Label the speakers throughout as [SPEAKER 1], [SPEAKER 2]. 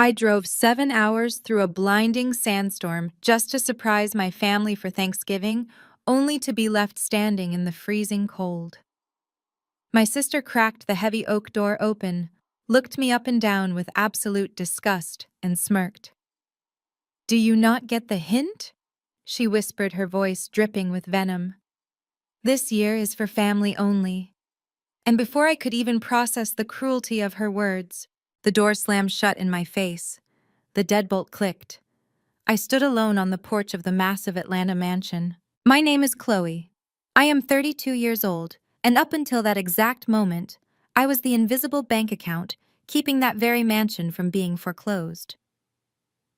[SPEAKER 1] I drove 7 hours through a blinding sandstorm just to surprise my family for Thanksgiving, only to be left standing in the freezing cold. My sister cracked the heavy oak door open, looked me up and down with absolute disgust, and smirked. "Do you not get the hint?" she whispered, her voice dripping with venom. "This year is for family only." And before I could even process the cruelty of her words, the door slammed shut in my face. The deadbolt clicked. I stood alone on the porch of the massive Atlanta mansion. My name is Chloe. I am 32 years old, and up until that exact moment, I was the invisible bank account keeping that very mansion from being foreclosed.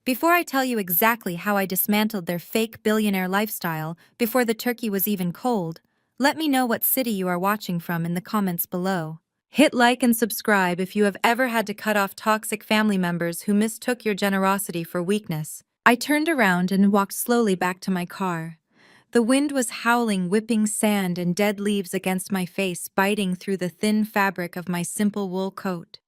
[SPEAKER 1] Before I tell you exactly how I dismantled their fake billionaire lifestyle before the turkey was even cold, let me know what city you are watching from in the comments below. Hit like and subscribe if you have ever had to cut off toxic family members who mistook your generosity for weakness. I turned around and walked slowly back to my car. The wind was howling, whipping sand and dead leaves against my face, biting through the thin fabric of my simple wool coat.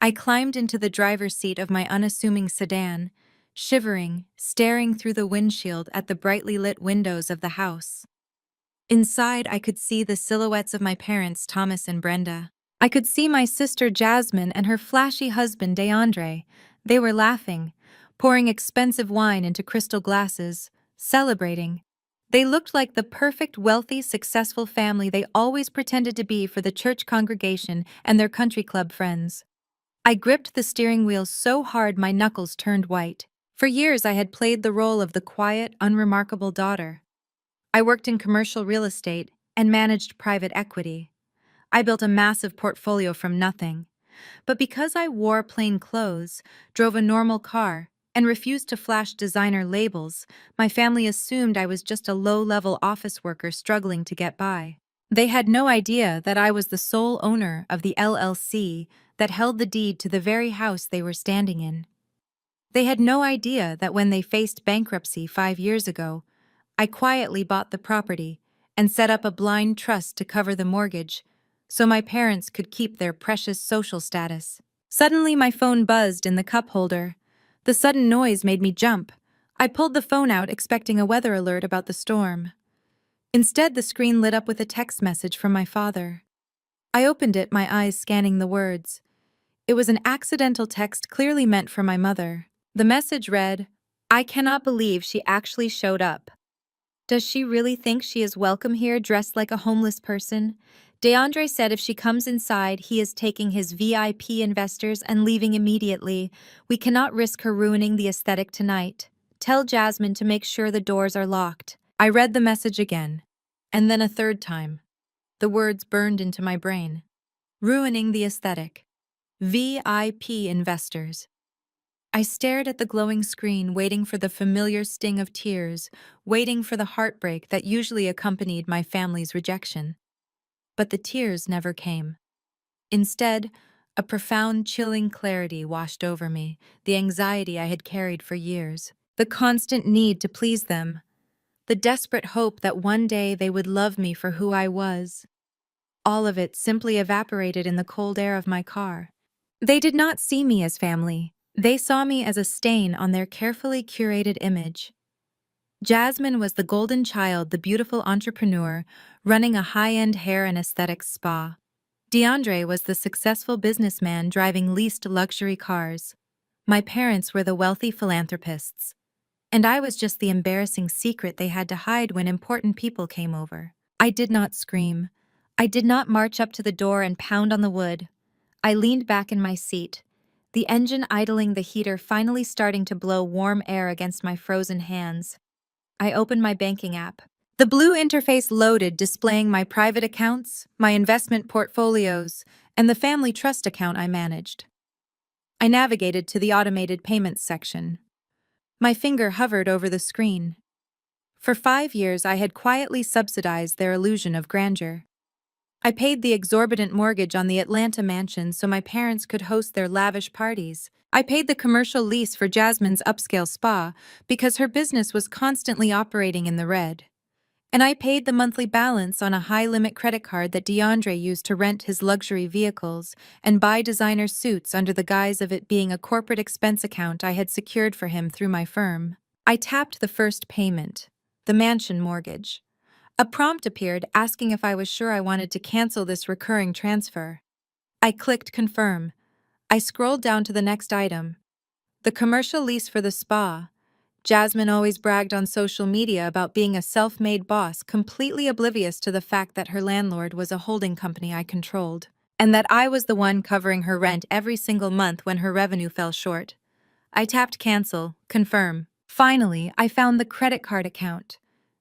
[SPEAKER 1] I climbed into the driver's seat of my unassuming sedan, shivering, staring through the windshield at the brightly lit windows of the house. Inside, I could see the silhouettes of my parents, Thomas and Brenda. I could see my sister Jasmine and her flashy husband, DeAndre. They were laughing, pouring expensive wine into crystal glasses, celebrating. They looked like the perfect, wealthy, successful family they always pretended to be for the church congregation and their country club friends. I gripped the steering wheel so hard my knuckles turned white. For years I had played the role of the quiet, unremarkable daughter. I worked in commercial real estate and managed private equity. I built a massive portfolio from nothing. But because I wore plain clothes, drove a normal car, and refused to flash designer labels, my family assumed I was just a low-level office worker struggling to get by. They had no idea that I was the sole owner of the LLC that held the deed to the very house they were standing in. They had no idea that when they faced bankruptcy 5 years ago, I quietly bought the property and set up a blind trust to cover the mortgage so my parents could keep their precious social status. Suddenly my phone buzzed in the cup holder. The sudden noise made me jump. I pulled the phone out expecting a weather alert about the storm. Instead, the screen lit up with a text message from my father. I opened it, my eyes scanning the words. It was an accidental text clearly meant for my mother. The message read, "I cannot believe she actually showed up. Does she really think she is welcome here dressed like a homeless person? DeAndre said if she comes inside, he is taking his VIP investors and leaving immediately. We cannot risk her ruining the aesthetic tonight. Tell Jasmine to make sure the doors are locked." I read the message again, and then a third time. The words burned into my brain. Ruining the aesthetic. VIP investors. I stared at the glowing screen, waiting for the familiar sting of tears, waiting for the heartbreak that usually accompanied my family's rejection. But the tears never came. Instead, a profound, chilling clarity washed over me, the anxiety I had carried for years, the constant need to please them, the desperate hope that one day they would love me for who I was. All of it simply evaporated in the cold air of my car. They did not see me as family. They saw me as a stain on their carefully curated image. Jasmine was the golden child, the beautiful entrepreneur, running a high-end hair and aesthetics spa. DeAndre was the successful businessman driving leased luxury cars. My parents were the wealthy philanthropists. And I was just the embarrassing secret they had to hide when important people came over. I did not scream. I did not march up to the door and pound on the wood. I leaned back in my seat, the engine idling, the heater finally starting to blow warm air against my frozen hands. I opened my banking app. The blue interface loaded, displaying my private accounts, my investment portfolios, and the family trust account I managed. I navigated to the automated payments section. My finger hovered over the screen. For 5 years, I had quietly subsidized their illusion of grandeur. I paid the exorbitant mortgage on the Atlanta mansion so my parents could host their lavish parties. I paid the commercial lease for Jasmine's upscale spa because her business was constantly operating in the red. And I paid the monthly balance on a high-limit credit card that DeAndre used to rent his luxury vehicles and buy designer suits under the guise of it being a corporate expense account I had secured for him through my firm. I tapped the first payment, the mansion mortgage. A prompt appeared asking if I was sure I wanted to cancel this recurring transfer. I clicked confirm. I scrolled down to the next item, the commercial lease for the spa. Jasmine always bragged on social media about being a self-made boss, completely oblivious to the fact that her landlord was a holding company I controlled, and that I was the one covering her rent every single month when her revenue fell short. I tapped cancel, confirm. Finally, I found the credit card account,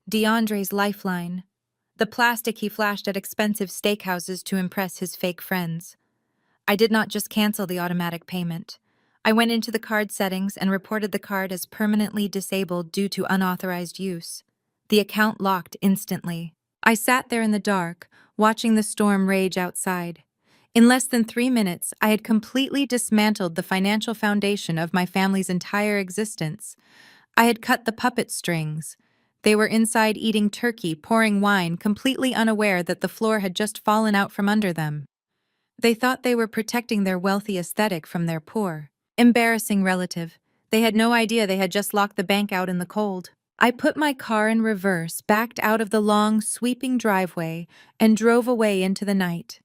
[SPEAKER 1] DeAndre's lifeline, the plastic he flashed at expensive steakhouses to impress his fake friends. I did not just cancel the automatic payment. I went into the card settings and reported the card as permanently disabled due to unauthorized use. The account locked instantly. I sat there in the dark, watching the storm rage outside. In less than 3 minutes, I had completely dismantled the financial foundation of my family's entire existence. I had cut the puppet strings. They were inside eating turkey, pouring wine, completely unaware that the floor had just fallen out from under them. They thought they were protecting their wealthy aesthetic from their poor, embarrassing relative. They had no idea they had just locked the bank out in the cold. I put my car in reverse, backed out of the long, sweeping driveway, and drove away into the night.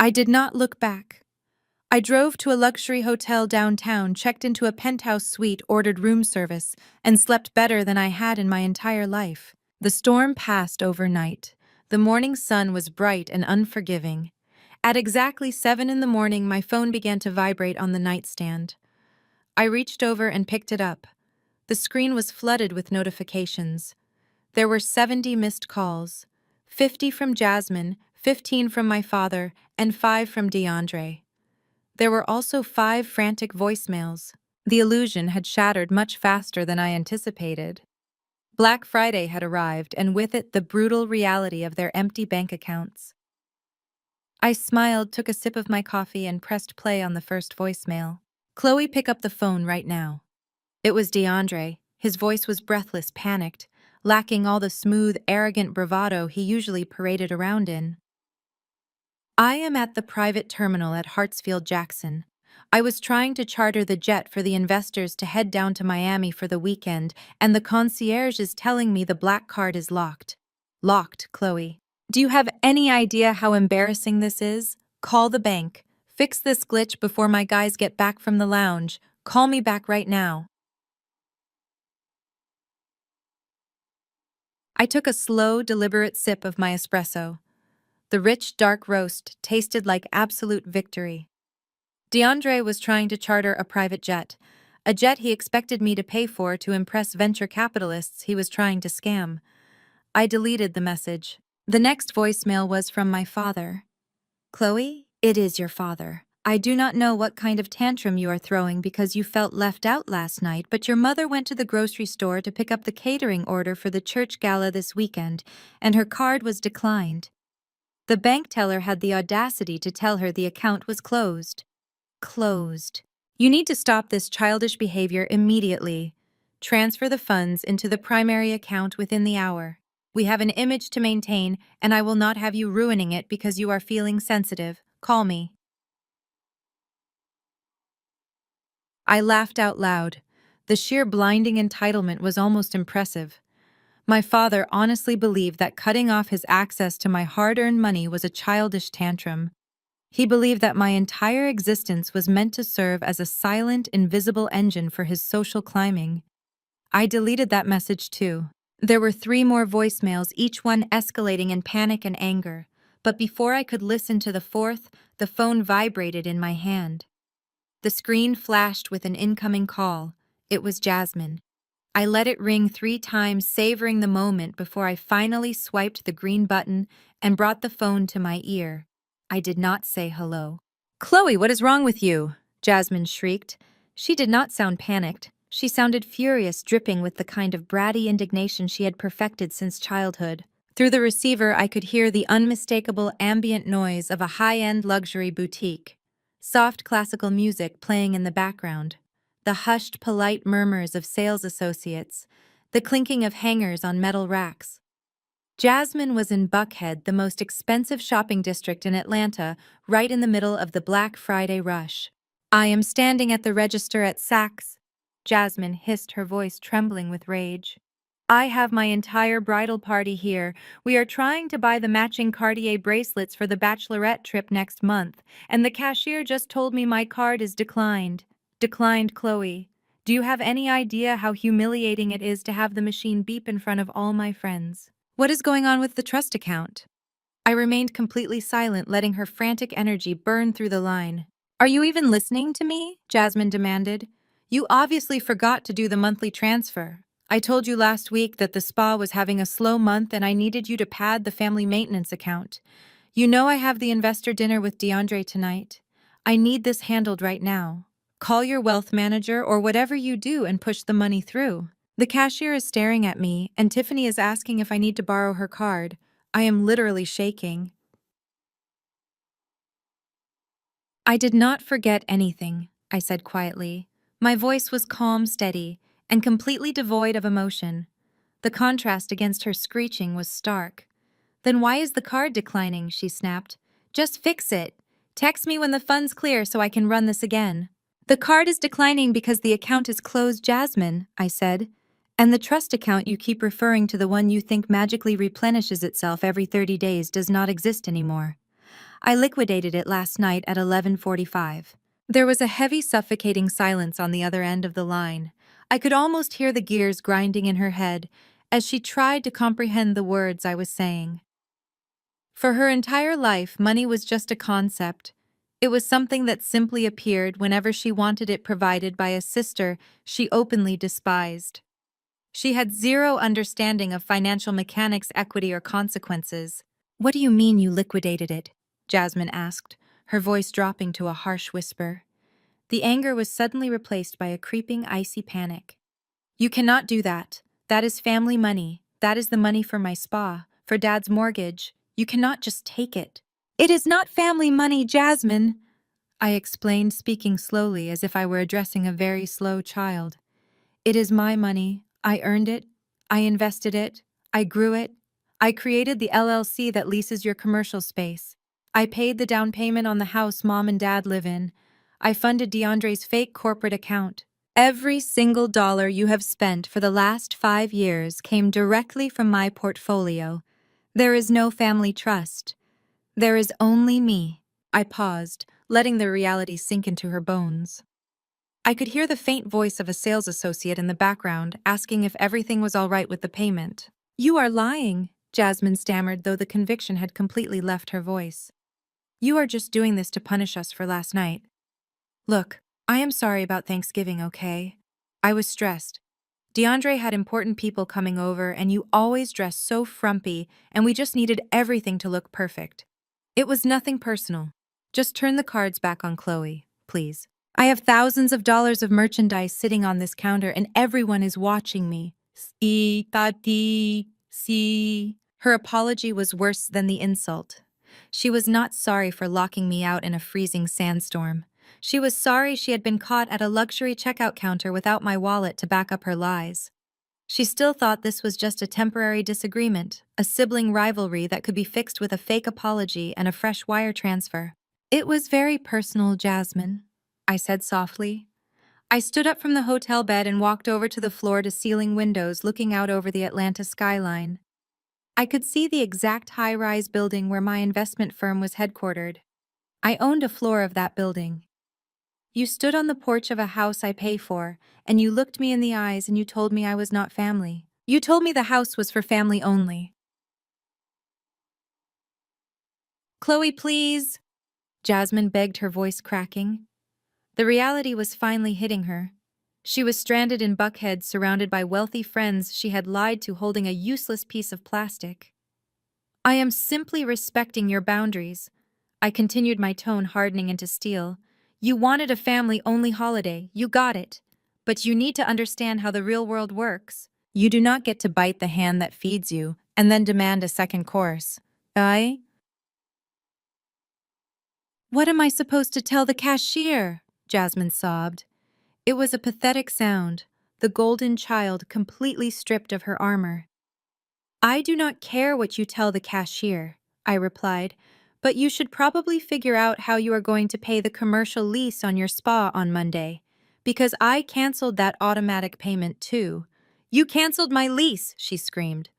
[SPEAKER 1] I did not look back. I drove to a luxury hotel downtown, checked into a penthouse suite, ordered room service, and slept better than I had in my entire life. The storm passed overnight. The morning sun was bright and unforgiving. At exactly 7 in the morning, my phone began to vibrate on the nightstand. I reached over and picked it up. The screen was flooded with notifications. There were 70 missed calls, 50 from Jasmine, 15 from my father, and 5 from DeAndre. There were also 5 frantic voicemails. The illusion had shattered much faster than I anticipated. Black Friday had arrived, and with it the brutal reality of their empty bank accounts. I smiled, took a sip of my coffee, and pressed play on the first voicemail. "Chloe, pick up the phone right now." It was DeAndre. His voice was breathless, panicked, lacking all the smooth, arrogant bravado he usually paraded around in. "I am at the private terminal at Hartsfield-Jackson. I was trying to charter the jet for the investors to head down to Miami for the weekend, and the concierge is telling me the black card is locked." "Locked, Chloe. Do you have any idea how embarrassing this is? Call the bank. Fix this glitch before my guys get back from the lounge. Call me back right now." I took a slow, deliberate sip of my espresso. The rich, dark roast tasted like absolute victory. DeAndre was trying to charter a private jet, a jet he expected me to pay for to impress venture capitalists he was trying to scam. I deleted the message. The next voicemail was from my father. "Chloe, it is your father. I do not know what kind of tantrum you are throwing because you felt left out last night, but your mother went to the grocery store to pick up the catering order for the church gala this weekend, and her card was declined. The bank teller had the audacity to tell her the account was closed." Closed. "You need to stop this childish behavior immediately. Transfer the funds into the primary account within the hour. We have an image to maintain, and I will not have you ruining it because you are feeling sensitive. Call me." I laughed out loud. The sheer blinding entitlement was almost impressive. My father honestly believed that cutting off his access to my hard-earned money was a childish tantrum. He believed that my entire existence was meant to serve as a silent, invisible engine for his social climbing. I deleted that message too. There were 3 more voicemails, each one escalating in panic and anger. But before I could listen to the 4th, the phone vibrated in my hand. The screen flashed with an incoming call. It was Jasmine. I let it ring 3 times, savoring the moment before I finally swiped the green button and brought the phone to my ear. I did not say hello. "Chloe, what is wrong with you?" Jasmine shrieked. She did not sound panicked. She sounded furious, dripping with the kind of bratty indignation she had perfected since childhood. Through the receiver, I could hear the unmistakable ambient noise of a high-end luxury boutique. Soft classical music playing in the background. The hushed, polite murmurs of sales associates. The clinking of hangers on metal racks. Jasmine was in Buckhead, the most expensive shopping district in Atlanta, right in the middle of the Black Friday rush. I am standing at the register at Saks, Jasmine hissed, her voice trembling with rage. I have my entire bridal party here. We are trying to buy the matching Cartier bracelets for the bachelorette trip next month, and the cashier just told me my card is declined. Declined, Chloe. Do you have any idea how humiliating it is to have the machine beep in front of all my friends? What is going on with the trust account? I remained completely silent, letting her frantic energy burn through the line. Are you even listening to me? Jasmine demanded. You obviously forgot to do the monthly transfer. I told you last week that the spa was having a slow month and I needed you to pad the family maintenance account. You know I have the investor dinner with DeAndre tonight. I need this handled right now. Call your wealth manager or whatever you do and push the money through. The cashier is staring at me, and Tiffany is asking if I need to borrow her card. I am literally shaking. I did not forget anything, I said quietly. My voice was calm, steady, and completely devoid of emotion. The contrast against her screeching was stark. Then why is the card declining? She snapped. Just fix it. Text me when the funds clear so I can run this again. The card is declining because the account is closed, Jasmine, I said. And the trust account you keep referring to, the one you think magically replenishes itself every 30 days, does not exist anymore. I liquidated it last night at 11:45. There was a heavy, suffocating silence on the other end of the line. I could almost hear the gears grinding in her head as she tried to comprehend the words I was saying. For her entire life, money was just a concept. It was something that simply appeared whenever she wanted it, provided by a sister she openly despised. She had zero understanding of financial mechanics, equity, or consequences. What do you mean you liquidated it? Jasmine asked, her voice dropping to a harsh whisper. The anger was suddenly replaced by a creeping, icy panic. You cannot do that. That is family money. That is the money for my spa, for Dad's mortgage. You cannot just take it. It is not family money, Jasmine, I explained, speaking slowly as if I were addressing a very slow child. It is my money. I earned it. I invested it. I grew it. I created the LLC that leases your commercial space. I paid the down payment on the house Mom and Dad live in. I funded DeAndre's fake corporate account. Every single dollar you have spent for the last 5 years came directly from my portfolio. There is no family trust. There is only me. I paused, letting the reality sink into her bones. I could hear the faint voice of a sales associate in the background, asking if everything was all right with the payment. You are lying, Jasmine stammered, though the conviction had completely left her voice. You are just doing this to punish us for last night. Look, I am sorry about Thanksgiving, okay? I was stressed. DeAndre had important people coming over, and you always dress so frumpy, and we just needed everything to look perfect. It was nothing personal. Just turn the cards back on Chloe, please. I have thousands of dollars of merchandise sitting on this counter, and everyone is watching me. Si, tati, si. Her apology was worse than the insult. She was not sorry for locking me out in a freezing sandstorm. She was sorry she had been caught at a luxury checkout counter without my wallet to back up her lies. She still thought this was just a temporary disagreement, a sibling rivalry that could be fixed with a fake apology and a fresh wire transfer. It was very personal, Jasmine, I said softly. I stood up from the hotel bed and walked over to the floor-to-ceiling windows looking out over the Atlanta skyline. I could see the exact high-rise building where my investment firm was headquartered. I owned a floor of that building. You stood on the porch of a house I pay for, and you looked me in the eyes and you told me I was not family. You told me the house was for family only. Chloe, please, Jasmine begged, her voice cracking. The reality was finally hitting her. She was stranded in Buckhead, surrounded by wealthy friends she had lied to, holding a useless piece of plastic. I am simply respecting your boundaries, I continued, my tone hardening into steel. You wanted a family-only holiday, you got it. But you need to understand how the real world works. You do not get to bite the hand that feeds you and then demand a second course. What am I supposed to tell the cashier? Jasmine sobbed. It was a pathetic sound, the golden child completely stripped of her armor. I do not care what you tell the cashier, I replied, but you should probably figure out how you are going to pay the commercial lease on your spa on Monday, because I canceled that automatic payment too. You canceled my lease, she screamed.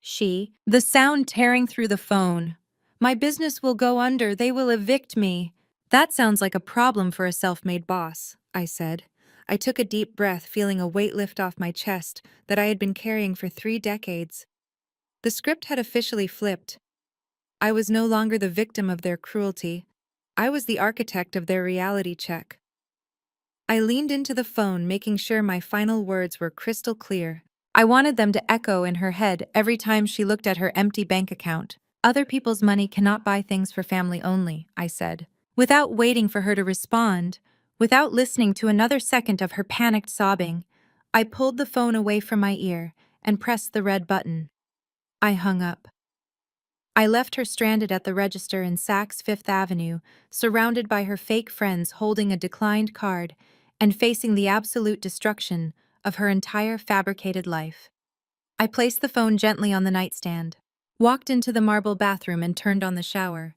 [SPEAKER 1] The sound tearing through the phone. My business will go under, they will evict me. That sounds like a problem for a self-made boss, I said. I took a deep breath, feeling a weight lift off my chest that I had been carrying for 3 decades. The script had officially flipped. I was no longer the victim of their cruelty. I was the architect of their reality check. I leaned into the phone, making sure my final words were crystal clear. I wanted them to echo in her head every time she looked at her empty bank account. Other people's money cannot buy things for family only, I said. Without waiting for her to respond, without listening to another second of her panicked sobbing, I pulled the phone away from my ear and pressed the red button. I hung up. I left her stranded at the register in Saks Fifth Avenue, surrounded by her fake friends holding a declined card and facing the absolute destruction of her entire fabricated life. I placed the phone gently on the nightstand, walked into the marble bathroom and turned on the shower.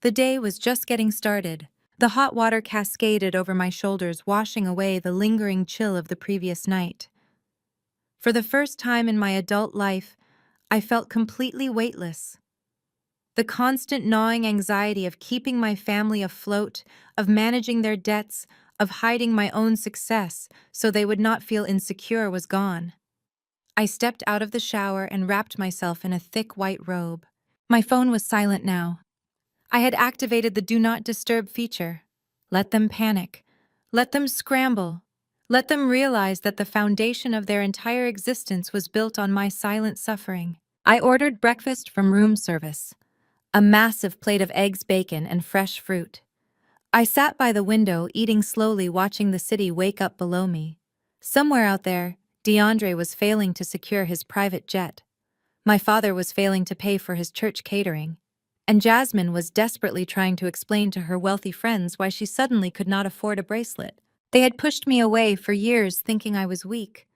[SPEAKER 1] The day was just getting started. The hot water cascaded over my shoulders, washing away the lingering chill of the previous night. For the first time in my adult life, I felt completely weightless. The constant gnawing anxiety of keeping my family afloat, of managing their debts, of hiding my own success so they would not feel insecure was gone. I stepped out of the shower and wrapped myself in a thick white robe. My phone was silent now. I had activated the Do Not Disturb feature. Let them panic. Let them scramble. Let them realize that the foundation of their entire existence was built on my silent suffering. I ordered breakfast from room service. A massive plate of eggs, bacon, and fresh fruit. I sat by the window, eating slowly, watching the city wake up below me. Somewhere out there, DeAndre was failing to secure his private jet. My father was failing to pay for his church catering. And Jasmine was desperately trying to explain to her wealthy friends why she suddenly could not afford a bracelet. They had pushed me away for years, thinking I was weak.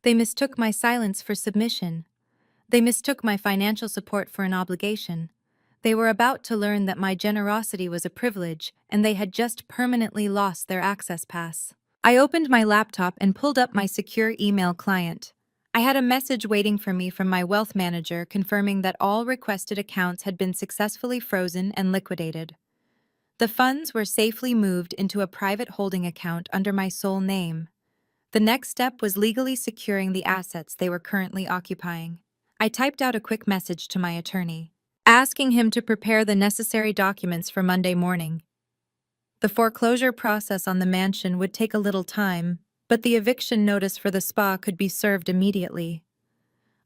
[SPEAKER 1] They mistook my silence for submission. They mistook my financial support for an obligation. They were about to learn that my generosity was a privilege, and they had just permanently lost their access pass. I opened my laptop and pulled up my secure email client. I had a message waiting for me from my wealth manager confirming that all requested accounts had been successfully frozen and liquidated. The funds were safely moved into a private holding account under my sole name. The next step was legally securing the assets they were currently occupying. I typed out a quick message to my attorney, asking him to prepare the necessary documents for Monday morning. The foreclosure process on the mansion would take a little time, but the eviction notice for the spa could be served immediately.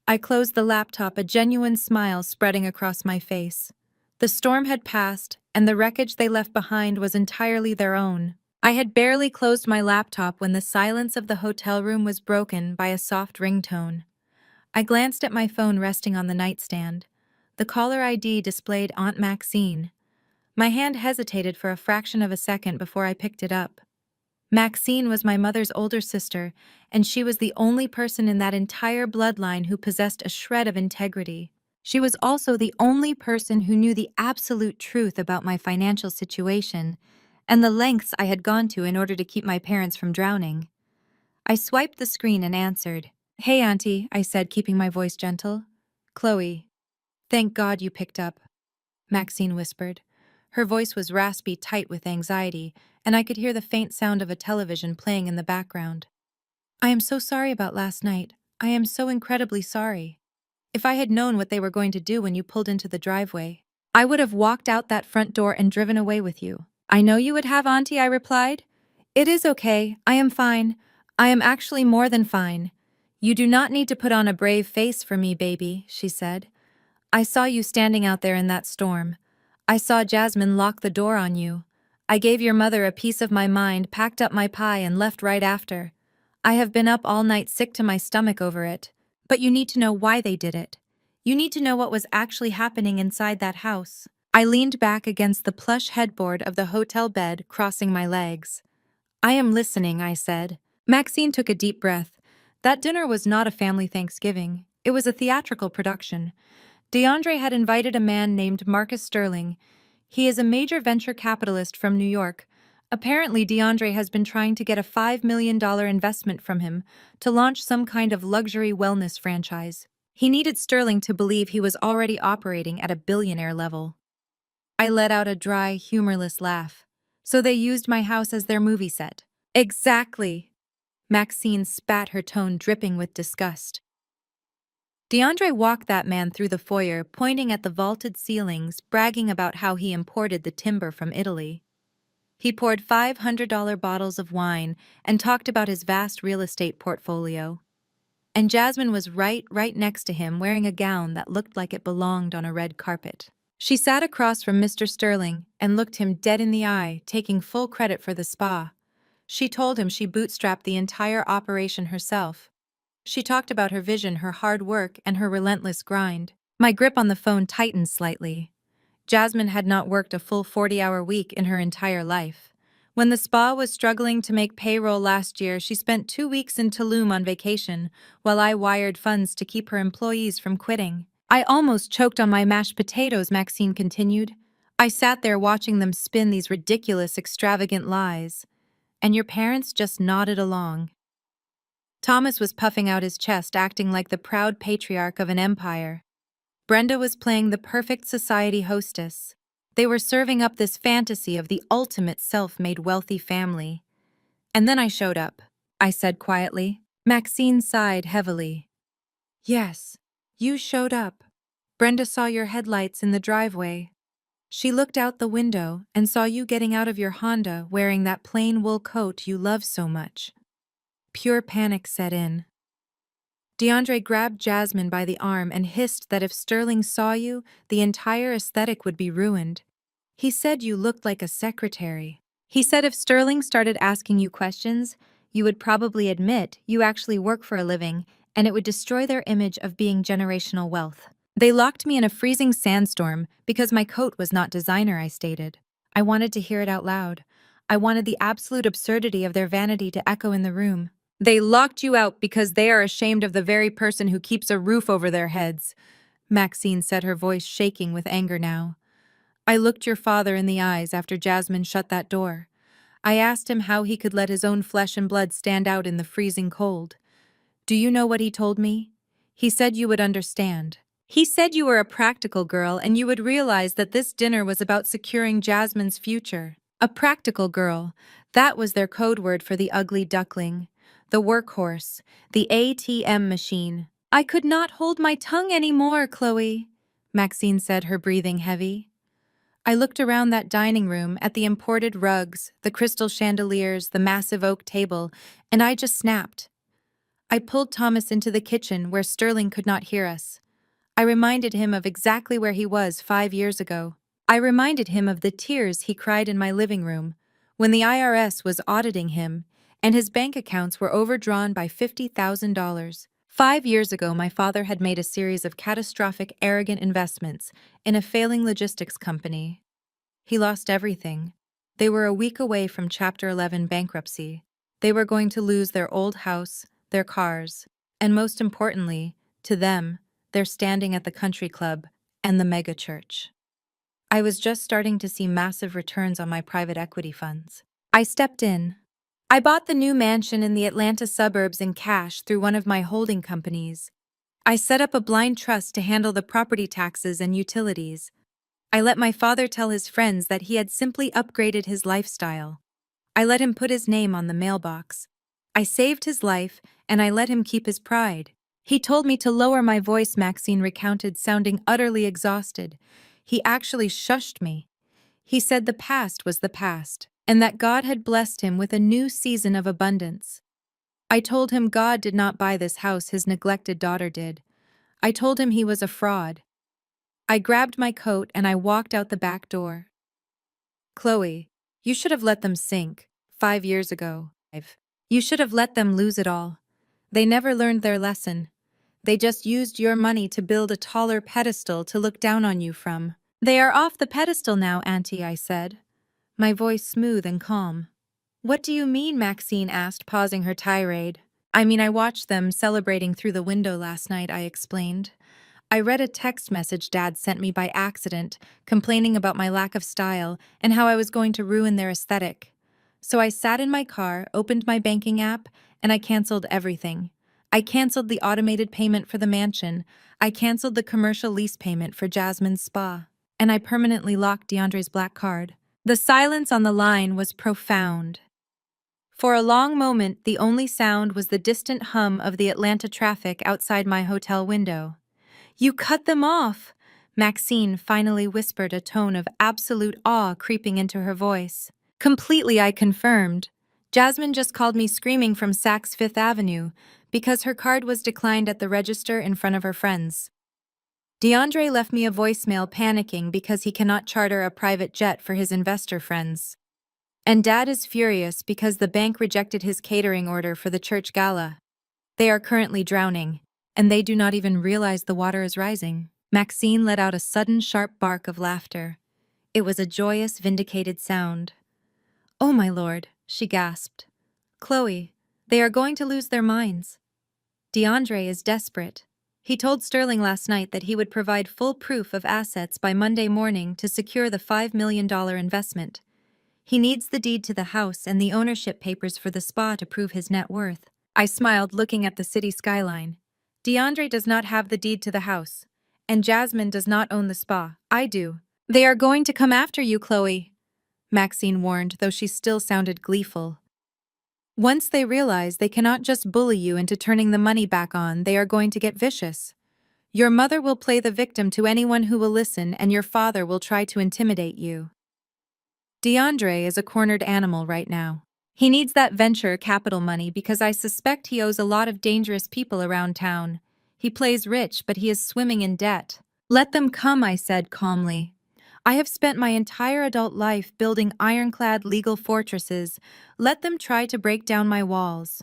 [SPEAKER 1] I closed the laptop, a genuine smile spreading across my face. The storm had passed, and the wreckage they left behind was entirely their own. I had barely closed my laptop when the silence of the hotel room was broken by a soft ringtone. I glanced at my phone resting on the nightstand. The caller ID displayed Aunt Maxine. My hand hesitated for a fraction of a second before I picked it up. Maxine was my mother's older sister, and she was the only person in that entire bloodline who possessed a shred of integrity. She was also the only person who knew the absolute truth about my financial situation and the lengths I had gone to in order to keep my parents from drowning. I swiped the screen and answered. "Hey, Auntie," I said, keeping my voice gentle. "Chloe, thank God you picked up," Maxine whispered. Her voice was raspy, tight with anxiety, and I could hear the faint sound of a television playing in the background. "I am so sorry about last night. I am so incredibly sorry. If I had known what they were going to do when you pulled into the driveway, I would have walked out that front door and driven away with you." "I know you would have, Auntie," I replied. "It is okay. I am fine. I am actually more than fine. You do not need to put on a brave face for me, baby," she said. "I saw you standing out there in that storm. I saw Jasmine lock the door on you. I gave your mother a piece of my mind, packed up my pie, and left right after. I have been up all night sick to my stomach over it. But you need to know why they did it. You need to know what was actually happening inside that house." I leaned back against the plush headboard of the hotel bed, crossing my legs. "I am listening," I said. Maxine took a deep breath. That dinner was not a family Thanksgiving. It was a theatrical production. DeAndre had invited a man named Marcus Sterling. He is a major venture capitalist from New York. Apparently, DeAndre has been trying to get a $5 million investment from him to launch some kind of luxury wellness franchise. He needed Sterling to believe he was already operating at a billionaire level. I let out a dry, humorless laugh. So they used my house as their movie set. Exactly. Maxine spat, her tone dripping with disgust. DeAndre walked that man through the foyer, pointing at the vaulted ceilings, bragging about how he imported the timber from Italy. He poured $500 bottles of wine and talked about his vast real estate portfolio. And Jasmine was right next to him, wearing a gown that looked like it belonged on a red carpet. She sat across from Mr. Sterling and looked him dead in the eye, taking full credit for the spa. She told him she bootstrapped the entire operation herself. She talked about her vision, her hard work, and her relentless grind. My grip on the phone tightened slightly. Jasmine had not worked a full 40-hour week in her entire life. When the spa was struggling to make payroll last year, she spent 2 weeks in Tulum on vacation, while I wired funds to keep her employees from quitting. I almost choked on my mashed potatoes, Maxine continued. I sat there watching them spin these ridiculous, extravagant lies. And your parents just nodded along. Thomas was puffing out his chest, acting like the proud patriarch of an empire. Brenda was playing the perfect society hostess. They were serving up this fantasy of the ultimate self-made wealthy family. And then I showed up, I said quietly. Maxine sighed heavily. Yes, you showed up. Brenda saw your headlights in the driveway. She looked out the window and saw you getting out of your Honda wearing that plain wool coat you love so much. Pure panic set in. DeAndre grabbed Jasmine by the arm and hissed that if Sterling saw you, the entire aesthetic would be ruined. He said you looked like a secretary. He said if Sterling started asking you questions, you would probably admit you actually work for a living, and it would destroy their image of being generational wealth. They locked me in a freezing sandstorm because my coat was not designer, I stated. I wanted to hear it out loud. I wanted the absolute absurdity of their vanity to echo in the room. They locked you out because they are ashamed of the very person who keeps a roof over their heads, Maxine said, her voice shaking with anger now. I looked your father in the eyes after Jasmine shut that door. I asked him how he could let his own flesh and blood stand out in the freezing cold. Do you know what he told me? He said you would understand. He said you were a practical girl and you would realize that this dinner was about securing Jasmine's future. A practical girl, that was their code word for the ugly duckling. The workhorse, the ATM machine. I could not hold my tongue anymore, Chloe, Maxine said, her breathing heavy. I looked around that dining room at the imported rugs, the crystal chandeliers, the massive oak table, and I just snapped. I pulled Thomas into the kitchen where Sterling could not hear us. I reminded him of exactly where he was 5 years ago. I reminded him of the tears he cried in my living room when the IRS was auditing him and his bank accounts were overdrawn by $50,000. 5 years ago, my father had made a series of catastrophic, arrogant investments in a failing logistics company. He lost everything. They were a week away from Chapter 11 bankruptcy. They were going to lose their old house, their cars, and most importantly, to them, their standing at the country club and the mega church. I was just starting to see massive returns on my private equity funds. I stepped in. I bought the new mansion in the Atlanta suburbs in cash through one of my holding companies. I set up a blind trust to handle the property taxes and utilities. I let my father tell his friends that he had simply upgraded his lifestyle. I let him put his name on the mailbox. I saved his life, and I let him keep his pride. He told me to lower my voice, Maxine recounted, sounding utterly exhausted. He actually shushed me. He said the past was the past, and that God had blessed him with a new season of abundance. I told him God did not buy this house, his neglected daughter did. I told him he was a fraud. I grabbed my coat and I walked out the back door. Chloe, you should have let them sink 5 years ago. You should have let them lose it all. They never learned their lesson. They just used your money to build a taller pedestal to look down on you from. They are off the pedestal now, Auntie, I said, my voice smooth and calm. What do you mean, Maxine asked, pausing her tirade. I watched them celebrating through the window last night, I explained. I read a text message Dad sent me by accident, complaining about my lack of style and how I was going to ruin their aesthetic. So I sat in my car, opened my banking app, and I canceled everything. I canceled the automated payment for the mansion. I canceled the commercial lease payment for Jasmine's spa. And I permanently locked DeAndre's black card. The silence on the line was profound. For a long moment, the only sound was the distant hum of the Atlanta traffic outside my hotel window. "You cut them off!" Maxine finally whispered, a tone of absolute awe creeping into her voice. "Completely," I confirmed. "Jasmine just called me screaming from Saks Fifth Avenue because her card was declined at the register in front of her friends. DeAndre left me a voicemail panicking because he cannot charter a private jet for his investor friends. And Dad is furious because the bank rejected his catering order for the church gala. They are currently drowning, and they do not even realize the water is rising." Maxine let out a sudden sharp bark of laughter. It was a joyous, vindicated sound. "Oh my lord," she gasped. "Chloe, they are going to lose their minds. DeAndre is desperate. He told Sterling last night that he would provide full proof of assets by Monday morning to secure the $5 million investment. He needs the deed to the house and the ownership papers for the spa to prove his net worth." I smiled, looking at the city skyline. "DeAndre does not have the deed to the house, and Jasmine does not own the spa. I do." "They are going to come after you, Chloe," Maxine warned, though she still sounded gleeful. "Once they realize they cannot just bully you into turning the money back on, they are going to get vicious. Your mother will play the victim to anyone who will listen, and your father will try to intimidate you. DeAndre is a cornered animal right now. He needs that venture capital money because I suspect he owes a lot of dangerous people around town. He plays rich, but he is swimming in debt." "Let them come," I said calmly. "I have spent my entire adult life building ironclad legal fortresses. Let them try to break down my walls."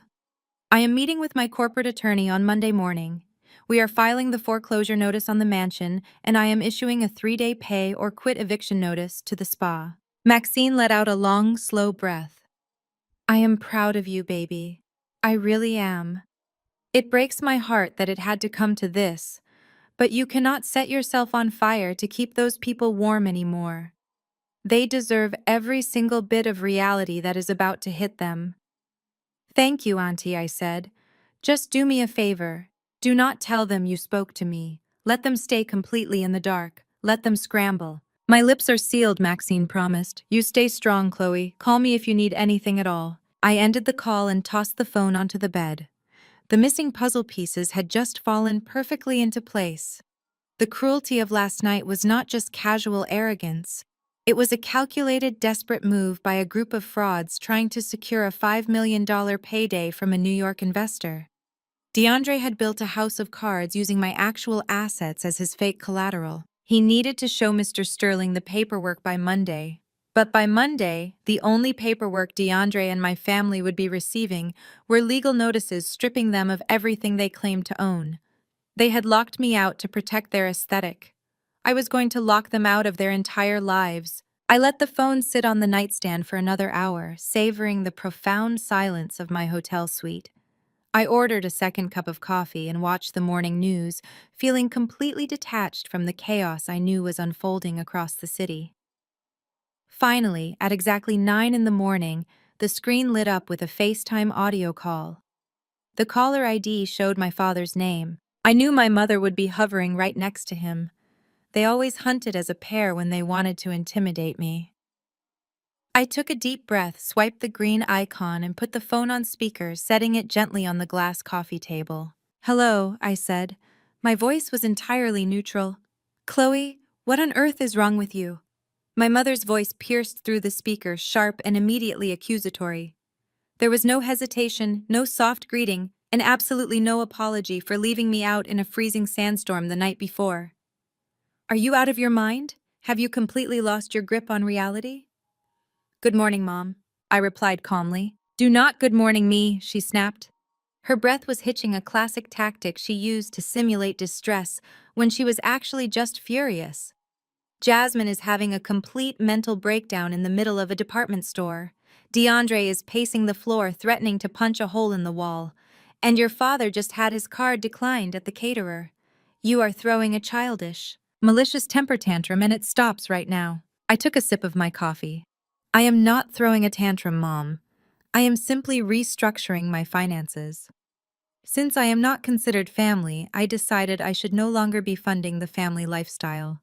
[SPEAKER 1] I am meeting with my corporate attorney on Monday morning. We are filing the foreclosure notice on the mansion, and I am issuing a 3-day pay or quit eviction notice to the spa. Maxine let out a long, slow breath. "I am proud of you, baby. I really am. It breaks my heart that it had to come to this, but you cannot set yourself on fire to keep those people warm anymore. They deserve every single bit of reality that is about to hit them." "Thank you, Auntie," I said. "Just do me a favor. Do not tell them you spoke to me. Let them stay completely in the dark. Let them scramble." "My lips are sealed," Maxine promised. "You stay strong, Chloe. Call me if you need anything at all." I ended the call and tossed the phone onto the bed. The missing puzzle pieces had just fallen perfectly into place. The cruelty of last night was not just casual arrogance. It was a calculated, desperate move by a group of frauds trying to secure a $5 million payday from a New York investor. DeAndre had built a house of cards using my actual assets as his fake collateral. He needed to show Mr. Sterling the paperwork by Monday. But by Monday, the only paperwork DeAndre and my family would be receiving were legal notices stripping them of everything they claimed to own. They had locked me out to protect their aesthetic. I was going to lock them out of their entire lives. I let the phone sit on the nightstand for another hour, savoring the profound silence of my hotel suite. I ordered a second cup of coffee and watched the morning news, feeling completely detached from the chaos I knew was unfolding across the city. Finally, at exactly 9 in the morning, the screen lit up with a FaceTime audio call. The caller ID showed my father's name. I knew my mother would be hovering right next to him. They always hunted as a pair when they wanted to intimidate me. I took a deep breath, swiped the green icon, and put the phone on speaker, setting it gently on the glass coffee table. "Hello," I said. My voice was entirely neutral. "Chloe, what on earth is wrong with you?" My mother's voice pierced through the speaker, sharp and immediately accusatory. There was no hesitation, no soft greeting, and absolutely no apology for leaving me out in a freezing sandstorm the night before. "Are you out of your mind? Have you completely lost your grip on reality?" "Good morning, Mom," I replied calmly. "Do not good morning me," she snapped. Her breath was hitching, a classic tactic she used to simulate distress when she was actually just furious. "Jasmine is having a complete mental breakdown in the middle of a department store. DeAndre is pacing the floor, threatening to punch a hole in the wall. And your father just had his card declined at the caterer. You are throwing a childish, malicious temper tantrum and it stops right now. I took a sip of my coffee. I am not throwing a tantrum, Mom. I am simply restructuring my finances. Since I am not considered family, I decided I should no longer be funding the family lifestyle.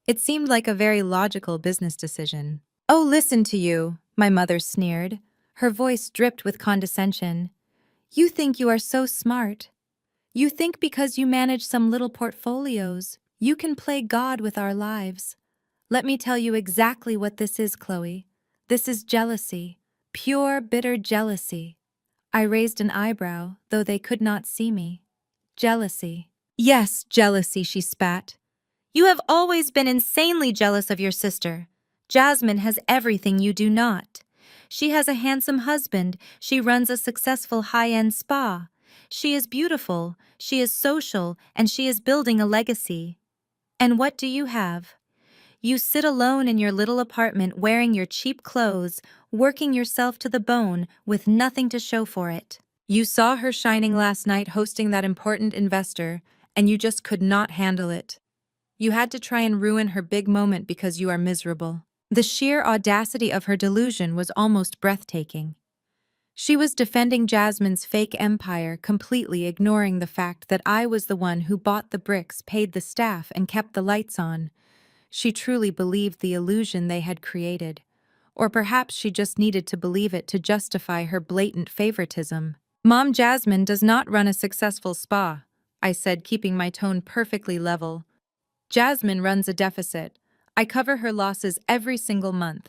[SPEAKER 1] It seemed like a very logical business decision. Oh, listen to you, my mother sneered. Her voice dripped with condescension. You think you are so smart. You think because you manage some little portfolios, you can play God with our lives. Let me tell you exactly what this is, Chloe. This is jealousy. Pure, bitter jealousy. I raised an eyebrow, though they could not see me. Jealousy. Yes, jealousy, she spat. You have always been insanely jealous of your sister. Jasmine has everything you do not. She has a handsome husband, she runs a successful high-end spa. She is beautiful, she is social, and she is building a legacy. And what do you have? You sit alone in your little apartment wearing your cheap clothes, working yourself to the bone with nothing to show for it. You saw her shining last night hosting that important investor, and you just could not handle it. You had to try and ruin her big moment because you are miserable. The sheer audacity of her delusion was almost breathtaking. She was defending Jasmine's fake empire, completely ignoring the fact that I was the one who bought the bricks, paid the staff, and kept the lights on. She truly believed the illusion they had created. Or perhaps she just needed to believe it to justify her blatant favoritism. Mom, Jasmine does not run a successful spa, I said, keeping my tone perfectly level. Jasmine runs a deficit. I cover her losses every single month.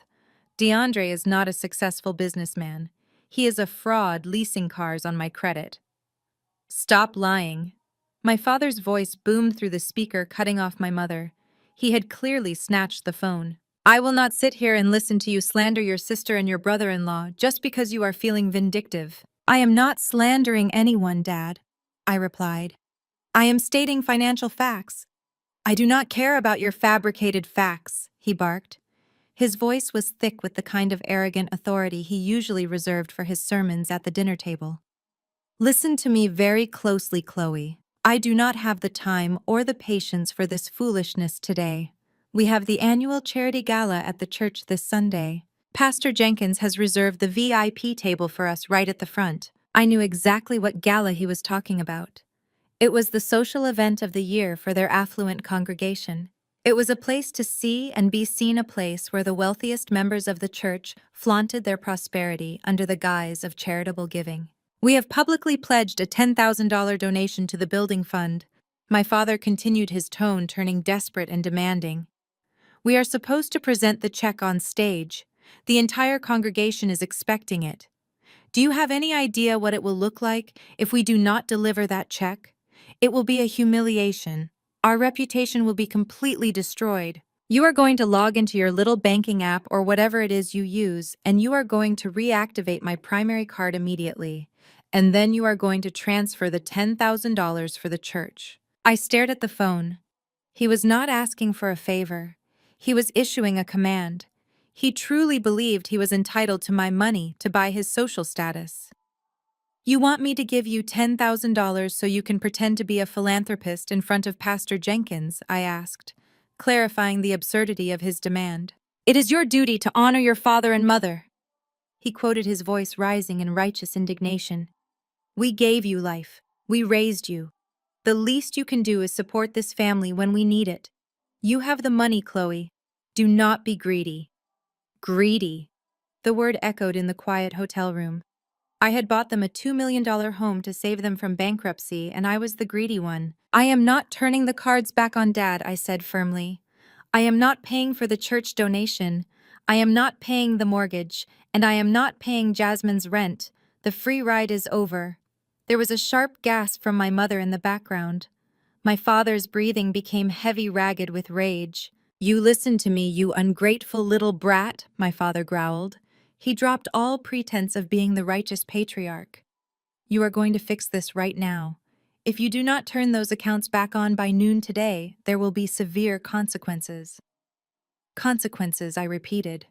[SPEAKER 1] DeAndre is not a successful businessman. He is a fraud leasing cars on my credit. Stop lying. My father's voice boomed through the speaker, cutting off my mother. He had clearly snatched the phone. I will not sit here and listen to you slander your sister and your brother-in-law just because you are feeling vindictive. I am not slandering anyone, Dad, I replied. I am stating financial facts. I do not care about your fabricated facts, he barked. His voice was thick with the kind of arrogant authority he usually reserved for his sermons at the dinner table. Listen to me very closely, Chloe. I do not have the time or the patience for this foolishness today. We have the annual charity gala at the church this Sunday. Pastor Jenkins has reserved the VIP table for us right at the front. I knew exactly what gala he was talking about. It was the social event of the year for their affluent congregation. It was a place to see and be seen, a place where the wealthiest members of the church flaunted their prosperity under the guise of charitable giving. We have publicly pledged a $10,000 donation to the building fund. My father continued, his tone turning desperate and demanding. We are supposed to present the check on stage. The entire congregation is expecting it. Do you have any idea what it will look like if we do not deliver that check? It will be a humiliation. Our reputation will be completely destroyed. You are going to log into your little banking app or whatever it is you use, and you are going to reactivate my primary card immediately. And then you are going to transfer the $10,000 for the church. I stared at the phone. He was not asking for a favor. He was issuing a command. He truly believed he was entitled to my money to buy his social status. You want me to give you $10,000 so you can pretend to be a philanthropist in front of Pastor Jenkins, I asked, clarifying the absurdity of his demand. It is your duty to honor your father and mother. He quoted, his voice rising in righteous indignation. We gave you life. We raised you. The least you can do is support this family when we need it. You have the money, Chloe. Do not be greedy. Greedy. The word echoed in the quiet hotel room. I had bought them a $2 million home to save them from bankruptcy, and I was the greedy one. I am not turning the cards back on Dad, I said firmly. I am not paying for the church donation. I am not paying the mortgage, and I am not paying Jasmine's rent. The free ride is over. There was a sharp gasp from my mother in the background. My father's breathing became heavy, ragged with rage. You listen to me, you ungrateful little brat, my father growled. He dropped all pretense of being the righteous patriarch. You are going to fix this right now. If you do not turn those accounts back on by noon today, there will be severe consequences. Consequences, I repeated.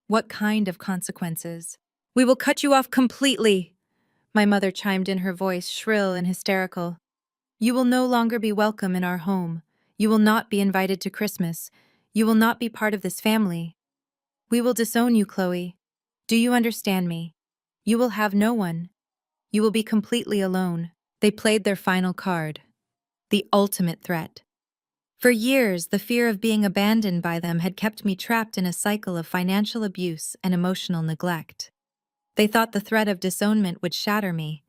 [SPEAKER 1] What kind of consequences? We will cut you off completely. My mother chimed in, her voice shrill and hysterical. You will no longer be welcome in our home. You will not be invited to Christmas. You will not be part of this family. We will disown you, Chloe. Do you understand me? You will have no one. You will be completely alone. They played their final card, the ultimate threat. For years, the fear of being abandoned by them had kept me trapped in a cycle of financial abuse and emotional neglect. They thought the threat of disownment would shatter me.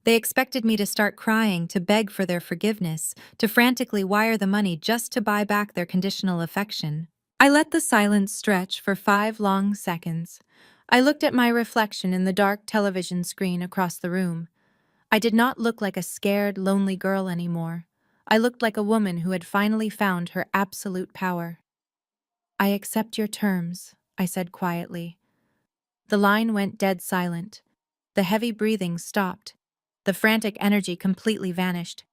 [SPEAKER 1] They expected me to start crying, to beg for their forgiveness, to frantically wire the money just to buy back their conditional affection. I let the silence stretch for 5 long seconds. I looked at my reflection in the dark television screen across the room. I did not look like a scared, lonely girl anymore. I looked like a woman who had finally found her absolute power. I accept your terms, I said quietly. The line went dead silent. The heavy breathing stopped. The frantic energy completely vanished.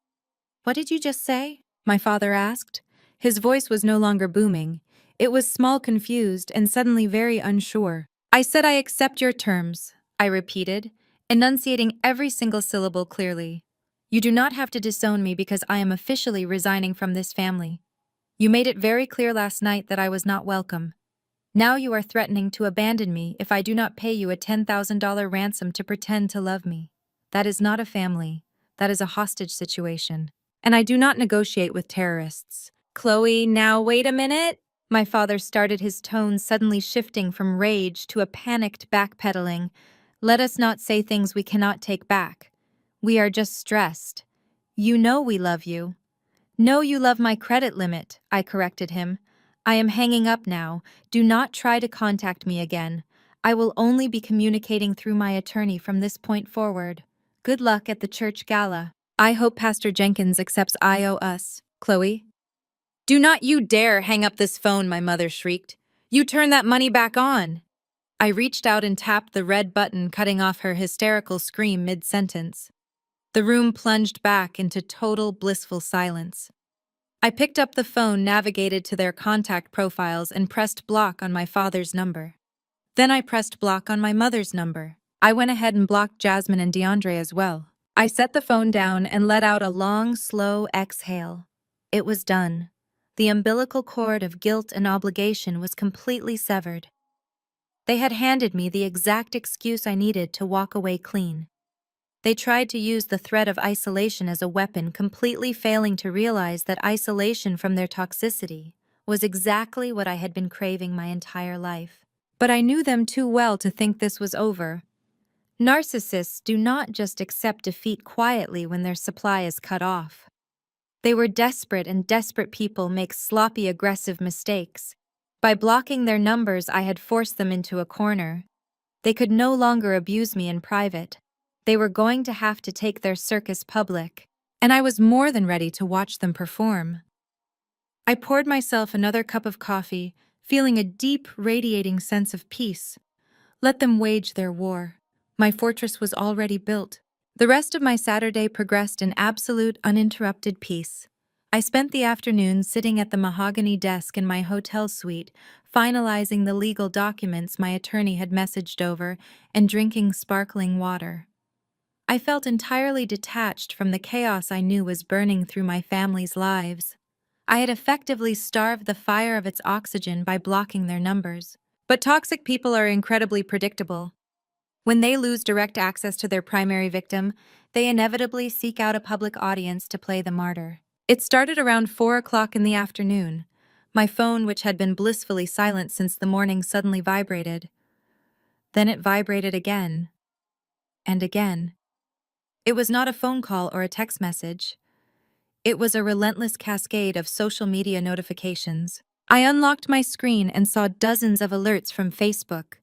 [SPEAKER 1] What did you just say? My father asked. His voice was no longer booming. It was small, confused, and suddenly very unsure. I said I accept your terms, I repeated, enunciating every single syllable clearly. You do not have to disown me because I am officially resigning from this family. You made it very clear last night that I was not welcome. Now you are threatening to abandon me if I do not pay you a $10,000 ransom to pretend to love me. That is not a family. That is a hostage situation. And I do not negotiate with terrorists. Chloe, now wait a minute. My father started, his tone suddenly shifting from rage to a panicked backpedaling. Let us not say things we cannot take back. We are just stressed. You know we love you. No, you love my credit limit, I corrected him. I am hanging up now. Do not try to contact me again. I will only be communicating through my attorney from this point forward. Good luck at the church gala. I hope Pastor Jenkins accepts us, Chloe. Do not you dare hang up this phone, my mother shrieked. You turn that money back on. I reached out and tapped the red button, cutting off her hysterical scream mid-sentence. The room plunged back into total blissful silence. I picked up the phone, navigated to their contact profiles, and pressed block on my father's number. Then I pressed block on my mother's number. I went ahead and blocked Jasmine and DeAndre as well. I set the phone down and let out a long, slow exhale. It was done. The umbilical cord of guilt and obligation was completely severed. They had handed me the exact excuse I needed to walk away clean. They tried to use the threat of isolation as a weapon, completely failing to realize that isolation from their toxicity was exactly what I had been craving my entire life. But I knew them too well to think this was over. Narcissists do not just accept defeat quietly when their supply is cut off. They were desperate, and desperate people make sloppy, aggressive mistakes. By blocking their numbers, I had forced them into a corner. They could no longer abuse me in private. They were going to have to take their circus public, and I was more than ready to watch them perform. I poured myself another cup of coffee, feeling a deep, radiating sense of peace. Let them wage their war. My fortress was already built. The rest of my Saturday progressed in absolute, uninterrupted peace. I spent the afternoon sitting at the mahogany desk in my hotel suite, finalizing the legal documents my attorney had messaged over, and drinking sparkling water. I felt entirely detached from the chaos I knew was burning through my family's lives. I had effectively starved the fire of its oxygen by blocking their numbers. But toxic people are incredibly predictable. When they lose direct access to their primary victim, they inevitably seek out a public audience to play the martyr. It started around 4 o'clock in the afternoon. My phone, which had been blissfully silent since the morning, suddenly vibrated. Then it vibrated again. And again. It was not a phone call or a text message. It was a relentless cascade of social media notifications. I unlocked my screen and saw dozens of alerts from Facebook.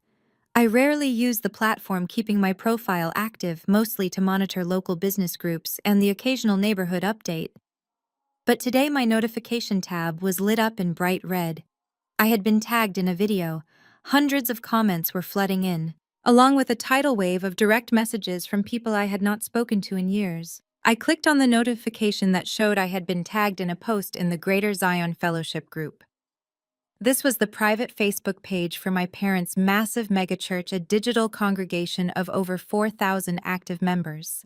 [SPEAKER 1] I rarely use the platform, keeping my profile active mostly to monitor local business groups and the occasional neighborhood update. But today my notification tab was lit up in bright red. I had been tagged in a video. Hundreds of comments were flooding in, along with a tidal wave of direct messages from people I had not spoken to in years. I clicked on the notification that showed I had been tagged in a post in the Greater Zion Fellowship group. This was the private Facebook page for my parents' massive megachurch, a digital congregation of over 4,000 active members.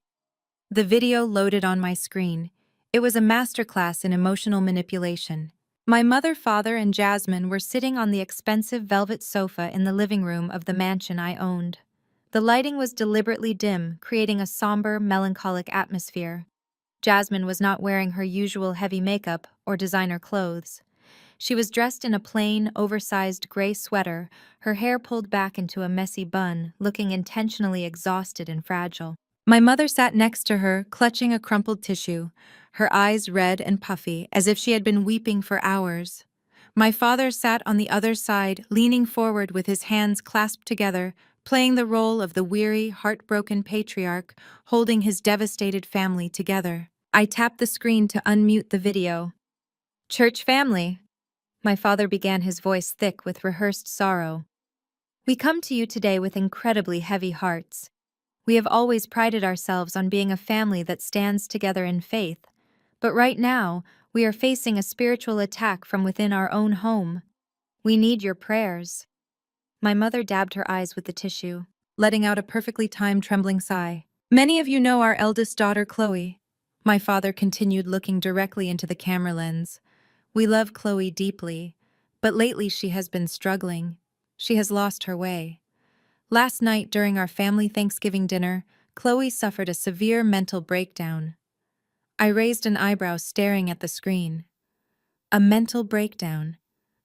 [SPEAKER 1] The video loaded on my screen. It was a masterclass in emotional manipulation. My mother, father, and Jasmine were sitting on the expensive velvet sofa in the living room of the mansion I owned. The lighting was deliberately dim, creating a somber, melancholic atmosphere. Jasmine was not wearing her usual heavy makeup or designer clothes. She was dressed in a plain, oversized gray sweater, her hair pulled back into a messy bun, looking intentionally exhausted and fragile. My mother sat next to her, clutching a crumpled tissue, her eyes red and puffy, as if she had been weeping for hours. My father sat on the other side, leaning forward with his hands clasped together, playing the role of the weary, heartbroken patriarch, holding his devastated family together. I tapped the screen to unmute the video. "Church family," my father began, his voice thick with rehearsed sorrow. "We come to you today with incredibly heavy hearts. We have always prided ourselves on being a family that stands together in faith. But right now, we are facing a spiritual attack from within our own home. We need your prayers." My mother dabbed her eyes with the tissue, letting out a perfectly timed trembling sigh. "Many of you know our eldest daughter, Chloe." My father continued, looking directly into the camera lens. "We love Chloe deeply, but lately she has been struggling. She has lost her way. Last night, during our family Thanksgiving dinner, Chloe suffered a severe mental breakdown." I raised an eyebrow, staring at the screen. A mental breakdown.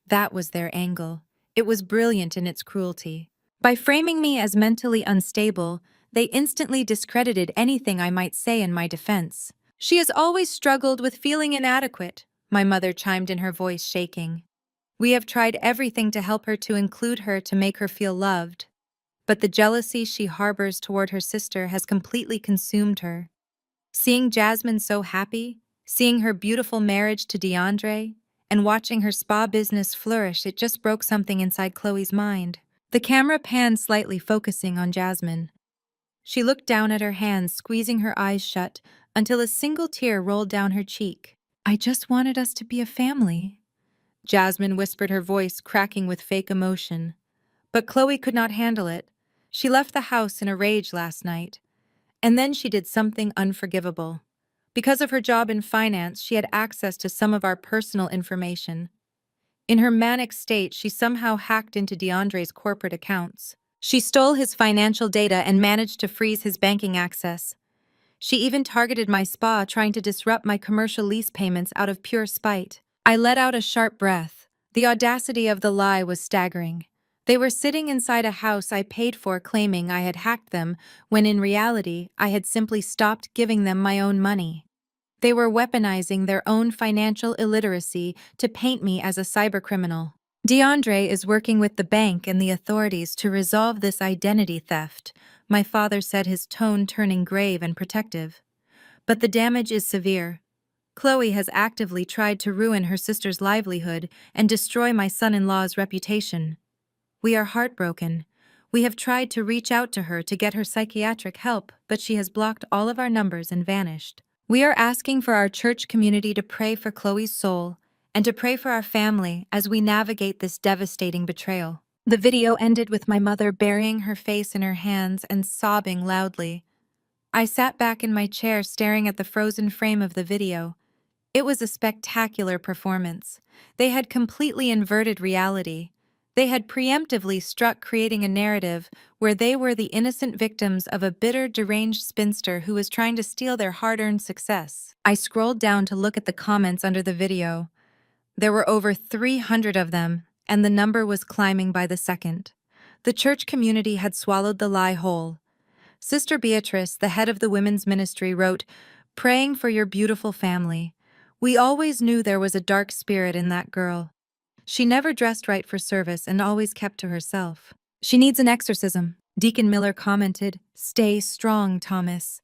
[SPEAKER 1] That was their angle. It was brilliant in its cruelty. By framing me as mentally unstable, they instantly discredited anything I might say in my defense. "She has always struggled with feeling inadequate," my mother chimed in, her voice shaking. "We have tried everything to help her, to include her, to make her feel loved. But the jealousy she harbors toward her sister has completely consumed her. Seeing Jasmine so happy, seeing her beautiful marriage to DeAndre, and watching her spa business flourish, it just broke something inside Chloe's mind." The camera panned slightly, focusing on Jasmine. She looked down at her hands, squeezing her eyes shut until a single tear rolled down her cheek. "I just wanted us to be a family," Jasmine whispered, her voice cracking with fake emotion. But Chloe could not handle it. She left the house in a rage last night. And then she did something unforgivable. Because of her job in finance, she had access to some of our personal information. In her manic state, she somehow hacked into DeAndre's corporate accounts. She stole his financial data and managed to freeze his banking access. She even targeted my spa, trying to disrupt my commercial lease payments out of pure spite. I let out a sharp breath. The audacity of the lie was staggering. They were sitting inside a house I paid for, claiming I had hacked them, when in reality, I had simply stopped giving them my own money. They were weaponizing their own financial illiteracy to paint me as a cybercriminal. "DeAndre is working with the bank and the authorities to resolve this identity theft," my father said, his tone turning grave and protective. "But the damage is severe. Chloe has actively tried to ruin her sister's livelihood and destroy my son-in-law's reputation. We are heartbroken. We have tried to reach out to her to get her psychiatric help, but she has blocked all of our numbers and vanished. We are asking for our church community to pray for Chloe's soul and to pray for our family as we navigate this devastating betrayal." The video ended with my mother burying her face in her hands and sobbing loudly. I sat back in my chair, staring at the frozen frame of the video. It was a spectacular performance. They had completely inverted reality. They had preemptively struck, creating a narrative where they were the innocent victims of a bitter, deranged spinster who was trying to steal their hard-earned success. I scrolled down to look at the comments under the video. There were over 300 of them, and the number was climbing by the second. The church community had swallowed the lie whole. Sister Beatrice, the head of the women's ministry, wrote, "Praying for your beautiful family. We always knew there was a dark spirit in that girl. She never dressed right for service and always kept to herself. She needs an exorcism." Deacon Miller commented, "Stay strong, Thomas.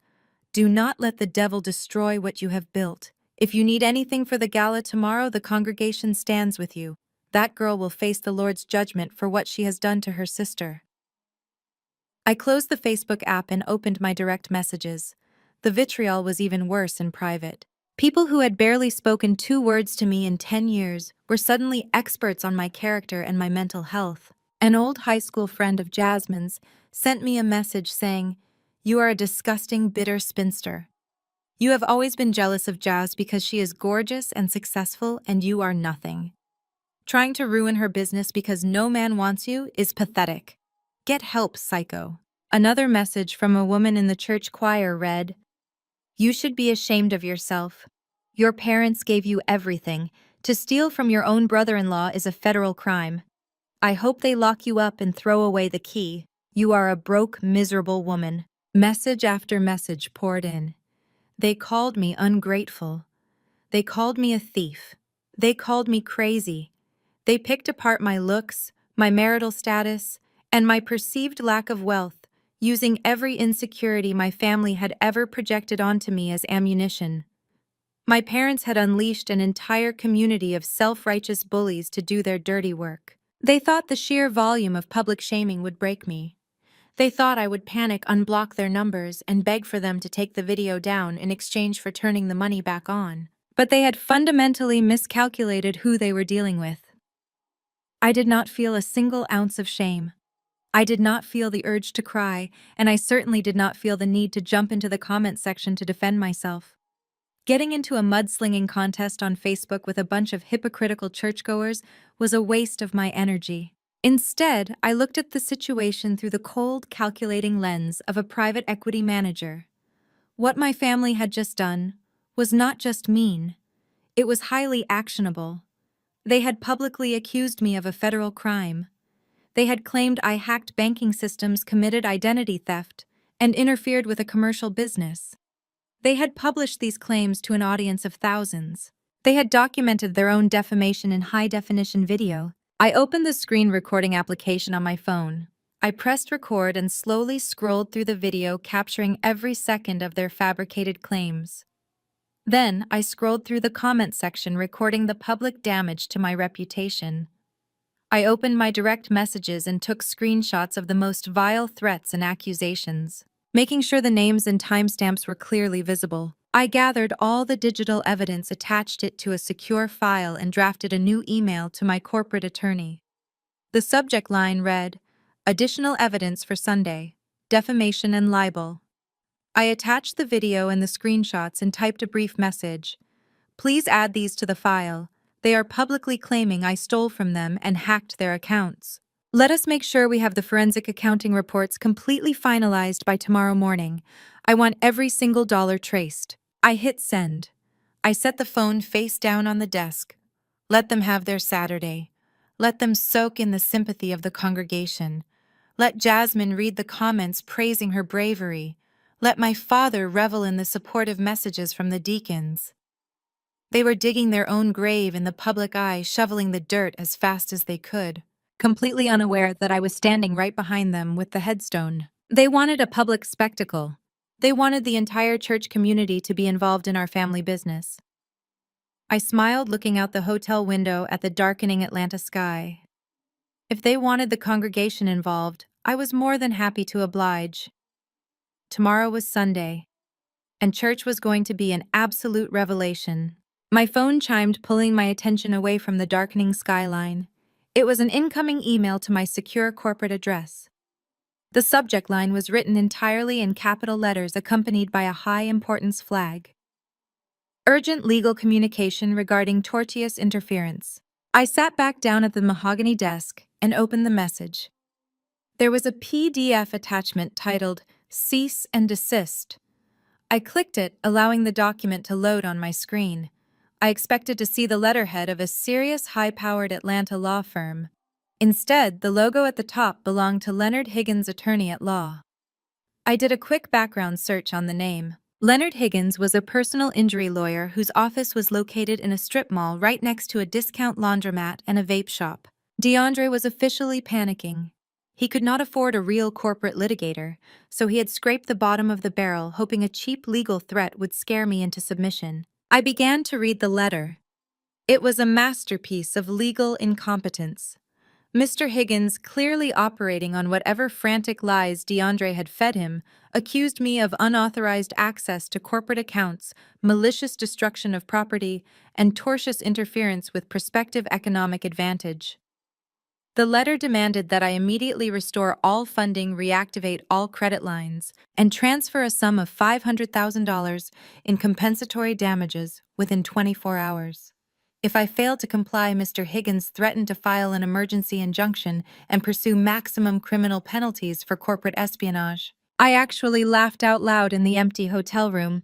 [SPEAKER 1] Do not let the devil destroy what you have built. If you need anything for the gala tomorrow, the congregation stands with you. That girl will face the Lord's judgment for what she has done to her sister." I closed the Facebook app and opened my direct messages. The vitriol was even worse in private. People who had barely spoken 2 words to me in 10 years were suddenly experts on my character and my mental health. An old high school friend of Jasmine's sent me a message saying, "You are a disgusting, bitter spinster. You have always been jealous of Jazz because she is gorgeous and successful and you are nothing. Trying to ruin her business because no man wants you is pathetic. Get help, psycho." Another message from a woman in the church choir read, "You should be ashamed of yourself. Your parents gave you everything. To steal from your own brother-in-law is a federal crime. I hope they lock you up and throw away the key. You are a broke, miserable woman." Message after message poured in. They called me ungrateful. They called me a thief. They called me crazy. They picked apart my looks, my marital status, and my perceived lack of wealth, using every insecurity my family had ever projected onto me as ammunition. My parents had unleashed an entire community of self-righteous bullies to do their dirty work. They thought the sheer volume of public shaming would break me. They thought I would panic, unblock their numbers, and beg for them to take the video down in exchange for turning the money back on. But they had fundamentally miscalculated who they were dealing with. I did not feel a single ounce of shame. I did not feel the urge to cry, and I certainly did not feel the need to jump into the comment section to defend myself. Getting into a mudslinging contest on Facebook with a bunch of hypocritical churchgoers was a waste of my energy. Instead, I looked at the situation through the cold, calculating lens of a private equity manager. What my family had just done was not just mean, it was highly actionable. They had publicly accused me of a federal crime. They had claimed I hacked banking systems, committed identity theft, and interfered with a commercial business. They had published these claims to an audience of thousands. They had documented their own defamation in high-definition video. I opened the screen recording application on my phone. I pressed record and slowly scrolled through the video, capturing every second of their fabricated claims. Then, I scrolled through the comment section, recording the public damage to my reputation. I opened my direct messages and took screenshots of the most vile threats and accusations, making sure the names and timestamps were clearly visible. I gathered all the digital evidence, attached it to a secure file, and drafted a new email to my corporate attorney. The subject line read, "Additional evidence for Sunday, defamation and libel." I attached the video and the screenshots and typed a brief message. "Please add these to the file. They are publicly claiming I stole from them and hacked their accounts. Let us make sure we have the forensic accounting reports completely finalized by tomorrow morning. I want every single dollar traced." I hit send. I set the phone face down on the desk. Let them have their Saturday. Let them soak in the sympathy of the congregation. Let Jasmine read the comments praising her bravery. Let my father revel in the supportive messages from the deacons. They were digging their own grave in the public eye, shoveling the dirt as fast as they could, completely unaware that I was standing right behind them with the headstone. They wanted a public spectacle. They wanted the entire church community to be involved in our family business. I smiled, looking out the hotel window at the darkening Atlanta sky. If they wanted the congregation involved, I was more than happy to oblige. Tomorrow was Sunday, and church was going to be an absolute revelation. My phone chimed, pulling my attention away from the darkening skyline. It was an incoming email to my secure corporate address. The subject line was written entirely in capital letters, accompanied by a high-importance flag. Urgent legal communication regarding tortious interference. I sat back down at the mahogany desk and opened the message. There was a PDF attachment titled "Cease and Desist." I clicked it, allowing the document to load on my screen. I expected to see the letterhead of a serious, high-powered Atlanta law firm. Instead, the logo at the top belonged to Leonard Higgins, attorney at law. I did a quick background search on the name. Leonard Higgins was a personal injury lawyer whose office was located in a strip mall right next to a discount laundromat and a vape shop. DeAndre was officially panicking. He could not afford a real corporate litigator, so he had scraped the bottom of the barrel, hoping a cheap legal threat would scare me into submission. I began to read the letter. It was a masterpiece of legal incompetence. Mr. Higgins, clearly operating on whatever frantic lies DeAndre had fed him, accused me of unauthorized access to corporate accounts, malicious destruction of property, and tortious interference with prospective economic advantage. The letter demanded that I immediately restore all funding, reactivate all credit lines, and transfer a sum of $500,000 in compensatory damages within 24 hours. If I failed to comply, Mr. Higgins threatened to file an emergency injunction and pursue maximum criminal penalties for corporate espionage. I actually laughed out loud in the empty hotel room.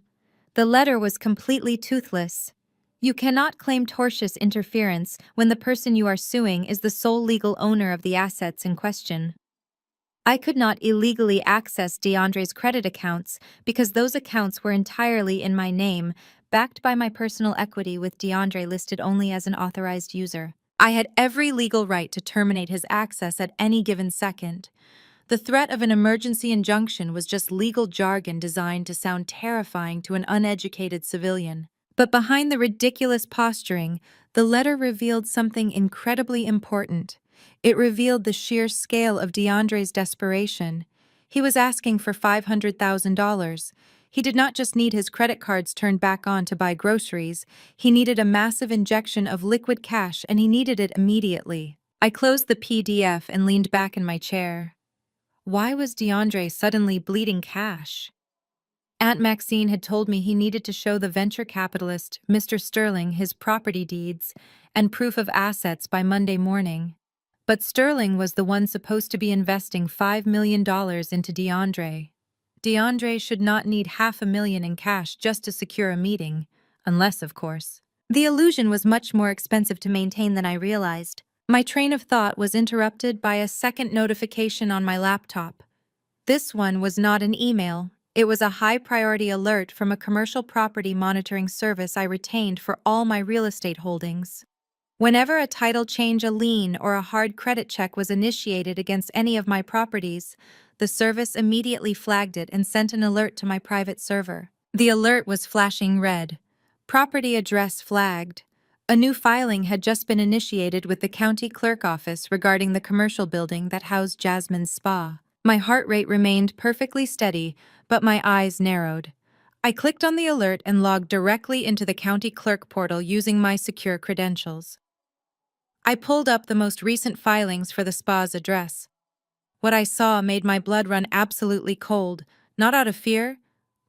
[SPEAKER 1] The letter was completely toothless. You cannot claim tortious interference when the person you are suing is the sole legal owner of the assets in question. I could not illegally access DeAndre's credit accounts because those accounts were entirely in my name, backed by my personal equity with DeAndre listed only as an authorized user. I had every legal right to terminate his access at any given second. The threat of an emergency injunction was just legal jargon designed to sound terrifying to an uneducated civilian. But behind the ridiculous posturing, the letter revealed something incredibly important. It revealed the sheer scale of DeAndre's desperation. He was asking for $500,000. He did not just need his credit cards turned back on to buy groceries. He needed a massive injection of liquid cash, and he needed it immediately. I closed the PDF and leaned back in my chair. Why was DeAndre suddenly bleeding cash? Aunt Maxine had told me he needed to show the venture capitalist, Mr. Sterling, his property deeds and proof of assets by Monday morning. But Sterling was the one supposed to be investing $5 million into DeAndre. DeAndre should not need $500,000 in cash just to secure a meeting, unless, of course. The illusion was much more expensive to maintain than I realized. My train of thought was interrupted by a second notification on my laptop. This one was not an email. It was a high-priority alert from a commercial property monitoring service I retained for all my real estate holdings. Whenever a title change, a lien, or a hard credit check was initiated against any of my properties, the service immediately flagged it and sent an alert to my private server. The alert was flashing red. Property address flagged. A new filing had just been initiated with the county clerk office regarding the commercial building that housed Jasmine's spa. My heart rate remained perfectly steady, but my eyes narrowed. I clicked on the alert and logged directly into the county clerk portal using my secure credentials. I pulled up the most recent filings for the spa's address. What I saw made my blood run absolutely cold, not out of fear,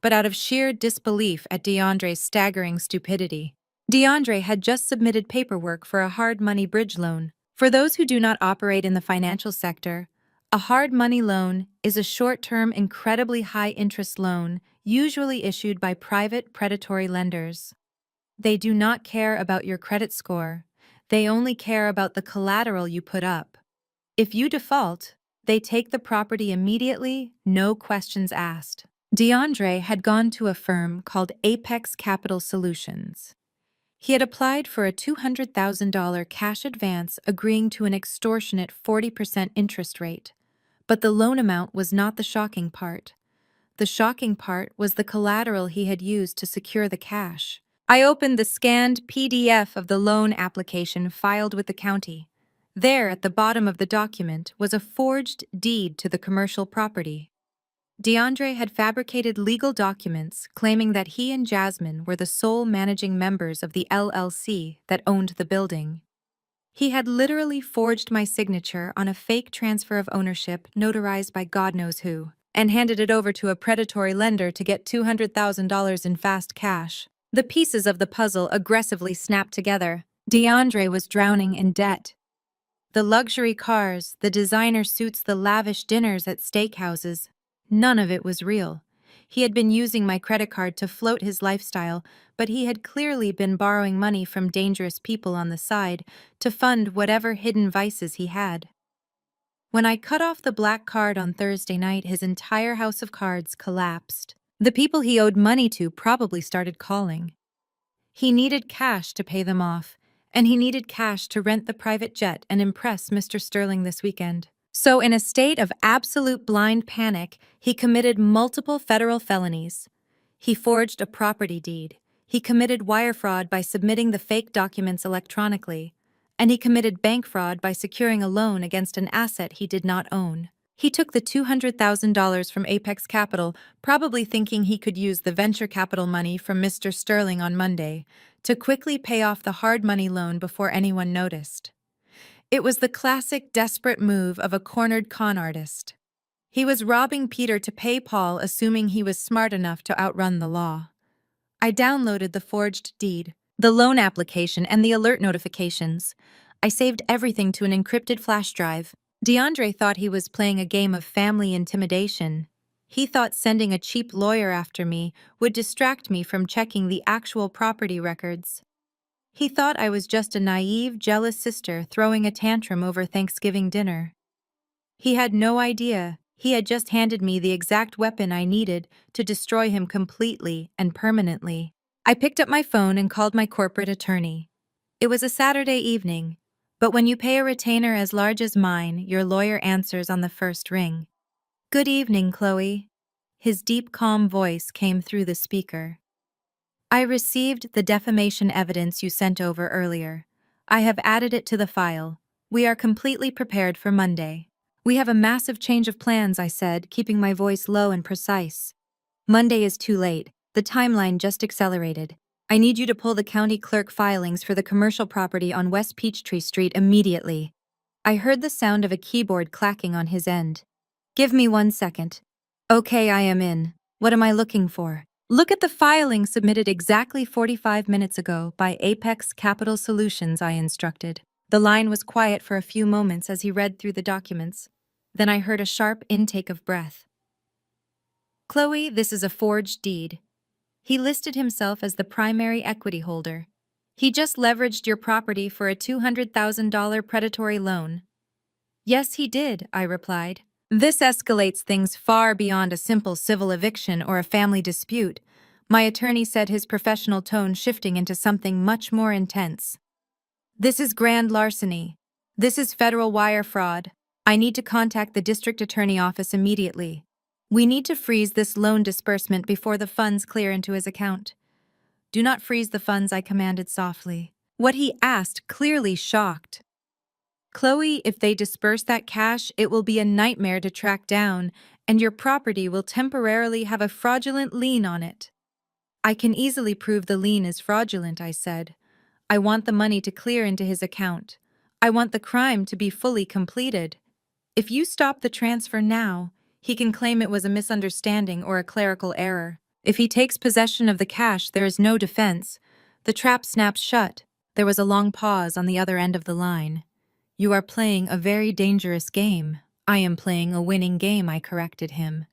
[SPEAKER 1] but out of sheer disbelief at DeAndre's staggering stupidity. DeAndre had just submitted paperwork for a hard money bridge loan. For those who do not operate in the financial sector, a hard money loan is a short-term, incredibly high-interest loan, usually issued by private predatory lenders. They do not care about your credit score. They only care about the collateral you put up. If you default, they take the property immediately, no questions asked. DeAndre had gone to a firm called Apex Capital Solutions. He had applied for a $200,000 cash advance, agreeing to an extortionate 40% interest rate. But the loan amount was not the shocking part. The shocking part was the collateral he had used to secure the cash. I opened the scanned PDF of the loan application filed with the county. There, at the bottom of the document, was a forged deed to the commercial property. DeAndre had fabricated legal documents claiming that he and Jasmine were the sole managing members of the LLC that owned the building. He had literally forged my signature on a fake transfer of ownership notarized by God knows who, and handed it over to a predatory lender to get $200,000 in fast cash. The pieces of the puzzle aggressively snapped together. DeAndre was drowning in debt. The luxury cars, the designer suits, the lavish dinners at steakhouses, none of it was real. He had been using my credit card to float his lifestyle, but he had clearly been borrowing money from dangerous people on the side to fund whatever hidden vices he had. When I cut off the black card on Thursday night, his entire house of cards collapsed. The people he owed money to probably started calling. He needed cash to pay them off, and he needed cash to rent the private jet and impress Mr. Sterling this weekend. So, in a state of absolute blind panic, he committed multiple federal felonies. He forged a property deed. He committed wire fraud by submitting the fake documents electronically. and he committed bank fraud by securing a loan against an asset he did not own. He took the $200,000 from Apex Capital, probably thinking he could use the venture capital money from Mr. Sterling on Monday to quickly pay off the hard money loan before anyone noticed. It was the classic desperate move of a cornered con artist. He was robbing Peter to pay Paul, assuming he was smart enough to outrun the law. I downloaded the forged deed, the loan application, and the alert notifications. I saved everything to an encrypted flash drive. DeAndre thought he was playing a game of family intimidation. He thought sending a cheap lawyer after me would distract me from checking the actual property records. He thought I was just a naive, jealous sister throwing a tantrum over Thanksgiving dinner. He had no idea he had just handed me the exact weapon I needed to destroy him completely and permanently. I picked up my phone and called my corporate attorney. It was a Saturday evening, but when you pay a retainer as large as mine, your lawyer answers on the first ring. "Good evening, Chloe." His deep, calm voice came through the speaker. "I received the defamation evidence you sent over earlier. I have added it to the file. We are completely prepared for Monday." "We have a massive change of plans," I said, keeping my voice low and precise. "Monday is too late. The timeline just accelerated. I need you to pull the county clerk filings for the commercial property on West Peachtree Street immediately." I heard the sound of a keyboard clacking on his end. "Give me 1 second. Okay, I am in. What am I looking for?" "Look at the filing submitted exactly 45 minutes ago by Apex Capital Solutions," I instructed. The line was quiet for a few moments as he read through the documents. Then I heard a sharp intake of breath. "Chloe, this is a forged deed." He listed himself as the primary equity holder. "He just leveraged your property for a $200,000 predatory loan." "Yes, he did," I replied. "This escalates things far beyond a simple civil eviction or a family dispute," my attorney said, his professional tone shifting into something much more intense. "This is grand larceny. This is federal wire fraud. I need to contact the district attorney office immediately. We need to freeze this loan disbursement before the funds clear into his account." "Do not freeze the funds," I commanded softly. What he asked clearly shocked. "Chloe, if they disperse that cash, it will be a nightmare to track down, and your property will temporarily have a fraudulent lien on it." "I can easily prove the lien is fraudulent," I said. "I want the money to clear into his account. I want the crime to be fully completed. If you stop the transfer now, he can claim it was a misunderstanding or a clerical error. If he takes possession of the cash, there is no defense. The trap snaps shut." There was a long pause on the other end of the line. "You are playing a very dangerous game." "I am playing a winning game," I corrected him.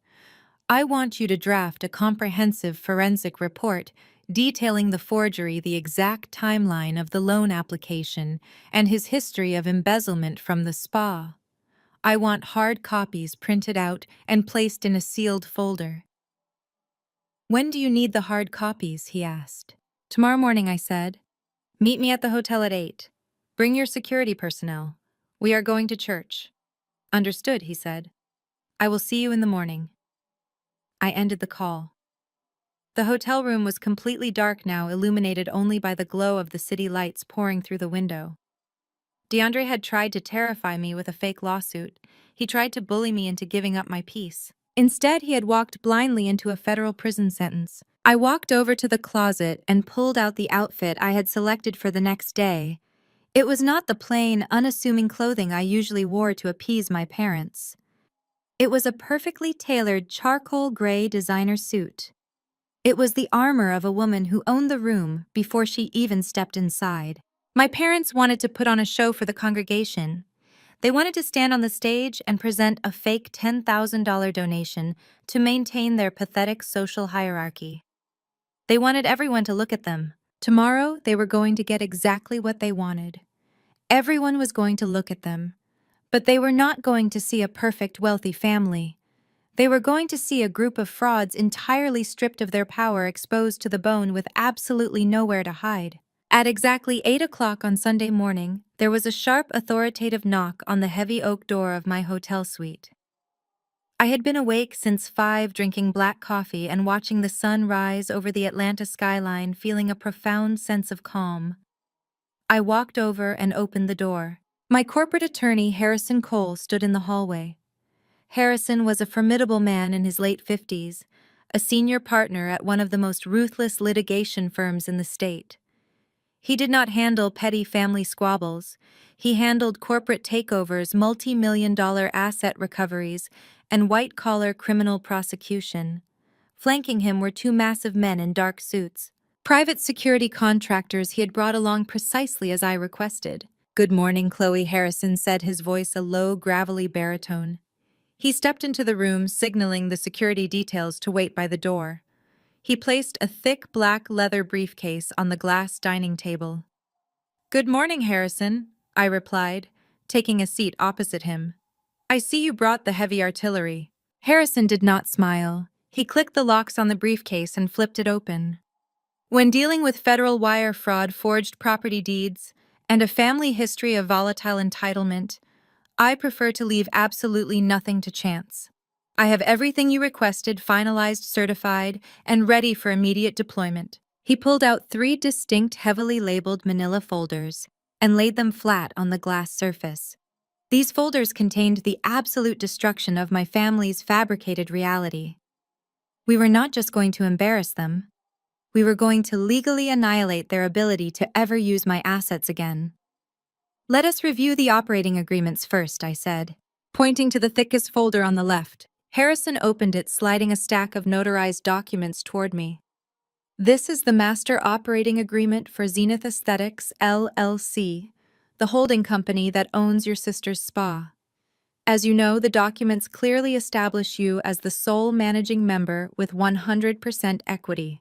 [SPEAKER 1] "I want you to draft a comprehensive forensic report detailing the forgery, the exact timeline of the loan application, and his history of embezzlement from the spa. I want hard copies printed out and placed in a sealed folder." "When do you need the hard copies?" he asked. "Tomorrow morning," I said. "Meet me at the hotel at 8. Bring your security personnel. We are going to church." "Understood," he said. "I will see you in the morning." I ended the call. The hotel room was completely dark now, illuminated only by the glow of the city lights pouring through the window. DeAndre had tried to terrify me with a fake lawsuit. He tried to bully me into giving up my peace. Instead, he had walked blindly into a federal prison sentence. I walked over to the closet and pulled out the outfit I had selected for the next day. It was not the plain, unassuming clothing I usually wore to appease my parents. It was a perfectly tailored charcoal gray designer suit. It was the armor of a woman who owned the room before she even stepped inside. My parents wanted to put on a show for the congregation. They wanted to stand on the stage and present a fake $10,000 donation to maintain their pathetic social hierarchy. They wanted everyone to look at them. Tomorrow, they were going to get exactly what they wanted. Everyone was going to look at them. But they were not going to see a perfect, wealthy family. They were going to see a group of frauds entirely stripped of their power, exposed to the bone with absolutely nowhere to hide. At exactly 8 o'clock on Sunday morning, there was a sharp, authoritative knock on the heavy oak door of my hotel suite. I had been awake since 5, drinking black coffee and watching the sun rise over the Atlanta skyline, feeling a profound sense of calm. I walked over and opened the door. My corporate attorney, Harrison Cole, stood in the hallway. Harrison was a formidable man in his late 50s, a senior partner at one of the most ruthless litigation firms in the state. He did not handle petty family squabbles. He handled corporate takeovers, multi-million-dollar asset recoveries, and white-collar criminal prosecution. Flanking him were two massive men in dark suits. Private security contractors he had brought along precisely as I requested. "Good morning, Chloe," Harrison said, his voice a low, gravelly baritone. He stepped into the room, signaling the security details to wait by the door. He placed a thick black leather briefcase on the glass dining table. "Good morning, Harrison," I replied, taking a seat opposite him. "I see you brought the heavy artillery." Harrison did not smile. He clicked the locks on the briefcase and flipped it open. When dealing with federal wire fraud, forged property deeds, and a family history of volatile entitlement, I prefer to leave absolutely nothing to chance. I have everything you requested finalized, certified, and ready for immediate deployment. He pulled out 3 distinct, heavily labeled manila folders and laid them flat on the glass surface. These folders contained the absolute destruction of my family's fabricated reality. We were not just going to embarrass them. We were going to legally annihilate their ability to ever use my assets again. "Let us review the operating agreements first," I said, pointing to the thickest folder on the left. Harrison opened it, sliding a stack of notarized documents toward me. "This is the Master Operating Agreement for Zenith Aesthetics, LLC, the holding company that owns your sister's spa. As you know, the documents clearly establish you as the sole managing member with 100% equity.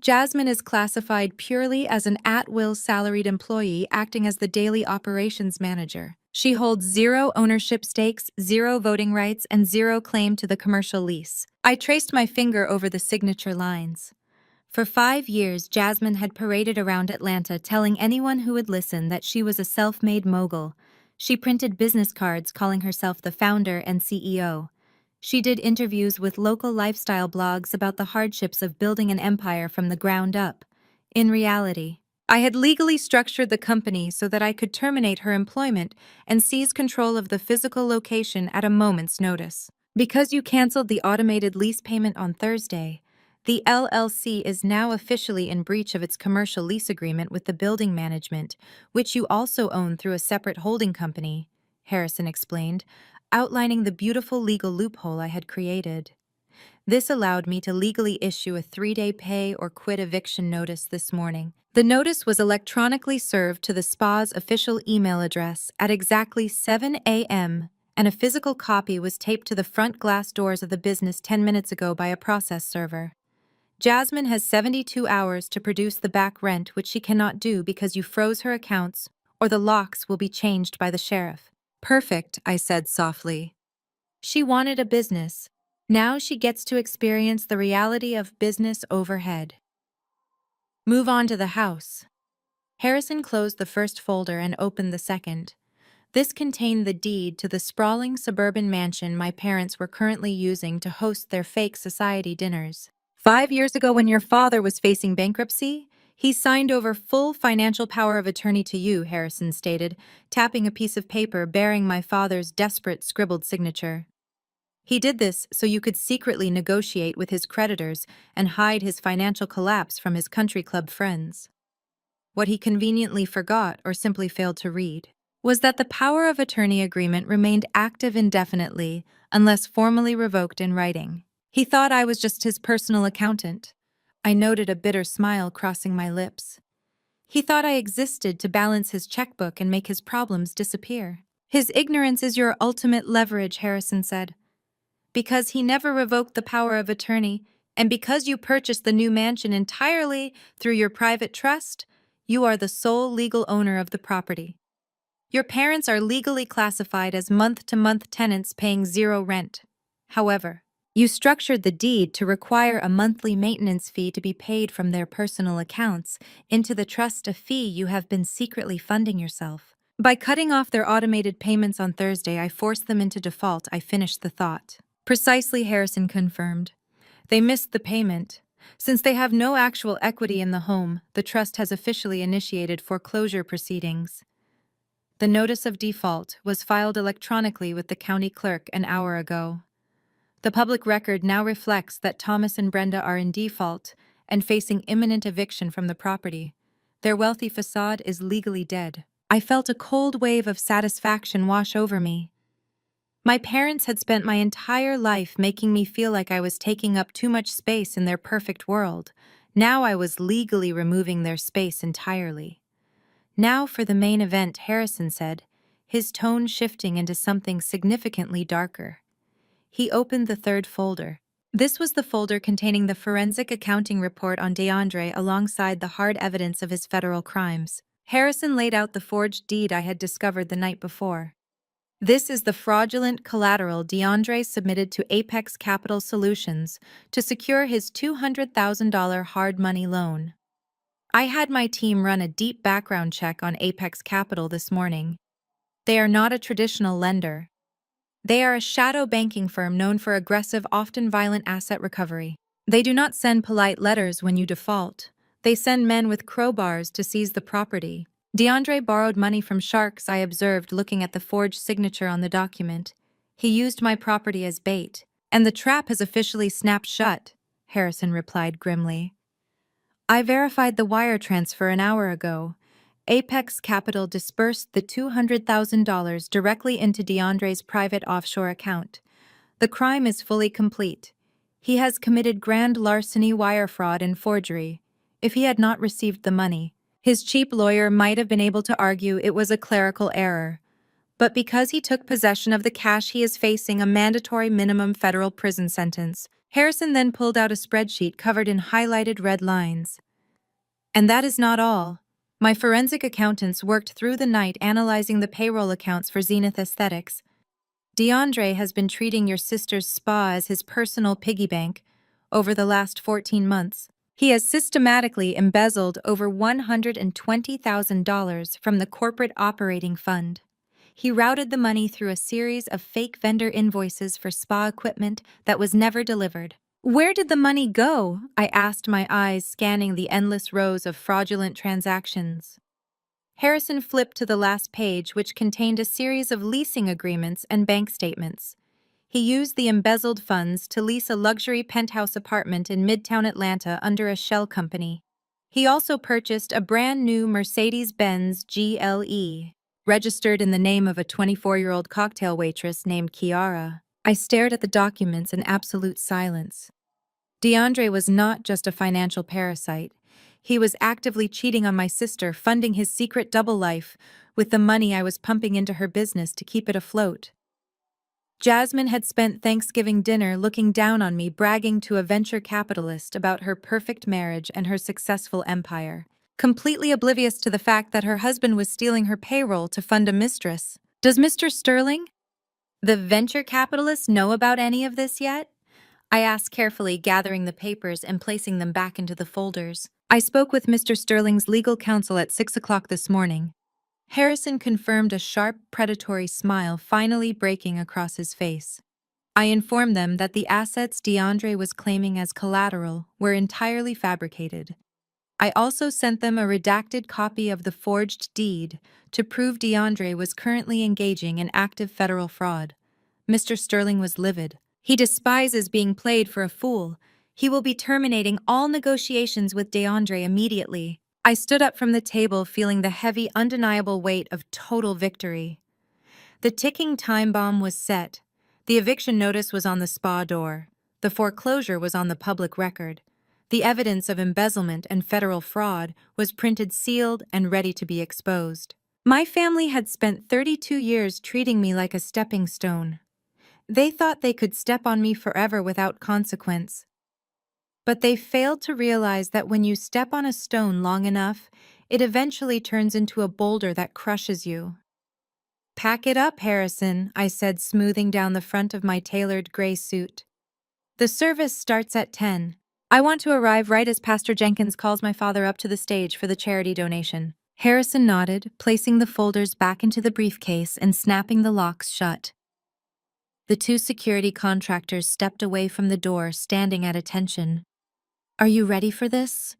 [SPEAKER 1] Jasmine is classified purely as an at-will salaried employee acting as the daily operations manager. She holds 0 ownership stakes, 0 voting rights, and 0 claim to the commercial lease." I traced my finger over the signature lines. For 5 years, Jasmine had paraded around Atlanta telling anyone who would listen that she was a self-made mogul. She printed business cards calling herself the founder and CEO. She did interviews with local lifestyle blogs about the hardships of building an empire from the ground up. In reality, I had legally structured the company so that I could terminate her employment and seize control of the physical location at a moment's notice. Because you canceled the automated lease payment on Thursday, the LLC is now officially in breach of its commercial lease agreement with the building management, which you also own through a separate holding company, Harrison explained, outlining the beautiful legal loophole I had created. This allowed me to legally issue a 3-day pay or quit eviction notice this morning. The notice was electronically served to the spa's official email address at exactly 7 a.m., and a physical copy was taped to the front glass doors of the business 10 minutes ago by a process server. Jasmine has 72 hours to produce the back rent, which she cannot do because you froze her accounts, or the locks will be changed by the sheriff. "Perfect," I said softly. She wanted a business. Now she gets to experience the reality of business overhead. Move on to the house. Harrison closed the first folder and opened the second. This contained the deed to the sprawling suburban mansion my parents were currently using to host their fake society dinners. 5 years ago, when your father was facing bankruptcy, he signed over full financial power of attorney to you, Harrison stated, tapping a piece of paper bearing my father's desperate scribbled signature. He did this so you could secretly negotiate with his creditors and hide his financial collapse from his country club friends. What he conveniently forgot or simply failed to read was that the power of attorney agreement remained active indefinitely unless formally revoked in writing. He thought I was just his personal accountant. I noted a bitter smile crossing my lips. He thought I existed to balance his checkbook and make his problems disappear. "His ignorance is your ultimate leverage," Harrison said. "Because he never revoked the power of attorney, and because you purchased the new mansion entirely through your private trust, you are the sole legal owner of the property. Your parents are legally classified as month-to-month tenants paying 0 rent. However, you structured the deed to require a monthly maintenance fee to be paid from their personal accounts into the trust, a fee you have been secretly funding yourself. By cutting off their automated payments on Thursday, I forced them into default," I finished the thought. "Precisely," Harrison confirmed. "They missed the payment. Since they have no actual equity in the home, the trust has officially initiated foreclosure proceedings. The notice of default was filed electronically with the county clerk an hour ago. The public record now reflects that Thomas and Brenda are in default and facing imminent eviction from the property. Their wealthy facade is legally dead. I felt a cold wave of satisfaction wash over me. My parents had spent my entire life making me feel like I was taking up too much space in their perfect world. Now I was legally removing their space entirely. "Now for the main event," Harrison said, his tone shifting into something significantly darker. He opened the third folder. This was the folder containing the forensic accounting report on DeAndre alongside the hard evidence of his federal crimes. Harrison laid out the forged deed I had discovered the night before. "This is the fraudulent collateral DeAndre submitted to Apex Capital Solutions to secure his $200,000 hard money loan. I had my team run a deep background check on Apex Capital this morning. They are not a traditional lender. They are a shadow banking firm known for aggressive, often violent asset recovery. They do not send polite letters when you default. They send men with crowbars to seize the property. DeAndre borrowed money from sharks, I observed looking at the forged signature on the document. He used my property as bait. And the trap has officially snapped shut," Harrison replied grimly. "I verified the wire transfer an hour ago. Apex Capital disbursed the $200,000 directly into DeAndre's private offshore account. The crime is fully complete. He has committed grand larceny, wire fraud, and forgery. If he had not received the money, his cheap lawyer might have been able to argue it was a clerical error. But because he took possession of the cash, he is facing a mandatory minimum federal prison sentence." Harrison then pulled out a spreadsheet covered in highlighted red lines. "And that is not all. My forensic accountants worked through the night analyzing the payroll accounts for Zenith Aesthetics. DeAndre has been treating your sister's spa as his personal piggy bank over the last 14 months. He has systematically embezzled over $120,000 from the corporate operating fund. He routed the money through a series of fake vendor invoices for spa equipment that was never delivered." "Where did the money go?" I asked, my eyes scanning the endless rows of fraudulent transactions. Harrison flipped to the last page, which contained a series of leasing agreements and bank statements. He used the embezzled funds to lease a luxury penthouse apartment in Midtown Atlanta under a shell company. He also purchased a brand new Mercedes-Benz GLE, registered in the name of a 24-year-old cocktail waitress named Kiara. I stared at the documents in absolute silence. DeAndre was not just a financial parasite. He was actively cheating on my sister, funding his secret double life with the money I was pumping into her business to keep it afloat. Jasmine had spent Thanksgiving dinner looking down on me, bragging to a venture capitalist about her perfect marriage and her successful empire, completely oblivious to the fact that her husband was stealing her payroll to fund a mistress. "Does Mr. Sterling, the venture capitalist, know about any of this yet?" I asked carefully, gathering the papers and placing them back into the folders. "I spoke with Mr. Sterling's legal counsel at 6 o'clock this morning." Harrison confirmed, a sharp, predatory smile finally breaking across his face. "I informed them that the assets DeAndre was claiming as collateral were entirely fabricated. I also sent them a redacted copy of the forged deed to prove DeAndre was currently engaging in active federal fraud." Mr. Sterling was livid. "He despises being played for a fool. He will be terminating all negotiations with DeAndre immediately." I stood up from the table, feeling the heavy, undeniable weight of total victory. The ticking time bomb was set. The eviction notice was on the spa door. The foreclosure was on the public record. The evidence of embezzlement and federal fraud was printed, sealed, and ready to be exposed. My family had spent 32 years treating me like a stepping stone. They thought they could step on me forever without consequence. But they failed to realize that when you step on a stone long enough, it eventually turns into a boulder that crushes you. "Pack it up, Harrison," I said, smoothing down the front of my tailored gray suit. "The service starts at 10. I want to arrive right as Pastor Jenkins calls my father up to the stage for the charity donation." Harrison nodded, placing the folders back into the briefcase and snapping the locks shut. The two security contractors stepped away from the door, standing at attention. Are you ready for this?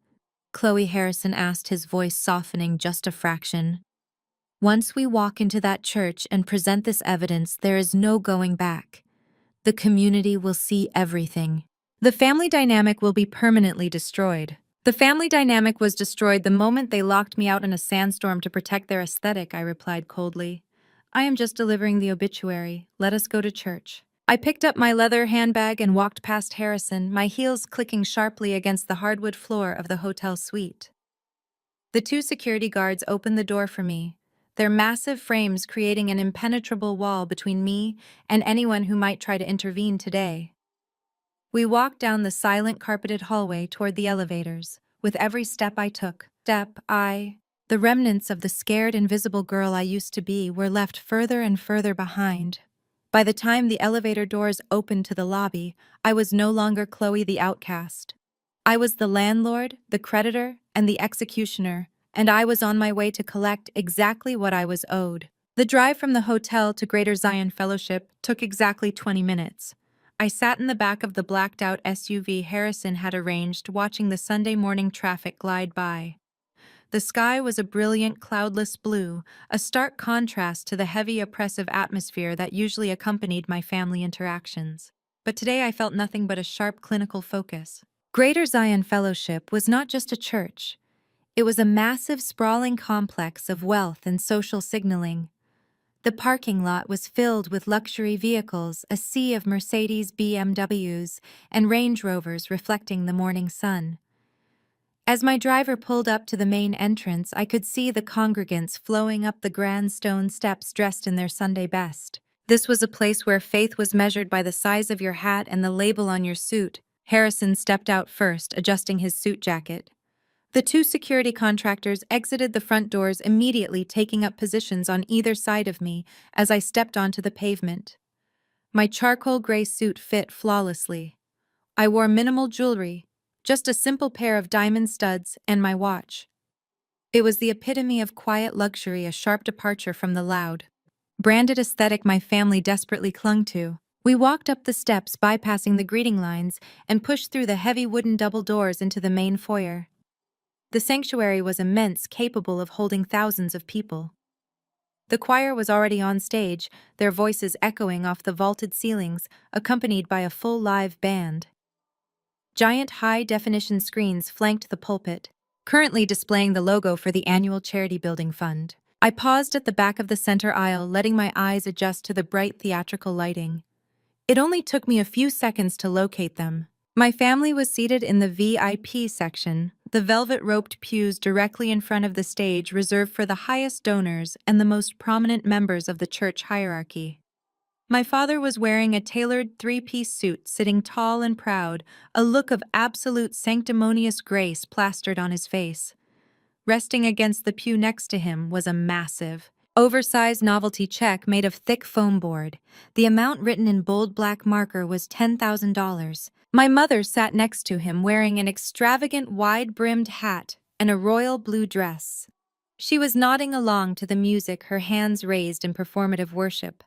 [SPEAKER 1] Chloe Harrison asked, his voice softening just a fraction. Once we walk into that church and present this evidence, there is no going back. The community will see everything. The family dynamic will be permanently destroyed. The family dynamic was destroyed the moment they locked me out in a sandstorm to protect their aesthetic, I replied coldly. I am just delivering the obituary. Let us go to church. I picked up my leather handbag and walked past Harrison, my heels clicking sharply against the hardwood floor of the hotel suite. The two security guards opened the door for me, their massive frames creating an impenetrable wall between me and anyone who might try to intervene today. We walked down the silent carpeted hallway toward the elevators. With every step I took, the remnants of the scared, invisible girl I used to be were left further and further behind. By the time the elevator doors opened to the lobby, I was no longer Chloe the outcast. I was the landlord, the creditor, and the executioner, and I was on my way to collect exactly what I was owed. The drive from the hotel to Greater Zion Fellowship took exactly 20 minutes. I sat in the back of the blacked-out SUV Harrison had arranged, watching the Sunday morning traffic glide by. The sky was a brilliant, cloudless blue, a stark contrast to the heavy, oppressive atmosphere that usually accompanied my family interactions. But today I felt nothing but a sharp clinical focus. Greater Zion Fellowship was not just a church. It was a massive, sprawling complex of wealth and social signaling. The parking lot was filled with luxury vehicles, a sea of Mercedes, BMWs, and Range Rovers reflecting the morning sun. As my driver pulled up to the main entrance, I could see the congregants flowing up the grand stone steps dressed in their Sunday best. This was a place where faith was measured by the size of your hat and the label on your suit. Harrison stepped out first, adjusting his suit jacket. The two security contractors exited the front doors immediately, taking up positions on either side of me as I stepped onto the pavement. My charcoal gray suit fit flawlessly. I wore minimal jewelry, just a simple pair of diamond studs and my watch. It was the epitome of quiet luxury, a sharp departure from the loud, branded aesthetic my family desperately clung to. We walked up the steps, bypassing the greeting lines, and pushed through the heavy wooden double doors into the main foyer. The sanctuary was immense, capable of holding thousands of people. The choir was already on stage, their voices echoing off the vaulted ceilings, accompanied by a full live band. Giant high-definition screens flanked the pulpit, currently displaying the logo for the annual charity building fund. I paused at the back of the center aisle, letting my eyes adjust to the bright theatrical lighting. It only took me a few seconds to locate them. My family was seated in the VIP section, the velvet-roped pews directly in front of the stage reserved for the highest donors and the most prominent members of the church hierarchy. My father was wearing a tailored three-piece suit, sitting tall and proud, a look of absolute sanctimonious grace plastered on his face. Resting against the pew next to him was a massive, oversized novelty check made of thick foam board. The amount written in bold black marker was $10,000. My mother sat next to him wearing an extravagant wide-brimmed hat and a royal blue dress. She was nodding along to the music, her hands raised in performative worship.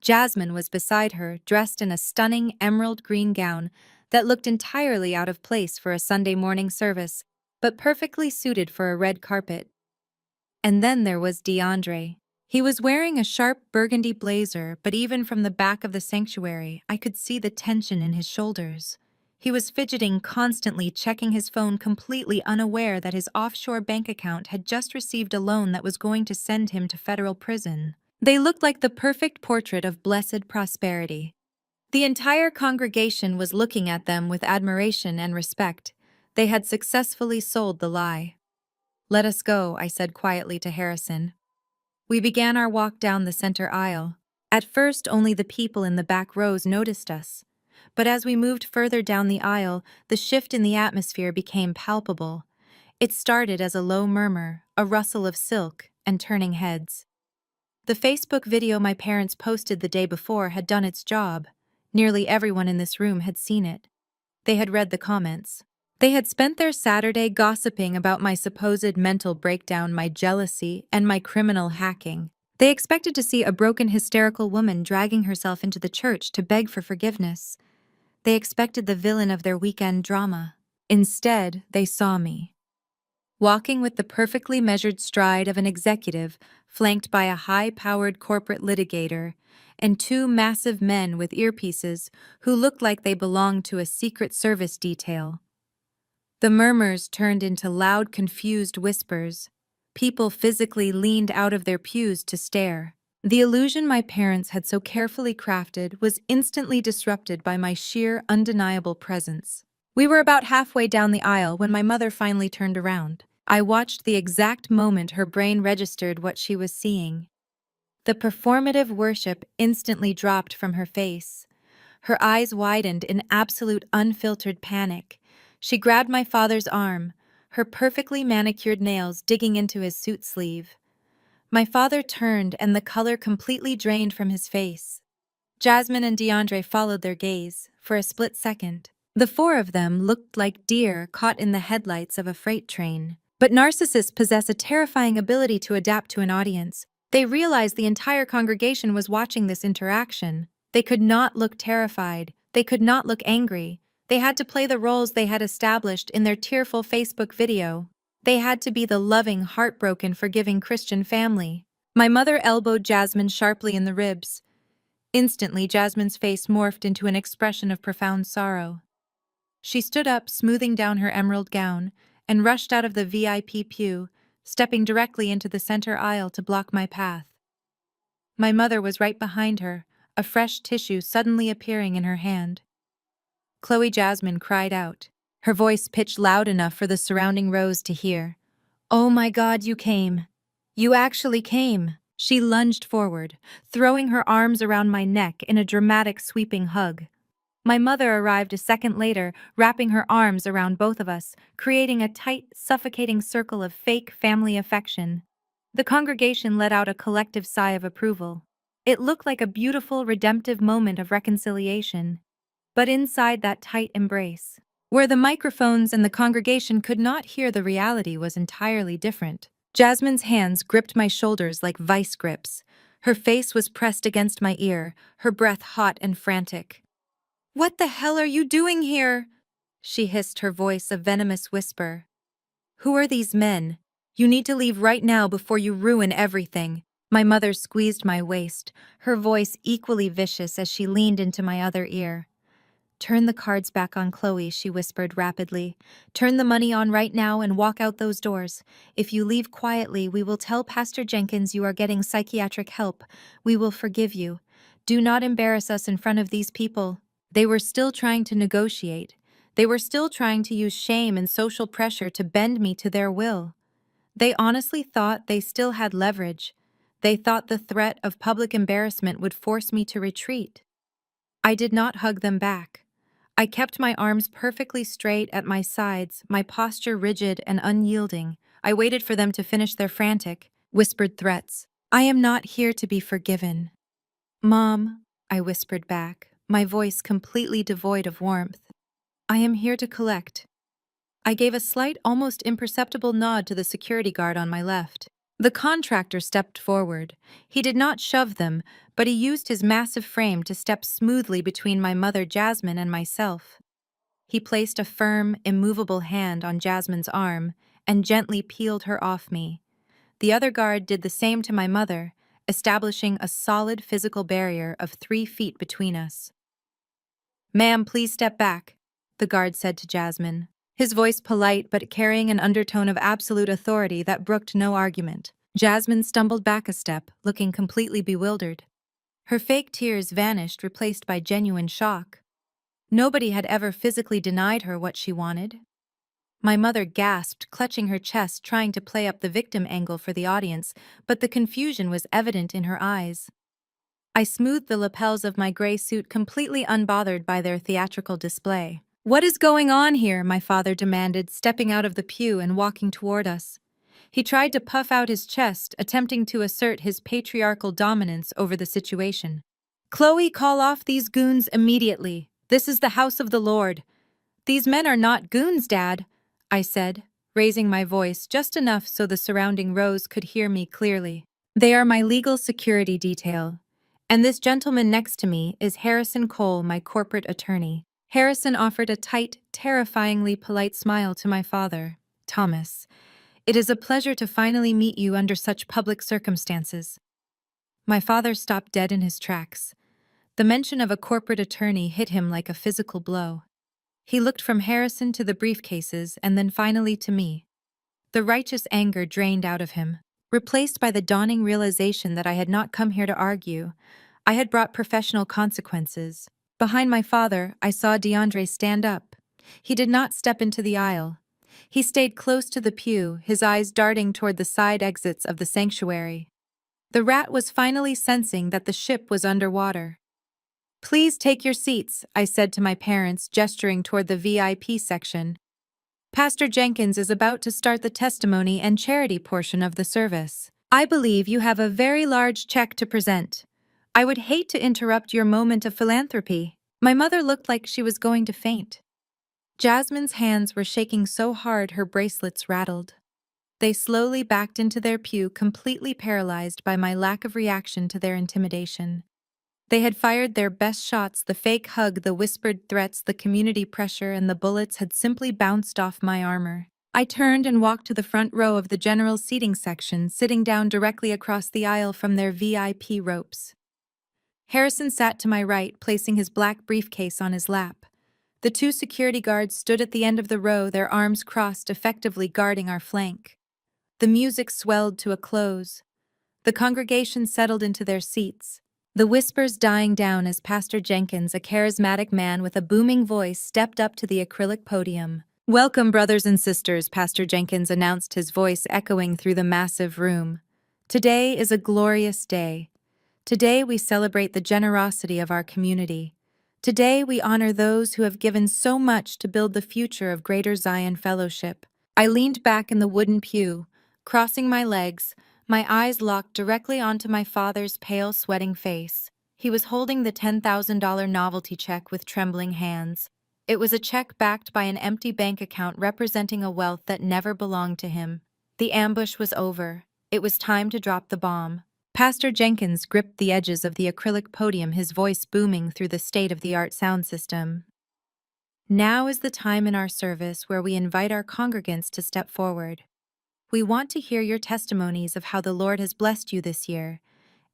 [SPEAKER 1] Jasmine was beside her, dressed in a stunning emerald green gown that looked entirely out of place for a Sunday morning service, but perfectly suited for a red carpet. And then there was DeAndre. He was wearing a sharp burgundy blazer, but even from the back of the sanctuary, I could see the tension in his shoulders. He was fidgeting, constantly checking his phone, completely unaware that his offshore bank account had just received a loan that was going to send him to federal prison. They looked like the perfect portrait of blessed prosperity. The entire congregation was looking at them with admiration and respect. They had successfully sold the lie. "Let us go," I said quietly to Harrison. We began our walk down the center aisle. At first, only the people in the back rows noticed us. But as we moved further down the aisle, the shift in the atmosphere became palpable. It started as a low murmur, a rustle of silk, and turning heads. The Facebook video my parents posted the day before had done its job. Nearly everyone in this room had seen it. They had read the comments. They had spent their Saturday gossiping about my supposed mental breakdown, my jealousy, and my criminal hacking. They expected to see a broken, hysterical woman dragging herself into the church to beg for forgiveness. They expected the villain of their weekend drama. Instead, they saw me, walking with the perfectly measured stride of an executive, flanked by a high-powered corporate litigator, and two massive men with earpieces who looked like they belonged to a Secret Service detail. The murmurs turned into loud, confused whispers. People physically leaned out of their pews to stare. The illusion my parents had so carefully crafted was instantly disrupted by my sheer, undeniable presence. We were about halfway down the aisle when my mother finally turned around. I watched the exact moment her brain registered what she was seeing. The performative worship instantly dropped from her face. Her eyes widened in absolute unfiltered panic. She grabbed my father's arm, her perfectly manicured nails digging into his suit sleeve. My father turned and the color completely drained from his face. Jasmine and DeAndre followed their gaze for a split second. The four of them looked like deer caught in the headlights of a freight train. But narcissists possess a terrifying ability to adapt to an audience. They realized the entire congregation was watching this interaction. They could not look terrified. They could not look angry. They had to play the roles they had established in their tearful Facebook video. They had to be the loving, heartbroken, forgiving Christian family. My mother elbowed Jasmine sharply in the ribs. Instantly, Jasmine's face morphed into an expression of profound sorrow. She stood up, smoothing down her emerald gown, and rushed out of the VIP pew, stepping directly into the center aisle to block my path. My mother was right behind her, a fresh tissue suddenly appearing in her hand. Chloe Jasmine cried out, her voice pitched loud enough for the surrounding rows to hear. "Oh my God, you came! You actually came!" She lunged forward, throwing her arms around my neck in a dramatic sweeping hug. My mother arrived a second later, wrapping her arms around both of us, creating a tight, suffocating circle of fake family affection. The congregation let out a collective sigh of approval. It looked like a beautiful, redemptive moment of reconciliation. But inside that tight embrace, where the microphones and the congregation could not hear, the reality was entirely different. Jasmine's hands gripped my shoulders like vice grips. Her face was pressed against my ear, her breath hot and frantic. "What the hell are you doing here?" she hissed, her voice a venomous whisper. "Who are these men? You need to leave right now before you ruin everything." My mother squeezed my waist, her voice equally vicious as she leaned into my other ear. "Turn the cards back on Chloe," she whispered rapidly. "Turn the money on right now and walk out those doors. If you leave quietly, we will tell Pastor Jenkins you are getting psychiatric help. We will forgive you. Do not embarrass us in front of these people." They were still trying to negotiate. They were still trying to use shame and social pressure to bend me to their will. They honestly thought they still had leverage. They thought the threat of public embarrassment would force me to retreat. I did not hug them back. I kept my arms perfectly straight at my sides, my posture rigid and unyielding. I waited for them to finish their frantic, whispered threats. "I am not here to be forgiven." "Mom," I whispered back, my voice completely devoid of warmth. "I am here to collect." I gave a slight, almost imperceptible nod to the security guard on my left. The contractor stepped forward. He did not shove them, but he used his massive frame to step smoothly between my mother Jasmine and myself. He placed a firm, immovable hand on Jasmine's arm and gently peeled her off me. The other guard did the same to my mother, establishing a solid physical barrier of 3 feet between us. "Ma'am, please step back," the guard said to Jasmine, his voice polite but carrying an undertone of absolute authority that brooked no argument. Jasmine stumbled back a step, looking completely bewildered. Her fake tears vanished, replaced by genuine shock. Nobody had ever physically denied her what she wanted. My mother gasped, clutching her chest, trying to play up the victim angle for the audience, but the confusion was evident in her eyes. I smoothed the lapels of my gray suit, completely unbothered by their theatrical display. "What is going on here?" my father demanded, stepping out of the pew and walking toward us. He tried to puff out his chest, attempting to assert his patriarchal dominance over the situation. "Chloe, call off these goons immediately. This is the house of the Lord." "These men are not goons, Dad," I said, raising my voice just enough so the surrounding rows could hear me clearly. "They are my legal security detail. And this gentleman next to me is Harrison Cole, my corporate attorney." Harrison offered a tight, terrifyingly polite smile to my father. Thomas, it is a pleasure to finally meet you under such public circumstances. My father stopped dead in his tracks. The mention of a corporate attorney hit him like a physical blow. He looked from Harrison to the briefcases and then finally to me. The righteous anger drained out of him, replaced by the dawning realization that I had not come here to argue. I had brought professional consequences. Behind my father, I saw DeAndre stand up. He did not step into the aisle. He stayed close to the pew, his eyes darting toward the side exits of the sanctuary. The rat was finally sensing that the ship was underwater. "Please take your seats," I said to my parents, gesturing toward the VIP section. "Pastor Jenkins is about to start the testimony and charity portion of the service. I believe you have a very large check to present. I would hate to interrupt your moment of philanthropy." My mother looked like she was going to faint. Jasmine's hands were shaking so hard her bracelets rattled. They slowly backed into their pew, completely paralyzed by my lack of reaction to their intimidation. They had fired their best shots, the fake hug, the whispered threats, the community pressure, and the bullets had simply bounced off my armor. I turned and walked to the front row of the general seating section, sitting down directly across the aisle from their VIP ropes. Harrison sat to my right, placing his black briefcase on his lap. The two security guards stood at the end of the row, their arms crossed, effectively guarding our flank. The music swelled to a close. The congregation settled into their seats, the whispers dying down as Pastor Jenkins, a charismatic man with a booming voice, stepped up to the acrylic podium. "Welcome, brothers and sisters," Pastor Jenkins announced, his voice echoing through the massive room. "Today is a glorious day. Today we celebrate the generosity of our community. Today we honor those who have given so much to build the future of Greater Zion Fellowship." I leaned back in the wooden pew, crossing my legs, my eyes locked directly onto my father's pale, sweating face. He was holding the $10,000 novelty check with trembling hands. It was a check backed by an empty bank account representing a wealth that never belonged to him. The ambush was over. It was time to drop the bomb. Pastor Jenkins gripped the edges of the acrylic podium, his voice booming through the state-of-the-art sound system. "Now is the time in our service where we invite our congregants to step forward. We want to hear your testimonies of how the Lord has blessed you this year,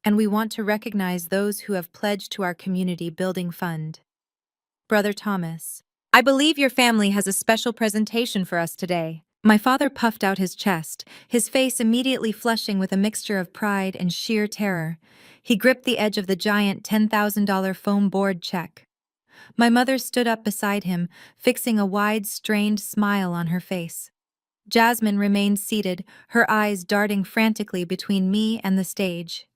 [SPEAKER 1] and we want to recognize those who have pledged to our community building fund. Brother Thomas, I believe your family has a special presentation for us today." My father puffed out his chest, his face immediately flushing with a mixture of pride and sheer terror. He gripped the edge of the giant $10,000 foam board check. My mother stood up beside him, fixing a wide, strained smile on her face. Jasmine remained seated, her eyes darting frantically between me and the stage.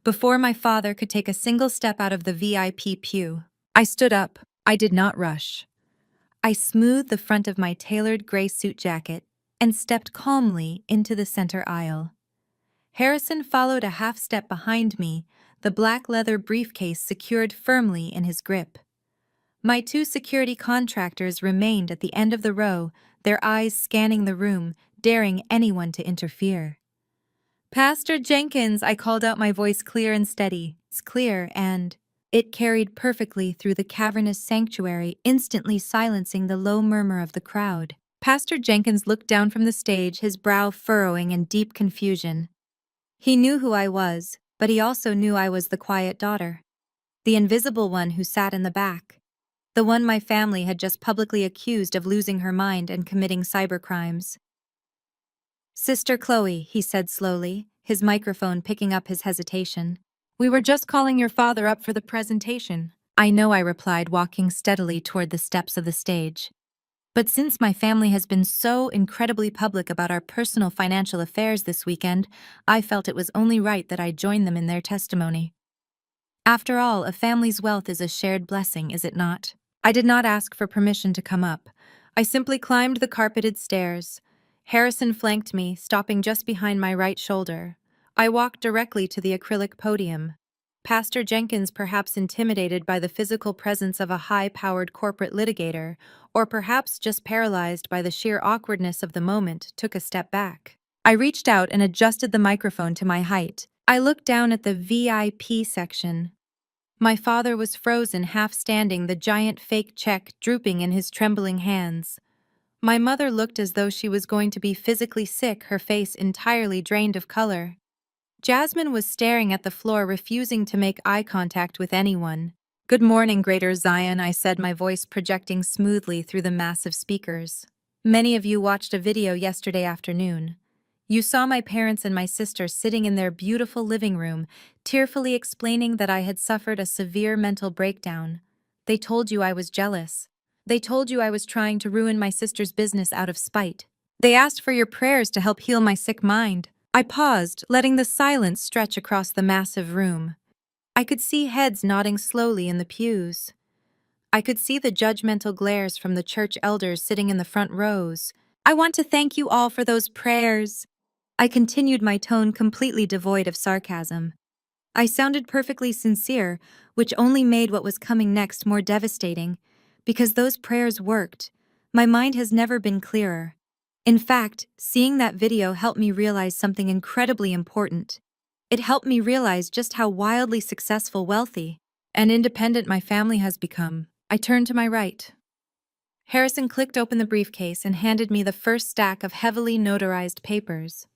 [SPEAKER 1] Before my father could take a single step out of the VIP pew, I stood up. I did not rush. I smoothed the front of my tailored gray suit jacket and stepped calmly into the center aisle. Harrison followed a half step behind me, the black leather briefcase secured firmly in his grip. My two security contractors remained at the end of the row, their eyes scanning the room, daring anyone to interfere. "Pastor Jenkins," I called out, my voice clear and steady. It's clear, and it carried perfectly through the cavernous sanctuary, instantly silencing the low murmur of the crowd. Pastor Jenkins looked down from the stage, his brow furrowing in deep confusion. He knew who I was, but he also knew I was the quiet daughter, the invisible one who sat in the back, the one my family had just publicly accused of losing her mind and committing cybercrimes. "Sister Chloe," he said slowly, his microphone picking up his hesitation. "We were just calling your father up for the presentation." "I know," I replied, walking steadily toward the steps of the stage. "But since my family has been so incredibly public about our personal financial affairs this weekend, I felt it was only right that I join them in their testimony. After all, a family's wealth is a shared blessing, is it not?" I did not ask for permission to come up. I simply climbed the carpeted stairs. Harrison flanked me, stopping just behind my right shoulder. I walked directly to the acrylic podium. Pastor Jenkins, perhaps intimidated by the physical presence of a high-powered corporate litigator, or perhaps just paralyzed by the sheer awkwardness of the moment, took a step back. I reached out and adjusted the microphone to my height. I looked down at the VIP section. My father was frozen, half standing, the giant fake check drooping in his trembling hands. My mother looked as though she was going to be physically sick, her face entirely drained of color. Jasmine was staring at the floor, refusing to make eye contact with anyone. "Good morning, Greater Zion," I said, my voice projecting smoothly through the massive speakers. "Many of you watched a video yesterday afternoon. You saw my parents and my sister sitting in their beautiful living room, tearfully explaining that I had suffered a severe mental breakdown. They told you I was jealous. They told you I was trying to ruin my sister's business out of spite. They asked for your prayers to help heal my sick mind." I paused, letting the silence stretch across the massive room. I could see heads nodding slowly in the pews. I could see the judgmental glares from the church elders sitting in the front rows. "I want to thank you all for those prayers." I continued, my tone completely devoid of sarcasm. I sounded perfectly sincere, which only made what was coming next more devastating. Because those prayers worked. My mind has never been clearer. In fact, seeing that video helped me realize something incredibly important. It helped me realize just how wildly successful, wealthy, and independent my family has become. I turned to my right. Harrison clicked open the briefcase and handed me the first stack of heavily notarized papers.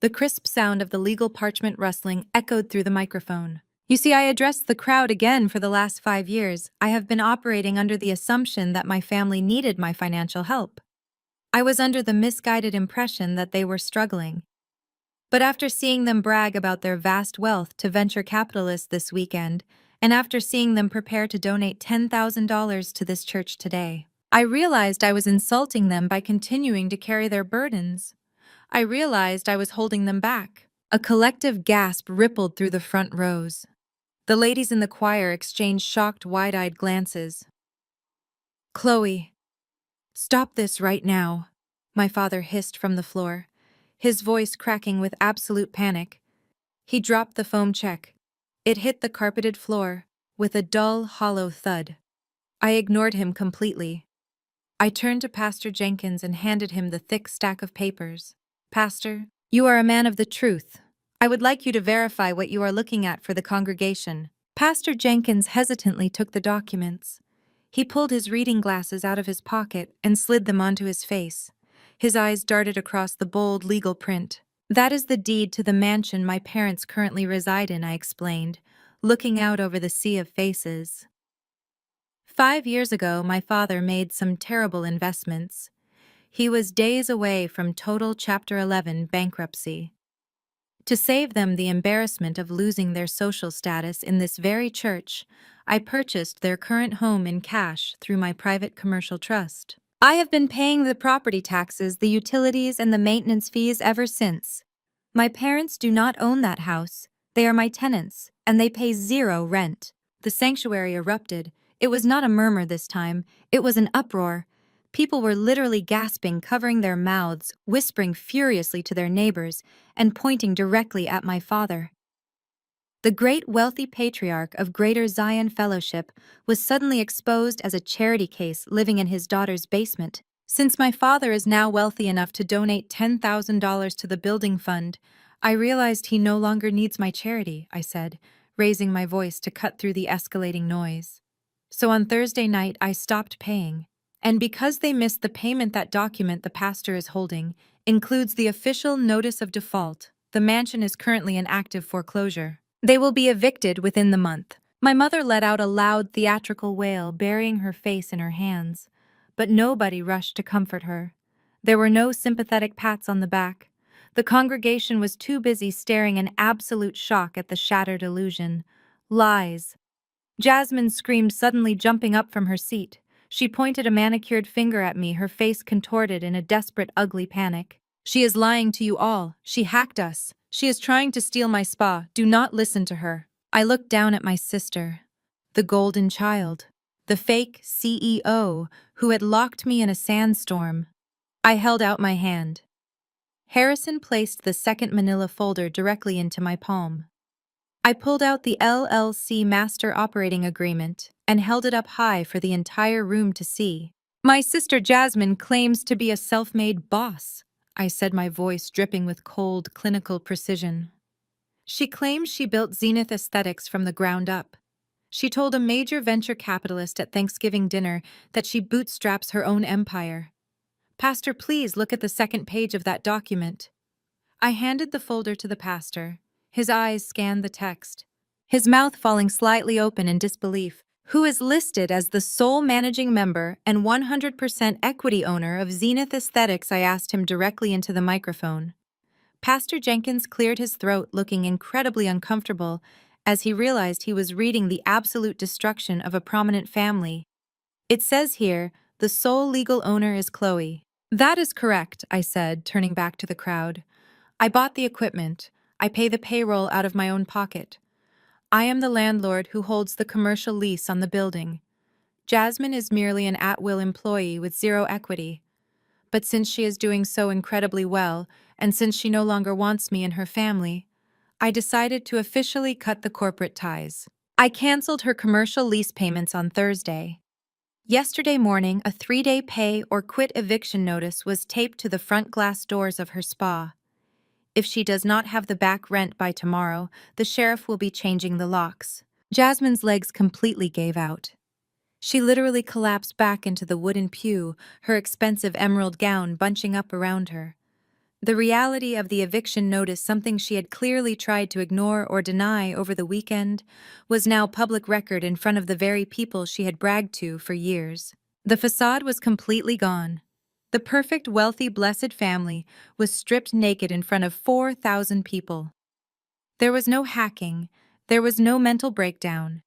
[SPEAKER 1] The crisp sound of the legal parchment rustling echoed through the microphone. "You see, I addressed the crowd again. For the last 5 years, I have been operating under the assumption that my family needed my financial help. I was under the misguided impression that they were struggling. But after seeing them brag about their vast wealth to venture capitalists this weekend, and after seeing them prepare to donate $10,000 to this church today, I realized I was insulting them by continuing to carry their burdens. I realized I was holding them back." A collective gasp rippled through the front rows. The ladies in the choir exchanged shocked, wide-eyed glances. "Chloe, stop this right now," my father hissed from the floor, his voice cracking with absolute panic. He dropped the foam check. It hit the carpeted floor with a dull, hollow thud. I ignored him completely. I turned to Pastor Jenkins and handed him the thick stack of papers. "Pastor, you are a man of the truth. I would like you to verify what you are looking at for the congregation." Pastor Jenkins hesitantly took the documents. He pulled his reading glasses out of his pocket and slid them onto his face. His eyes darted across the bold legal print. "That is the deed to the mansion my parents currently reside in," I explained, looking out over the sea of faces. 5 years ago, my father made some terrible investments. He was days away from total Chapter 11 bankruptcy. To save them the embarrassment of losing their social status in this very church, I purchased their current home in cash through my private commercial trust. I have been paying the property taxes, the utilities, and the maintenance fees ever since. My parents do not own that house. They are my tenants, and they pay 0 rent. The sanctuary erupted. It was not a murmur this time. It was an uproar. People were literally gasping, covering their mouths, whispering furiously to their neighbors, and pointing directly at my father. The great wealthy patriarch of Greater Zion Fellowship was suddenly exposed as a charity case living in his daughter's basement. Since my father is now wealthy enough to donate $10,000 to the building fund, I realized he no longer needs my charity, I said, raising my voice to cut through the escalating noise. So on Thursday night, I stopped paying. And because they missed the payment, that document the pastor is holding includes the official notice of default. The mansion is currently in active foreclosure. They will be evicted within the month. My mother let out a loud theatrical wail, burying her face in her hands. But nobody rushed to comfort her. There were no sympathetic pats on the back. The congregation was too busy staring in absolute shock at the shattered illusion. Lies. Jasmine screamed, suddenly jumping up from her seat. She pointed a manicured finger at me, her face contorted in a desperate, ugly panic. "She is lying to you all. She hacked us. She is trying to steal my spa. Do not listen to her." I looked down at my sister, the golden child, the fake CEO who had locked me in a sandstorm. I held out my hand. Harrison placed the second manila folder directly into my palm. I pulled out the LLC Master Operating Agreement and held it up high for the entire room to see. "My sister Jasmine claims to be a self-made boss," I said, my voice dripping with cold, clinical precision. "She claims she built Zenith Aesthetics from the ground up. She told a major venture capitalist at Thanksgiving dinner that she bootstraps her own empire. Pastor, please look at the second page of that document. I handed the folder to the pastor. His eyes scanned the text, his mouth falling slightly open in disbelief. Who is listed as the sole managing member and 100% equity owner of Zenith Aesthetics? I asked him directly into the microphone. Pastor Jenkins cleared his throat, looking incredibly uncomfortable as he realized he was reading the absolute destruction of a prominent family. It says here, the sole legal owner is Chloe. That is correct, I said, turning back to the crowd. I bought the equipment. I pay the payroll out of my own pocket. I am the landlord who holds the commercial lease on the building. Jasmine is merely an at-will employee with zero equity. But since she is doing so incredibly well, and since she no longer wants me in her family, I decided to officially cut the corporate ties. I canceled her commercial lease payments on Thursday. Yesterday morning, a 3-day pay or quit eviction notice was taped to the front glass doors of her spa. If she does not have the back rent by tomorrow, the sheriff will be changing the locks. Jasmine's legs completely gave out. She literally collapsed back into the wooden pew, her expensive emerald gown bunching up around her. The reality of the eviction notice, something she had clearly tried to ignore or deny over the weekend, was now public record in front of the very people she had bragged to for years. The facade was completely gone. The perfect, wealthy, blessed family was stripped naked in front of 4,000 people. There was no hacking. There was no mental breakdown.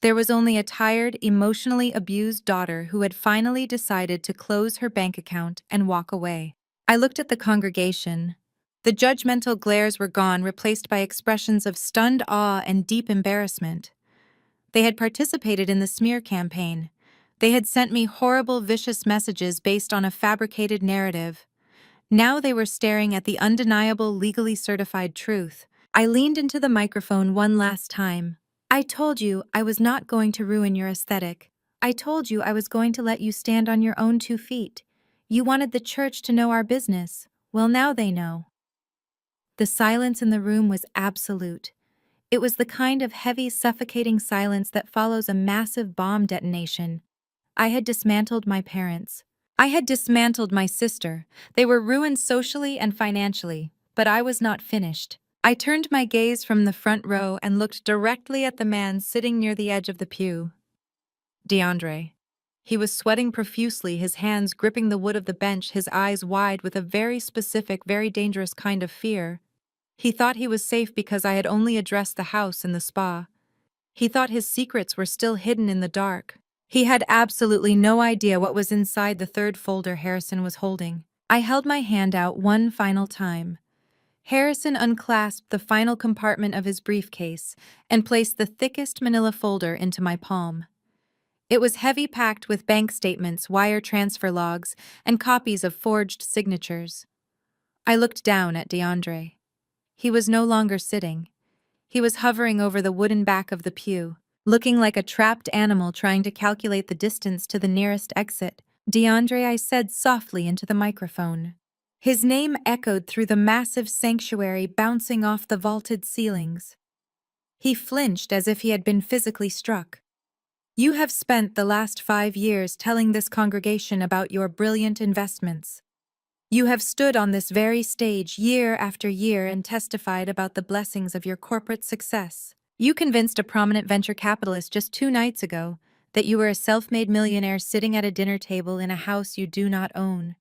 [SPEAKER 1] There was only a tired, emotionally abused daughter who had finally decided to close her bank account and walk away. I looked at the congregation. The judgmental glares were gone, replaced by expressions of stunned awe and deep embarrassment. They had participated in the smear campaign. They had sent me horrible, vicious messages based on a fabricated narrative. Now they were staring at the undeniable, legally certified truth. I leaned into the microphone one last time. I told you I was not going to ruin your aesthetic. I told you I was going to let you stand on your own 2 feet. You wanted the church to know our business. Well, now they know. The silence in the room was absolute. It was the kind of heavy, suffocating silence that follows a massive bomb detonation. I had dismantled my parents. I had dismantled my sister. They were ruined socially and financially, but I was not finished. I turned my gaze from the front row and looked directly at the man sitting near the edge of the pew. DeAndre. He was sweating profusely, his hands gripping the wood of the bench, his eyes wide with a very specific, very dangerous kind of fear. He thought he was safe because I had only addressed the house and the spa. He thought his secrets were still hidden in the dark. He had absolutely no idea what was inside the third folder Harrison was holding. I held my hand out one final time. Harrison unclasped the final compartment of his briefcase and placed the thickest manila folder into my palm. It was heavy, packed with bank statements, wire transfer logs, and copies of forged signatures. I looked down at DeAndre. He was no longer sitting. He was hovering over the wooden back of the pew, looking like a trapped animal trying to calculate the distance to the nearest exit. DeAndre, I said softly into the microphone. His name echoed through the massive sanctuary, bouncing off the vaulted ceilings. He flinched as if he had been physically struck. You have spent the last 5 years telling this congregation about your brilliant investments. You have stood on this very stage year after year and testified about the blessings of your corporate success. You convinced a prominent venture capitalist just 2 nights ago that you were a self-made millionaire sitting at a dinner table in a house you do not own,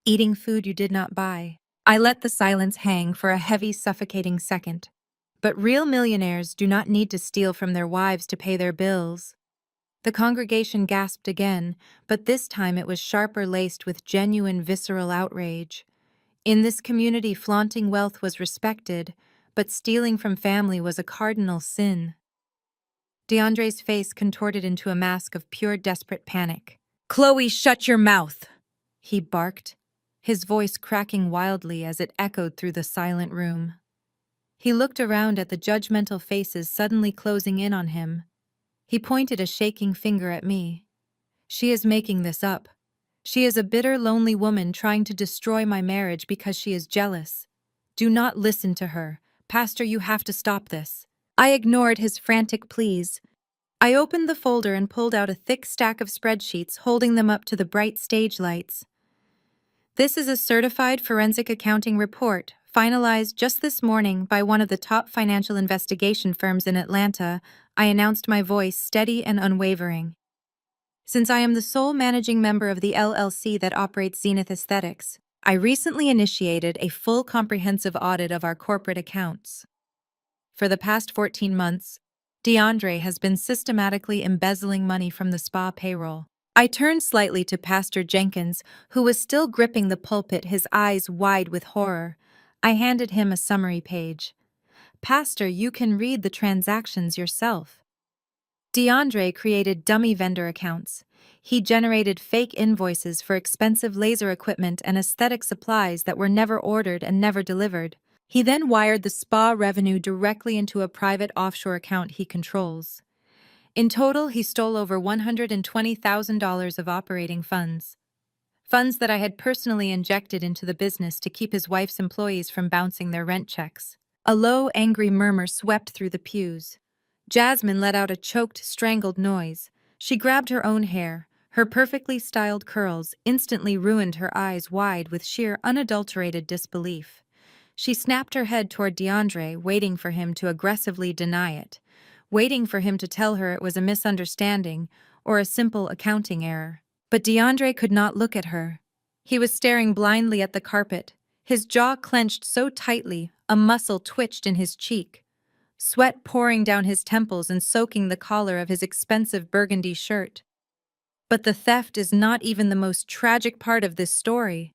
[SPEAKER 1] eating food you did not buy. I let the silence hang for a heavy, suffocating second. But real millionaires do not need to steal from their wives to pay their bills. The congregation gasped again, but this time it was sharper, laced with genuine, visceral outrage. In this community, flaunting wealth was respected, but stealing from family was a cardinal sin. DeAndre's face contorted into a mask of pure, desperate panic. "Chloe, shut your mouth!" he barked, his voice cracking wildly as it echoed through the silent room. He looked around at the judgmental faces suddenly closing in on him. He pointed a shaking finger at me. "She is making this up. She is a bitter, lonely woman trying to destroy my marriage because she is jealous. Do not listen to her. Pastor, you have to stop this." I ignored his frantic pleas. I opened the folder and pulled out a thick stack of spreadsheets, holding them up to the bright stage lights. This is a certified forensic accounting report, finalized just this morning by one of the top financial investigation firms in Atlanta. I announced, my voice steady and unwavering. Since I am the sole managing member of the LLC that operates Zenith Aesthetics, I recently initiated a full comprehensive audit of our corporate accounts. For the past 14 months, DeAndre has been systematically embezzling money from the spa payroll. I turned slightly to Pastor Jenkins, who was still gripping the pulpit, his eyes wide with horror. I handed him a summary page. "Pastor, you can read the transactions yourself." DeAndre created dummy vendor accounts. He generated fake invoices for expensive laser equipment and aesthetic supplies that were never ordered and never delivered. He then wired the spa revenue directly into a private offshore account he controls. In total, he stole over $120,000 of operating funds. Funds that I had personally injected into the business to keep his wife's employees from bouncing their rent checks. A low, angry murmur swept through the pews. Jasmine let out a choked, strangled noise. She grabbed her own hair. Her perfectly styled curls instantly ruined her eyes wide with sheer, unadulterated disbelief. She snapped her head toward DeAndre, waiting for him to aggressively deny it, waiting for him to tell her it was a misunderstanding or a simple accounting error. But DeAndre could not look at her. He was staring blindly at the carpet, his jaw clenched so tightly a muscle twitched in his cheek, sweat pouring down his temples and soaking the collar of his expensive burgundy shirt. But the theft is not even the most tragic part of this story.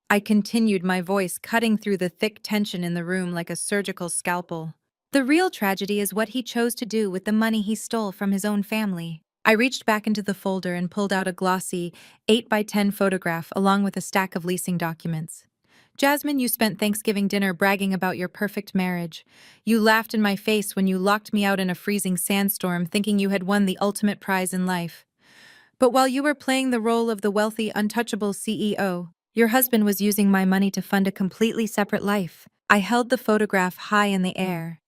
[SPEAKER 1] I continued, my voice cutting through the thick tension in the room like a surgical scalpel. The real tragedy is what he chose to do with the money he stole from his own family. I reached back into the folder and pulled out a glossy 8x10 photograph along with a stack of leasing documents. "Jasmine, you spent Thanksgiving dinner bragging about your perfect marriage. You laughed in my face when you locked me out in a freezing sandstorm, thinking you had won the ultimate prize in life. But while you were playing the role of the wealthy, untouchable CEO, your husband was using my money to fund a completely separate life." I held the photograph high in the air.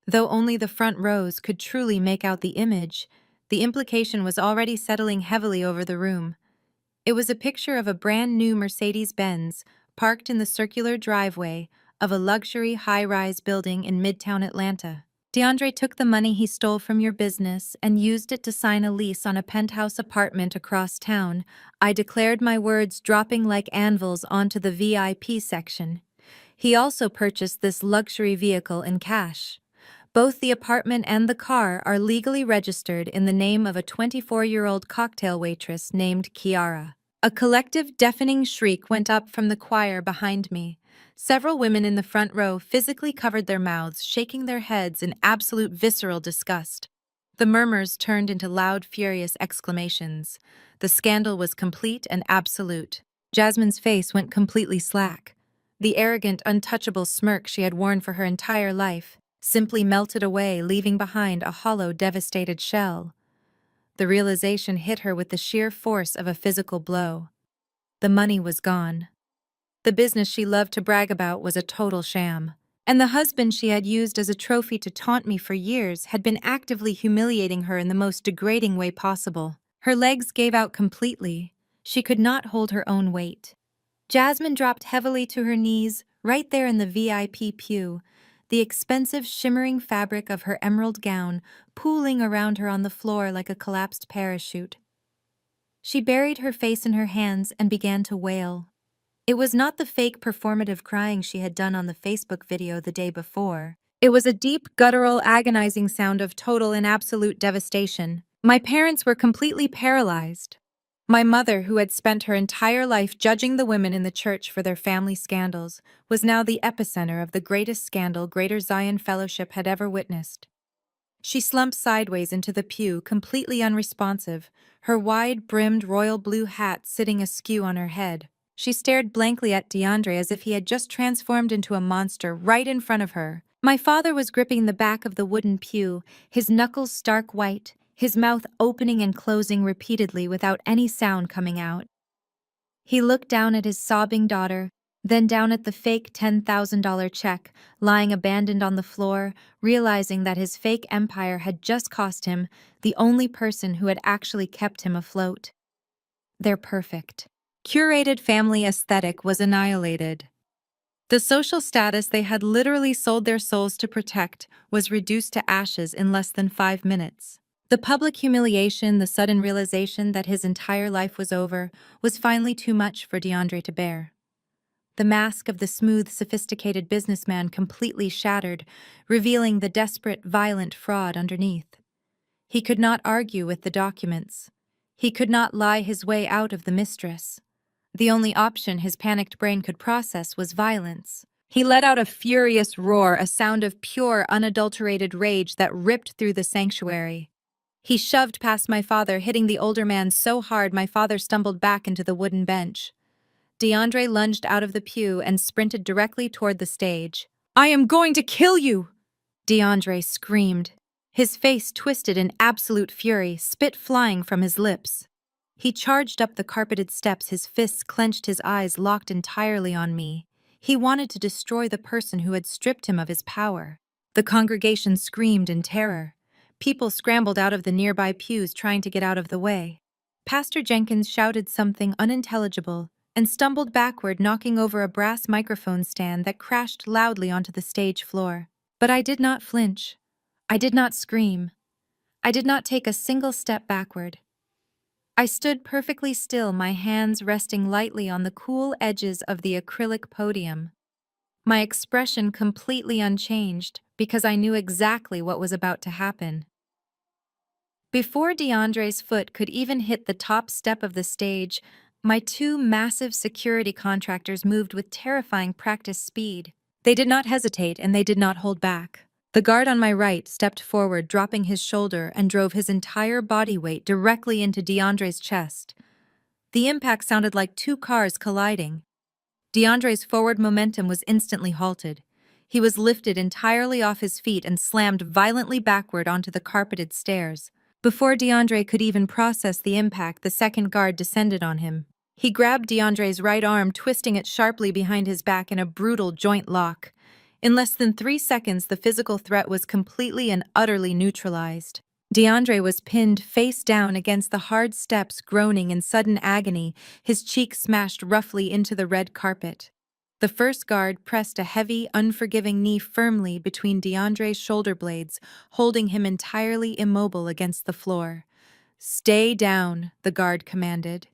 [SPEAKER 1] Though only the front rows could truly make out the image, the implication was already settling heavily over the room. It was a picture of a brand new Mercedes-Benz parked in the circular driveway of a luxury high-rise building in Midtown Atlanta. "DeAndre took the money he stole from your business and used it to sign a lease on a penthouse apartment across town," I declared, my words dropping like anvils onto the VIP section. "He also purchased this luxury vehicle in cash. Both the apartment and the car are legally registered in the name of a 24-year-old cocktail waitress named Kiara." A collective deafening shriek went up from the choir behind me. Several women in the front row physically covered their mouths, shaking their heads in absolute visceral disgust. The murmurs turned into loud, furious exclamations. The scandal was complete and absolute. Jasmine's face went completely slack. The arrogant, untouchable smirk she had worn for her entire life simply melted away, leaving behind a hollow, devastated shell. The realization hit her with the sheer force of a physical blow. The money was gone. The business she loved to brag about was a total sham. And the husband she had used as a trophy to taunt me for years had been actively humiliating her in the most degrading way possible. Her legs gave out completely. She could not hold her own weight. Jasmine dropped heavily to her knees, right there in the VIP pew, the expensive shimmering fabric of her emerald gown pooling around her on the floor like a collapsed parachute. She buried her face in her hands and began to wail. It was not the fake performative crying she had done on the Facebook video the day before. It was a deep, guttural, agonizing sound of total and absolute devastation. My parents were completely paralyzed. My mother, who had spent her entire life judging the women in the church for their family scandals, was now the epicenter of the greatest scandal Greater Zion Fellowship had ever witnessed. She slumped sideways into the pew, completely unresponsive, her wide-brimmed royal blue hat sitting askew on her head. She stared blankly at DeAndre as if he had just transformed into a monster right in front of her. My father was gripping the back of the wooden pew, his knuckles stark white, his mouth opening and closing repeatedly without any sound coming out. He looked down at his sobbing daughter, Then down at the fake $10,000 check, lying abandoned on the floor, realizing that his fake empire had just cost him the only person who had actually kept him afloat. Their perfect, curated family aesthetic was annihilated. The social status they had literally sold their souls to protect was reduced to ashes in less than 5 minutes. The public humiliation, the sudden realization that his entire life was over, was finally too much for DeAndre to bear. The mask of the smooth, sophisticated businessman completely shattered, revealing the desperate, violent fraud underneath. He could not argue with the documents. He could not lie his way out of the mistress. The only option his panicked brain could process was violence. He let out a furious roar, a sound of pure, unadulterated rage that ripped through the sanctuary. He shoved past my father, hitting the older man so hard my father stumbled back into the wooden bench. DeAndre lunged out of the pew and sprinted directly toward the stage. "I am going to kill you!" DeAndre screamed. His face twisted in absolute fury, spit flying from his lips. He charged up the carpeted steps, his fists clenched, his eyes locked entirely on me. He wanted to destroy the person who had stripped him of his power. The congregation screamed in terror. People scrambled out of the nearby pews trying to get out of the way. Pastor Jenkins shouted something unintelligible and stumbled backward, knocking over a brass microphone stand that crashed loudly onto the stage floor. But I did not flinch. I did not scream. I did not take a single step backward. I stood perfectly still, my hands resting lightly on the cool edges of the acrylic podium. My expression completely unchanged because I knew exactly what was about to happen. Before DeAndre's foot could even hit the top step of the stage, my two massive security contractors moved with terrifying practice speed. They did not hesitate and they did not hold back. The guard on my right stepped forward, dropping his shoulder, and drove his entire body weight directly into DeAndre's chest. The impact sounded like two cars colliding. DeAndre's forward momentum was instantly halted. He was lifted entirely off his feet and slammed violently backward onto the carpeted stairs. Before DeAndre could even process the impact, the second guard descended on him. He grabbed DeAndre's right arm, twisting it sharply behind his back in a brutal joint lock. In less than 3 seconds, the physical threat was completely and utterly neutralized. DeAndre was pinned face down against the hard steps, groaning in sudden agony, his cheek smashed roughly into the red carpet. The first guard pressed a heavy, unforgiving knee firmly between DeAndre's shoulder blades, holding him entirely immobile against the floor. "Stay down," the guard commanded.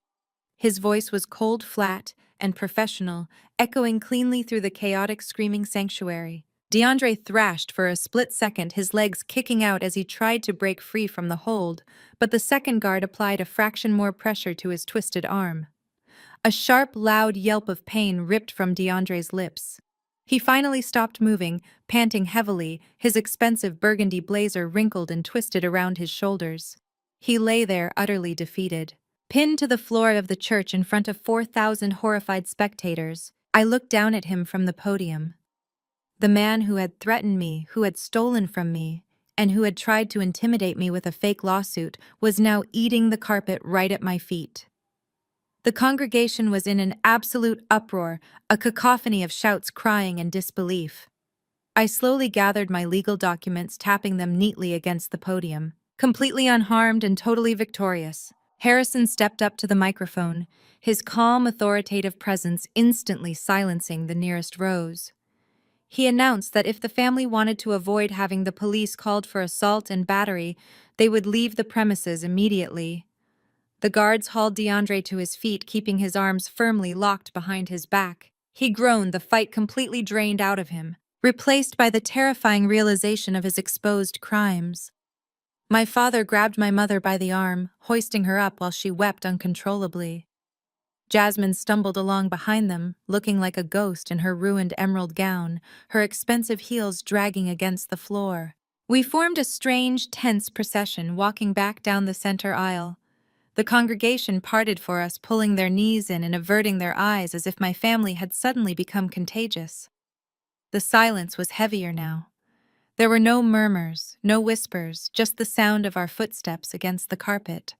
[SPEAKER 1] His voice was cold, flat, and professional, echoing cleanly through the chaotic, screaming sanctuary. DeAndre thrashed for a split second, his legs kicking out as he tried to break free from the hold, but the second guard applied a fraction more pressure to his twisted arm. A sharp, loud yelp of pain ripped from DeAndre's lips. He finally stopped moving, panting heavily, his expensive burgundy blazer wrinkled and twisted around his shoulders. He lay there, utterly defeated. Pinned to the floor of the church in front of 4,000 horrified spectators, I looked down at him from the podium. The man who had threatened me, who had stolen from me, and who had tried to intimidate me with a fake lawsuit, was now eating the carpet right at my feet. The congregation was in an absolute uproar, a cacophony of shouts, crying, and disbelief. I slowly gathered my legal documents, tapping them neatly against the podium. Completely unharmed and totally victorious, Harrison stepped up to the microphone, his calm, authoritative presence instantly silencing the nearest rows. He announced that if the family wanted to avoid having the police called for assault and battery, they would leave the premises immediately. The guards hauled DeAndre to his feet, keeping his arms firmly locked behind his back. He groaned, the fight completely drained out of him, replaced by the terrifying realization of his exposed crimes. My father grabbed my mother by the arm, hoisting her up while she wept uncontrollably. Jasmine stumbled along behind them, looking like a ghost in her ruined emerald gown, her expensive heels dragging against the floor. We formed a strange, tense procession, walking back down the center aisle. The congregation parted for us, pulling their knees in and averting their eyes as if my family had suddenly become contagious. The silence was heavier now. There were no murmurs, no whispers, just the sound of our footsteps against the carpet.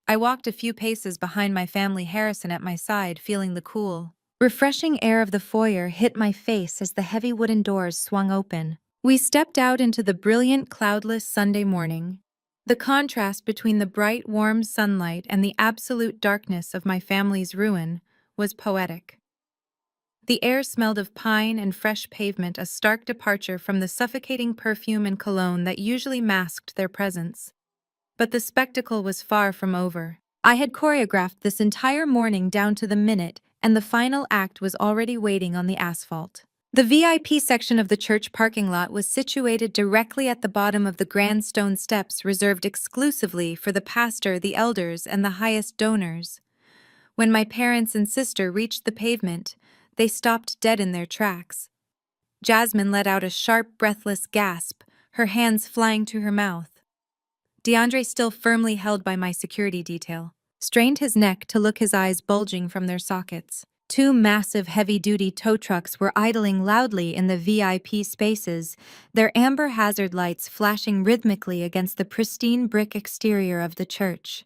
[SPEAKER 1] I walked a few paces behind my family, Harrison at my side, feeling the cool, Refreshing air of the foyer hit my face as the heavy wooden doors swung open. We stepped out into the brilliant, cloudless Sunday morning. The contrast between the bright, warm sunlight and the absolute darkness of my family's ruin was poetic. The air smelled of pine and fresh pavement, a stark departure from the suffocating perfume and cologne that usually masked their presence. But the spectacle was far from over. I had choreographed this entire morning down to the minute, and the final act was already waiting on the asphalt. The VIP section of the church parking lot was situated directly at the bottom of the grand stone steps reserved exclusively for the pastor, the elders, and the highest donors. When my parents and sister reached the pavement, they stopped dead in their tracks. Jasmine let out a sharp, breathless gasp, her hands flying to her mouth. DeAndre, still firmly held by my security detail, strained his neck to look, his eyes bulging from their sockets. Two massive heavy-duty tow trucks were idling loudly in the VIP spaces, their amber hazard lights flashing rhythmically against the pristine brick exterior of the church.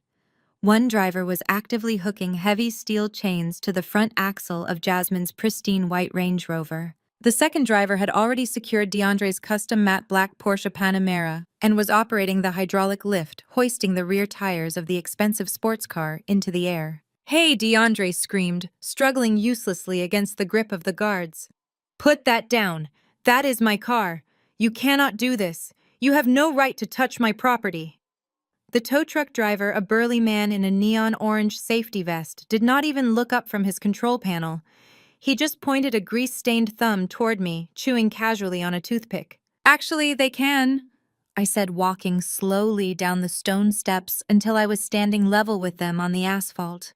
[SPEAKER 1] One driver was actively hooking heavy steel chains to the front axle of Jasmine's pristine white Range Rover. The second driver had already secured DeAndre's custom matte black Porsche Panamera and was operating the hydraulic lift, hoisting the rear tires of the expensive sports car into the air. "Hey," DeAndre screamed, struggling uselessly against the grip of the guards. "Put that down. That is my car. You cannot do this. You have no right to touch my property." The tow truck driver, a burly man in a neon orange safety vest, did not even look up from his control panel. He just pointed a grease-stained thumb toward me, chewing casually on a toothpick. "Actually, they can," I said, walking slowly down the stone steps until I was standing level with them on the asphalt.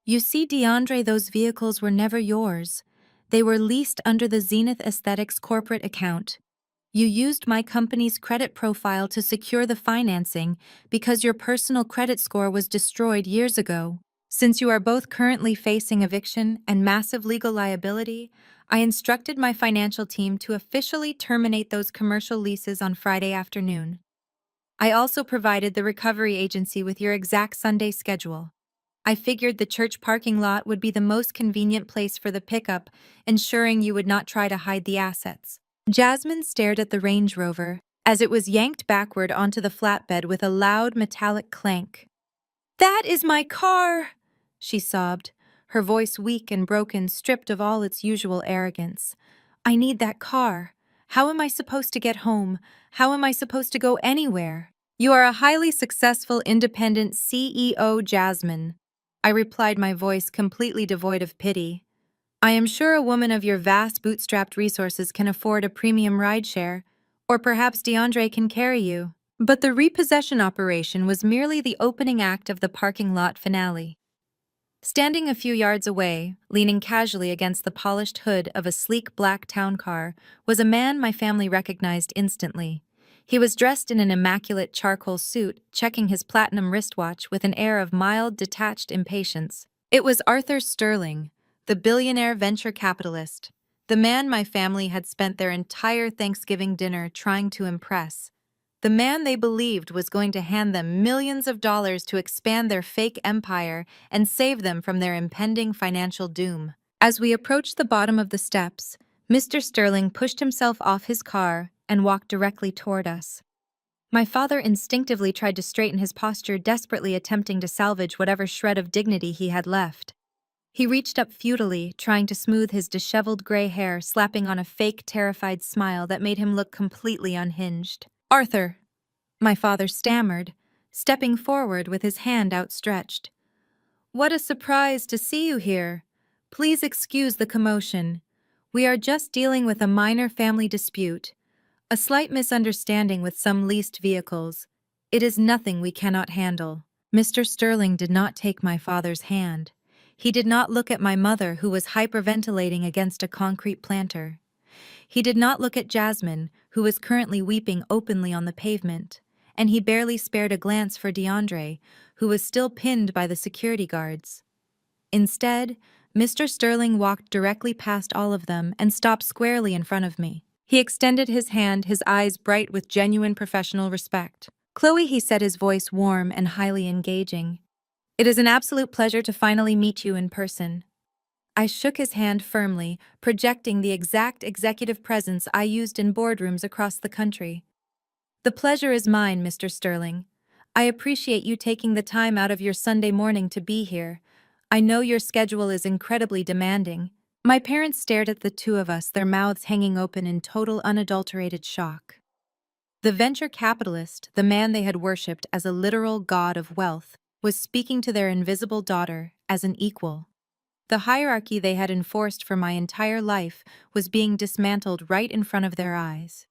[SPEAKER 1] "You see, DeAndre, those vehicles were never yours. They were leased under the Zenith Aesthetics corporate account. You used my company's credit profile to secure the financing because your personal credit score was destroyed years ago. Since you are both currently facing eviction and massive legal liability, I instructed my financial team to officially terminate those commercial leases on Friday afternoon. I also provided the recovery agency with your exact Sunday schedule. I figured the church parking lot would be the most convenient place for the pickup, ensuring you would not try to hide the assets." Jasmine stared at the Range Rover as it was yanked backward onto the flatbed with a loud metallic clank. "That is my car!" she sobbed, her voice weak and broken, stripped of all its usual arrogance. "I need that car. How am I supposed to get home? How am I supposed to go anywhere?" "You are a highly successful independent CEO, Jasmine," I replied, my voice completely devoid of pity. "I am sure a woman of your vast bootstrapped resources can afford a premium rideshare, or perhaps DeAndre can carry you." But the repossession operation was merely the opening act of the parking lot finale. Standing a few yards away, leaning casually against the polished hood of a sleek black town car, was a man my family recognized instantly. He was dressed in an immaculate charcoal suit, checking his platinum wristwatch with an air of mild, detached impatience. It was Arthur Sterling, the billionaire venture capitalist, the man my family had spent their entire Thanksgiving dinner trying to impress. The man they believed was going to hand them millions of dollars to expand their fake empire and save them from their impending financial doom. As we approached the bottom of the steps, Mr. Sterling pushed himself off his car and walked directly toward us. My father instinctively tried to straighten his posture, desperately attempting to salvage whatever shred of dignity he had left. He reached up futilely, trying to smooth his disheveled gray hair, slapping on a fake, terrified smile that made him look completely unhinged. "Arthur," my father stammered, stepping forward with his hand outstretched. "What a surprise to see you here. Please excuse the commotion. We are just dealing with a minor family dispute, a slight misunderstanding with some leased vehicles. It is nothing we cannot handle." Mr. Sterling did not take my father's hand. He did not look at my mother, who was hyperventilating against a concrete planter. He did not look at Jasmine, who was currently weeping openly on the pavement, and he barely spared a glance for DeAndre, who was still pinned by the security guards. Instead, Mr. Sterling walked directly past all of them and stopped squarely in front of me. He extended his hand, his eyes bright with genuine professional respect. "Chloe," he said, his voice warm and highly engaging, "it is an absolute pleasure to finally meet you in person. I shook his hand firmly, projecting the exact executive presence I used in boardrooms across the country. The pleasure is mine, Mr. Sterling. I appreciate you taking the time out of your Sunday morning to be here. I know your schedule is incredibly demanding. My parents stared at the two of us, their mouths hanging open in total unadulterated shock. The venture capitalist, the man they had worshipped as a literal god of wealth, was speaking to their invisible daughter as an equal. The hierarchy they had enforced for my entire life was being dismantled right in front of their eyes.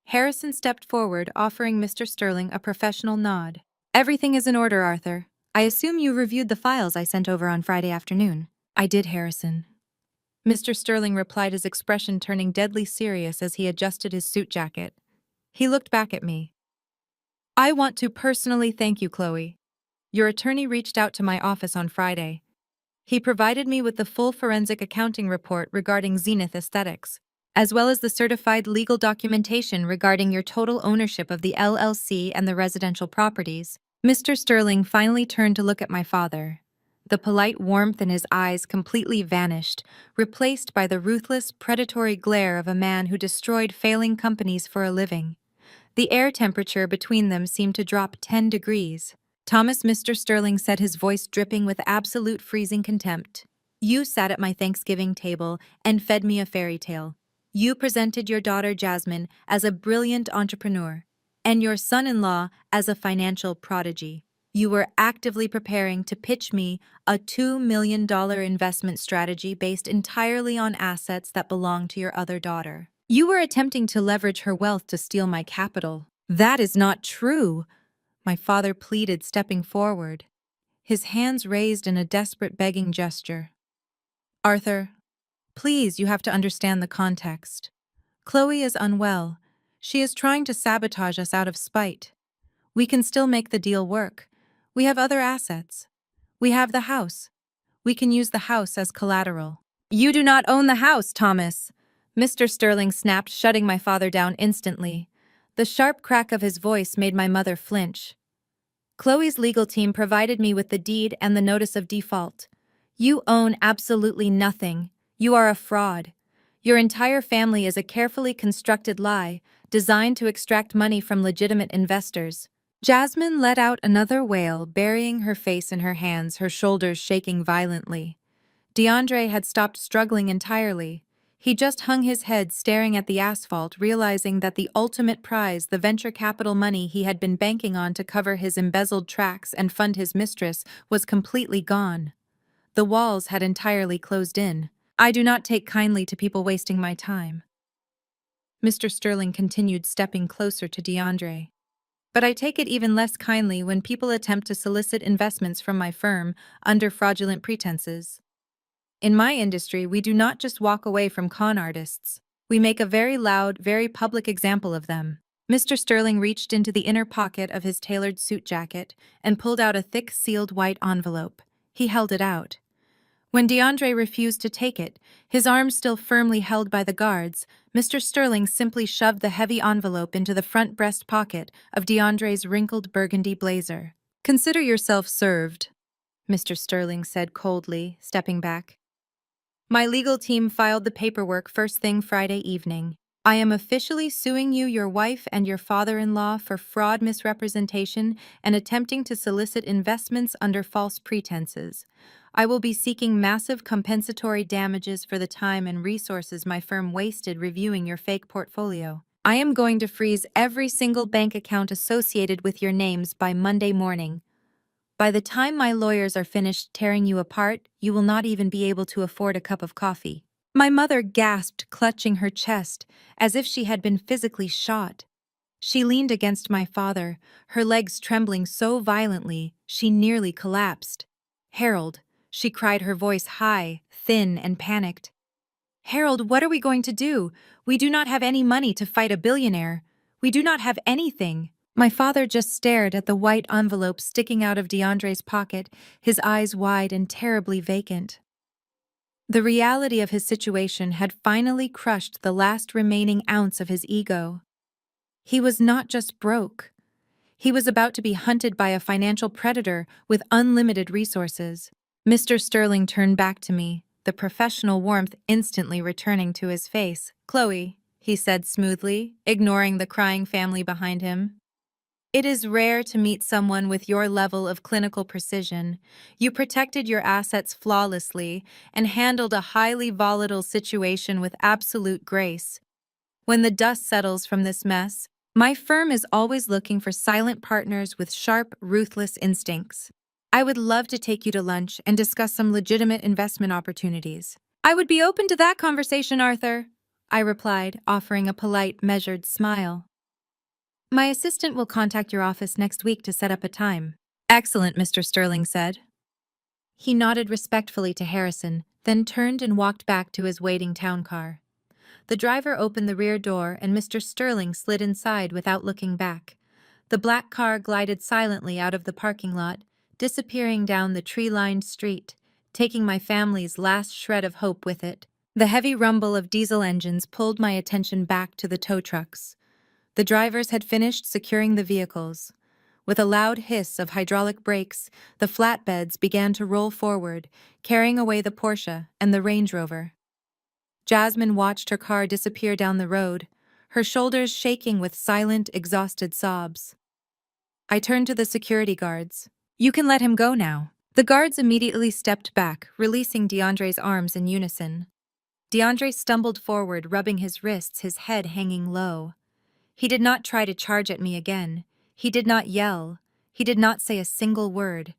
[SPEAKER 1] Harrison stepped forward, offering Mr. Sterling a professional nod. "Everything is in order, Arthur. I assume you reviewed the files I sent over on Friday afternoon." "I did, Harrison." Mr. Sterling replied, his expression turning deadly serious as he adjusted his suit jacket. He looked back at me. "I want to personally thank you, Chloe. Your attorney reached out to my office on Friday. He provided me with the full forensic accounting report regarding Zenith Aesthetics, as well as the certified legal documentation regarding your total ownership of the LLC and the residential properties." Mr. Sterling finally turned to look at my father. The polite warmth in his eyes completely vanished, replaced by the ruthless, predatory glare of a man who destroyed failing companies for a living. The air temperature between them seemed to drop 10 degrees. "Thomas," Mr. Sterling said, his voice dripping with absolute freezing contempt, "you sat at my Thanksgiving table and fed me a fairy tale. You presented your daughter Jasmine as a brilliant entrepreneur, and your son-in-law as a financial prodigy. You were actively preparing to pitch me a $2 million investment strategy based entirely on assets that belong to your other daughter. You were attempting to leverage her wealth to steal my capital." "That is not true," my father pleaded, stepping forward, his hands raised in a desperate begging gesture. "Arthur, please, you have to understand the context. Chloe is unwell. She is trying to sabotage us out of spite. We can still make the deal work. We have other assets. We have the house. We can use the house as collateral." "You do not own the house, Thomas," Mr. Sterling snapped, shutting my father down instantly. The sharp crack of his voice made my mother flinch. "Chloe's legal team provided me with the deed and the notice of default. You own absolutely nothing. You are a fraud. Your entire family is a carefully constructed lie, designed to extract money from legitimate investors." Jasmine let out another wail, burying her face in her hands, her shoulders shaking violently. DeAndre had stopped struggling entirely. He just hung his head, staring at the asphalt, realizing that the ultimate prize, the venture capital money he had been banking on to cover his embezzled tracks and fund his mistress, was completely gone. The walls had entirely closed in. "I do not take kindly to people wasting my time," Mr. Sterling continued, stepping closer to DeAndre. "But I take it even less kindly when people attempt to solicit investments from my firm under fraudulent pretenses. In my industry, we do not just walk away from con artists. We make a very loud, very public example of them." Mr. Sterling reached into the inner pocket of his tailored suit jacket and pulled out a thick, sealed white envelope. He held it out. When DeAndre refused to take it, his arms still firmly held by the guards, Mr. Sterling simply shoved the heavy envelope into the front breast pocket of DeAndre's wrinkled burgundy blazer. "Consider yourself served," Mr. Sterling said coldly, stepping back. "My legal team filed the paperwork first thing Friday evening. I am officially suing you, your wife, and your father-in-law for fraud, misrepresentation, and attempting to solicit investments under false pretenses. I will be seeking massive compensatory damages for the time and resources my firm wasted reviewing your fake portfolio. I am going to freeze every single bank account associated with your names by Monday morning. By the time my lawyers are finished tearing you apart, you will not even be able to afford a cup of coffee." My mother gasped, clutching her chest, as if she had been physically shot. She leaned against my father, her legs trembling so violently she nearly collapsed. "Harold," she cried, her voice high, thin, and panicked. "Harold, what are we going to do? We do not have any money to fight a billionaire. We do not have anything." My father just stared at the white envelope sticking out of DeAndre's pocket, his eyes wide and terribly vacant. The reality of his situation had finally crushed the last remaining ounce of his ego. He was not just broke. He was about to be hunted by a financial predator with unlimited resources. Mr. Sterling turned back to me, the the professional warmth instantly returning to his face. "Chloe," he said smoothly, ignoring the crying family behind him. "It is rare to meet someone with your level of clinical precision. You protected your assets flawlessly and handled a highly volatile situation with absolute grace. When the dust settles from this mess, my firm is always looking for silent partners with sharp, ruthless instincts. I would love to take you to lunch and discuss some legitimate investment opportunities." "I would be open to that conversation, Arthur," I replied, offering a polite, measured smile. "My assistant will contact your office next week to set up a time." "Excellent," Mr. Sterling said. He nodded respectfully to Harrison, then turned and walked back to his waiting town car. The driver opened the rear door and Mr. Sterling slid inside without looking back. The black car glided silently out of the parking lot, disappearing down the tree-lined street, taking my family's last shred of hope with it. The heavy rumble of diesel engines pulled my attention back to the tow trucks. The drivers had finished securing the vehicles. With a loud hiss of hydraulic brakes, the flatbeds began to roll forward, carrying away the Porsche and the Range Rover. Jasmine watched her car disappear down the road, her shoulders shaking with silent, exhausted sobs. I turned to the security guards. "You can let him go now." The guards immediately stepped back, releasing DeAndre's arms in unison. DeAndre stumbled forward, rubbing his wrists, his head hanging low. He did not try to charge at me again. He did not yell. He did not say a single word.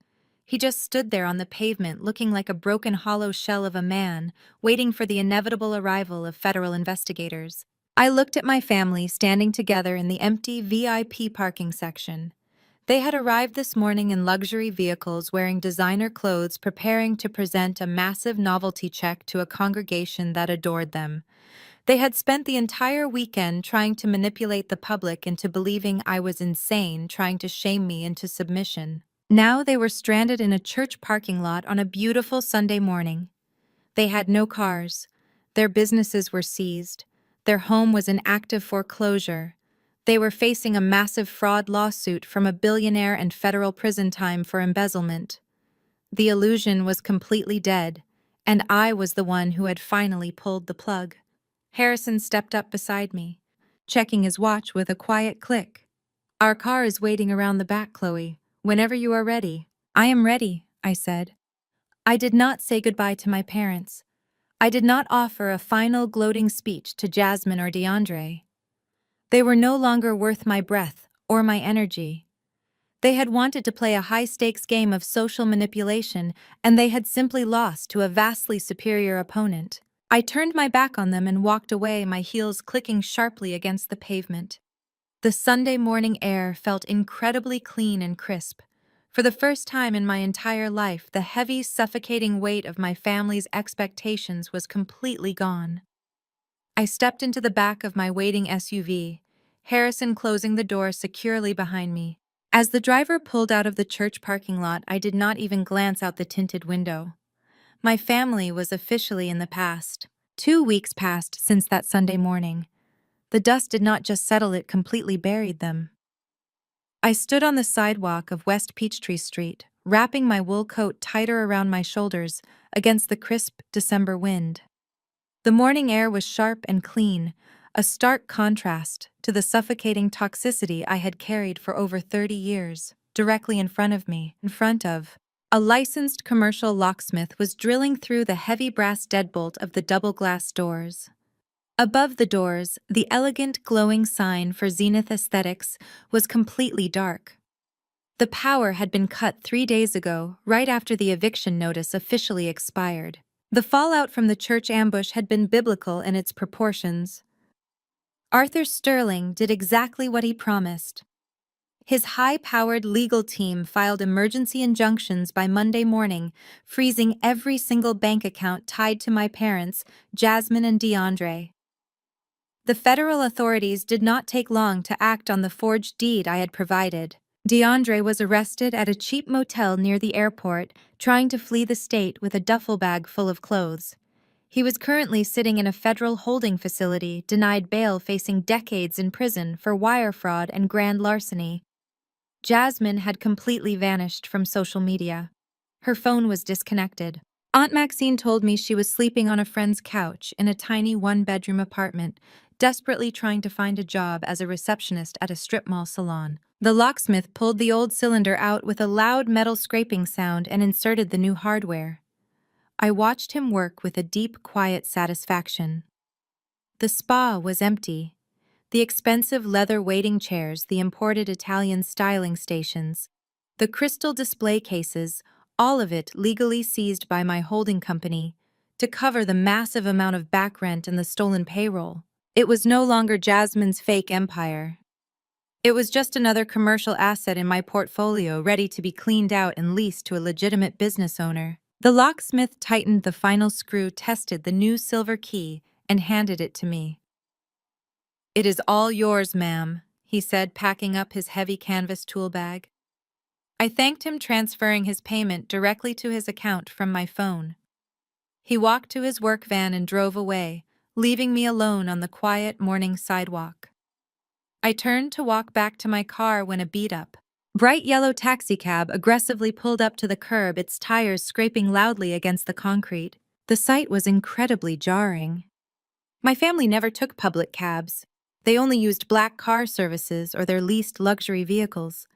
[SPEAKER 1] He just stood there on the pavement, looking like a broken hollow shell of a man, waiting for the inevitable arrival of federal investigators. I looked at my family standing together in the empty VIP parking section. They had arrived this morning in luxury vehicles wearing designer clothes, preparing to present a massive novelty check to a congregation that adored them. They had spent the entire weekend trying to manipulate the public into believing I was insane, trying to shame me into submission. Now they were stranded in a church parking lot on a beautiful Sunday morning. They had no cars. Their businesses were seized. Their home was in active foreclosure. They were facing a massive fraud lawsuit from a billionaire and federal prison time for embezzlement. The illusion was completely dead, and I was the one who had finally pulled the plug. Harrison stepped up beside me, checking his watch with a quiet click. "Our car is waiting around the back, Chloe. Whenever you are ready." "I am ready," I said. I did not say goodbye to my parents. I did not offer a final gloating speech to Jasmine or DeAndre. They were no longer worth my breath or my energy. They had wanted to play a high-stakes game of social manipulation, and they had simply lost to a vastly superior opponent. I turned my back on them and walked away, my heels clicking sharply against the pavement. The Sunday morning air felt incredibly clean and crisp. For the first time in my entire life, the heavy, suffocating weight of my family's expectations was completely gone. I stepped into the back of my waiting SUV, Harrison closing the door securely behind me. As the driver pulled out of the church parking lot, I did not even glance out the tinted window. My family was officially in the past. 2 weeks passed since that Sunday morning. The dust did not just settle, it completely buried them. I stood on the sidewalk of West Peachtree Street, wrapping my wool coat tighter around my shoulders against the crisp December wind. The morning air was sharp and clean, a stark contrast to the suffocating toxicity I had carried for over 30 years. Directly in front of me, a licensed commercial locksmith was drilling through the heavy brass deadbolt of the double-glass doors. Above the doors, the elegant glowing sign for Zenith Aesthetics was completely dark. The power had been cut 3 days ago, right after the eviction notice officially expired. The fallout from the church ambush had been biblical in its proportions. Arthur Sterling did exactly what he promised. His high-powered legal team filed emergency injunctions by Monday morning, freezing every single bank account tied to my parents, Jasmine and DeAndre. The federal authorities did not take long to act on the forged deed I had provided. DeAndre was arrested at a cheap motel near the airport, trying to flee the state with a duffel bag full of clothes. He was currently sitting in a federal holding facility, denied bail, facing decades in prison for wire fraud and grand larceny. Jasmine had completely vanished from social media. Her phone was disconnected. Aunt Maxine told me she was sleeping on a friend's couch in a tiny one-bedroom apartment, desperately trying to find a job as a receptionist at a strip mall salon. The locksmith pulled the old cylinder out with a loud metal scraping sound and inserted the new hardware. I watched him work with a deep, quiet satisfaction. The spa was empty. The expensive leather waiting chairs, the imported Italian styling stations, the crystal display cases, all of it legally seized by my holding company to cover the massive amount of back rent and the stolen payroll. It was no longer Jasmine's fake empire. It was just another commercial asset in my portfolio ready to be cleaned out and leased to a legitimate business owner. The locksmith tightened the final screw, tested the new silver key, and handed it to me. "It is all yours, ma'am," he said, packing up his heavy canvas tool bag. I thanked him, transferring his payment directly to his account from my phone. He walked to his work van and drove away, leaving me alone on the quiet morning sidewalk. I turned to walk back to my car when a beat-up, bright yellow taxicab aggressively pulled up to the curb, its tires scraping loudly against the concrete. The sight was incredibly jarring. My family never took public cabs. They only used black car services or their leased luxury vehicles.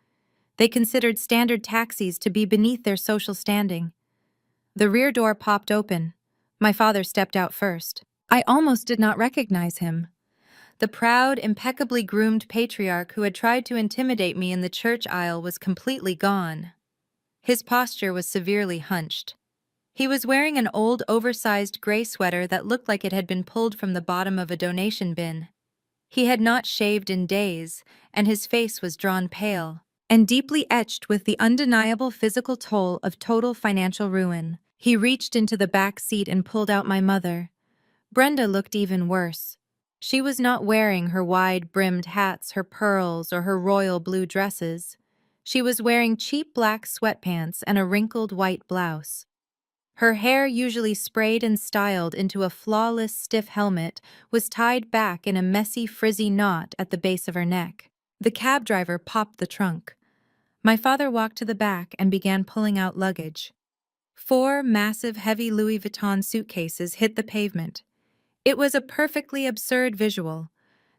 [SPEAKER 1] They considered standard taxis to be beneath their social standing. The rear door popped open. My father stepped out first. I almost did not recognize him. The proud, impeccably groomed patriarch who had tried to intimidate me in the church aisle was completely gone. His posture was severely hunched. He was wearing an old, oversized gray sweater that looked like it had been pulled from the bottom of a donation bin. He had not shaved in days, and his face was drawn pale and deeply etched with the undeniable physical toll of total financial ruin. He reached into the back seat and pulled out my mother. Brenda looked even worse. She was not wearing her wide-brimmed hats, her pearls, or her royal blue dresses. She was wearing cheap black sweatpants and a wrinkled white blouse. Her hair, usually sprayed and styled into a flawless, stiff helmet, was tied back in a messy, frizzy knot at the base of her neck. The cab driver popped the trunk. My father walked to the back and began pulling out luggage. 4 massive, heavy Louis Vuitton suitcases hit the pavement. It was a perfectly absurd visual.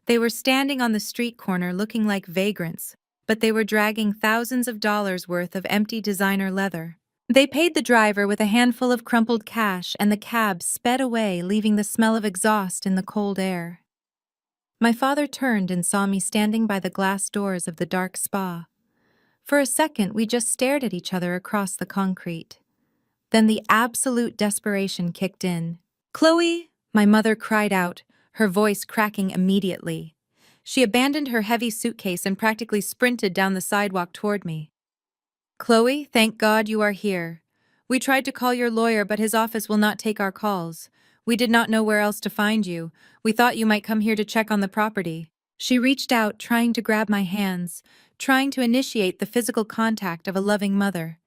[SPEAKER 1] They were standing on the street corner looking like vagrants, but they were dragging thousands of dollars worth of empty designer leather. They paid the driver with a handful of crumpled cash, and the cab sped away, leaving the smell of exhaust in the cold air. My father turned and saw me standing by the glass doors of the dark spa. For a second, we just stared at each other across the concrete. Then the absolute desperation kicked in. "Chloe!" my mother cried out, her voice cracking immediately. She abandoned her heavy suitcase and practically sprinted down the sidewalk toward me. "Chloe, thank God you are here. We tried to call your lawyer, but his office will not take our calls. We did not know where else to find you. We thought you might come here to check on the property." She reached out, trying to grab my hands, trying to initiate the physical contact of a loving mother.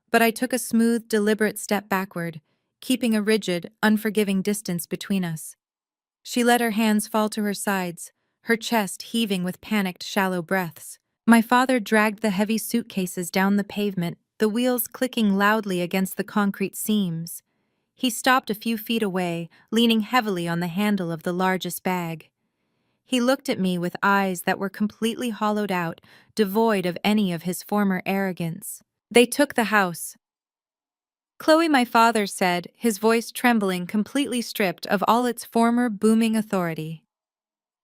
[SPEAKER 1] But I took a smooth, deliberate step backward, keeping a rigid, unforgiving distance between us. She let her hands fall to her sides, her chest heaving with panicked, shallow breaths. My father dragged the heavy suitcases down the pavement, the wheels clicking loudly against the concrete seams. He stopped a few feet away, leaning heavily on the handle of the largest bag. He looked at me with eyes that were completely hollowed out, devoid of any of his former arrogance. "They took the house." "Chloe," my father said, his voice trembling, completely stripped of all its former booming authority.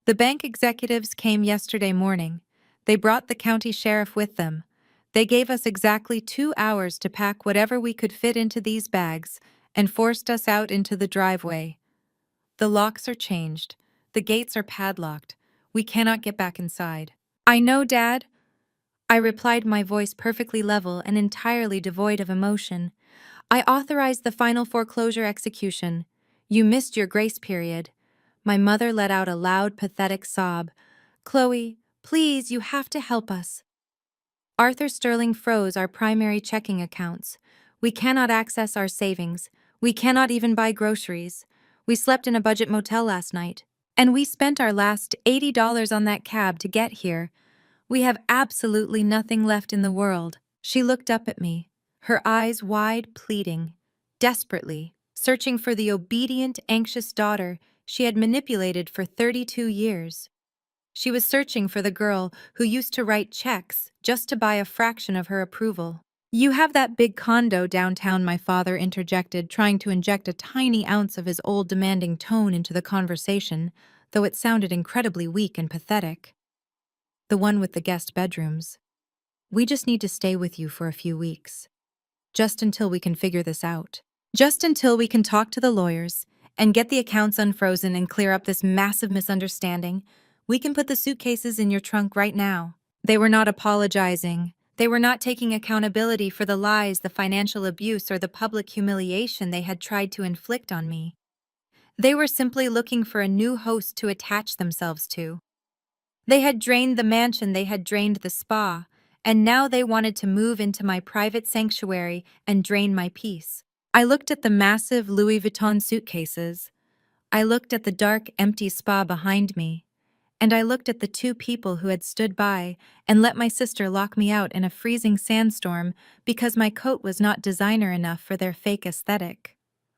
[SPEAKER 1] "The bank executives came yesterday morning. They brought the county sheriff with them. They gave us exactly 2 hours to pack whatever we could fit into these bags and forced us out into the driveway. The locks are changed. The gates are padlocked. We cannot get back inside." "I know, Dad," I replied, my voice perfectly level and entirely devoid of emotion. "I authorized the final foreclosure execution. You missed your grace period." My mother let out a loud, pathetic sob. "Chloe, please, you have to help us." Arthur Sterling froze our primary checking accounts. We cannot access our savings. We cannot even buy groceries. We slept in a budget motel last night. And we spent our last $80 on that cab to get here. We have absolutely nothing left in the world." She looked up at me, her eyes wide, pleading. desperately, searching for the obedient, anxious daughter she had manipulated for 32 years. She was searching for the girl who used to write checks just to buy a fraction of her approval. "You have that big condo downtown," my father interjected, trying to inject a tiny ounce of his old demanding tone into the conversation, though it sounded incredibly weak and pathetic. "The one with the guest bedrooms. We just need to stay with you for a few weeks. Just until we can figure this out. Just until we can talk to the lawyers and get the accounts unfrozen and clear up this massive misunderstanding, we can put the suitcases in your trunk right now." They were not apologizing. They were not taking accountability for the lies, the financial abuse, or the public humiliation they had tried to inflict on me. They were simply looking for a new host to attach themselves to. They had drained the mansion, they had drained the spa, and now they wanted to move into my private sanctuary and drain my peace. I looked at the massive Louis Vuitton suitcases. I looked at the dark, empty spa behind me. And I looked at the two people who had stood by and let my sister lock me out in a freezing sandstorm because my coat was not designer enough for their fake aesthetic.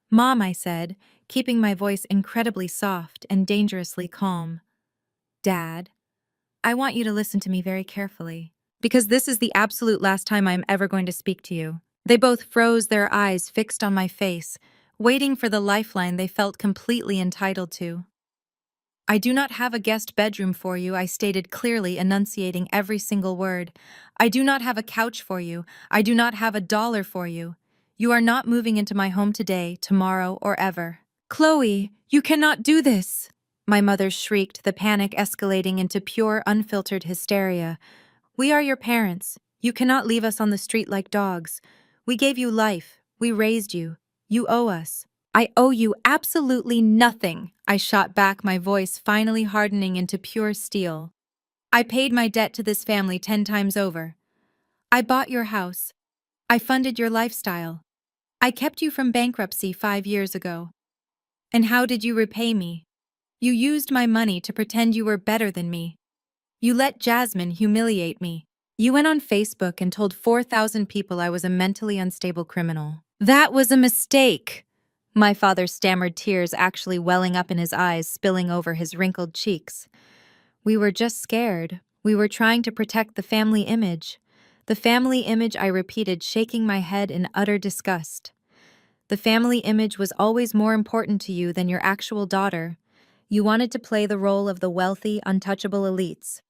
[SPEAKER 1] "Mom," I said, keeping my voice incredibly soft and dangerously calm. "Dad, I want you to listen to me very carefully, because this is the absolute last time I am ever going to speak to you." They both froze, their eyes fixed on my face, waiting for the lifeline they felt completely entitled to. "I do not have a guest bedroom for you," I stated clearly, enunciating every single word. "I do not have a couch for you. I do not have $1 for you. You are not moving into my home today, tomorrow, or ever." "Chloe, you cannot do this!" My mother shrieked, the panic escalating into pure, unfiltered hysteria. "We are your parents. You cannot leave us on the street like dogs. We gave you life. We raised you. You owe us." "I owe you absolutely nothing," I shot back, my voice finally hardening into pure steel. "I paid my debt to this family 10 times over. I bought your house. I funded your lifestyle. I kept you from bankruptcy 5 years ago. And how did you repay me? You used my money to pretend you were better than me. You let Jasmine humiliate me. You went on Facebook and told 4,000 people I was a mentally unstable criminal. That was a mistake." My father stammered, tears actually welling up in his eyes, spilling over his wrinkled cheeks. "We were just scared. We were trying to protect the family image." "The family image," I repeated, shaking my head in utter disgust. "The family image was always more important to you than your actual daughter. You wanted to play the role of the wealthy, untouchable elites.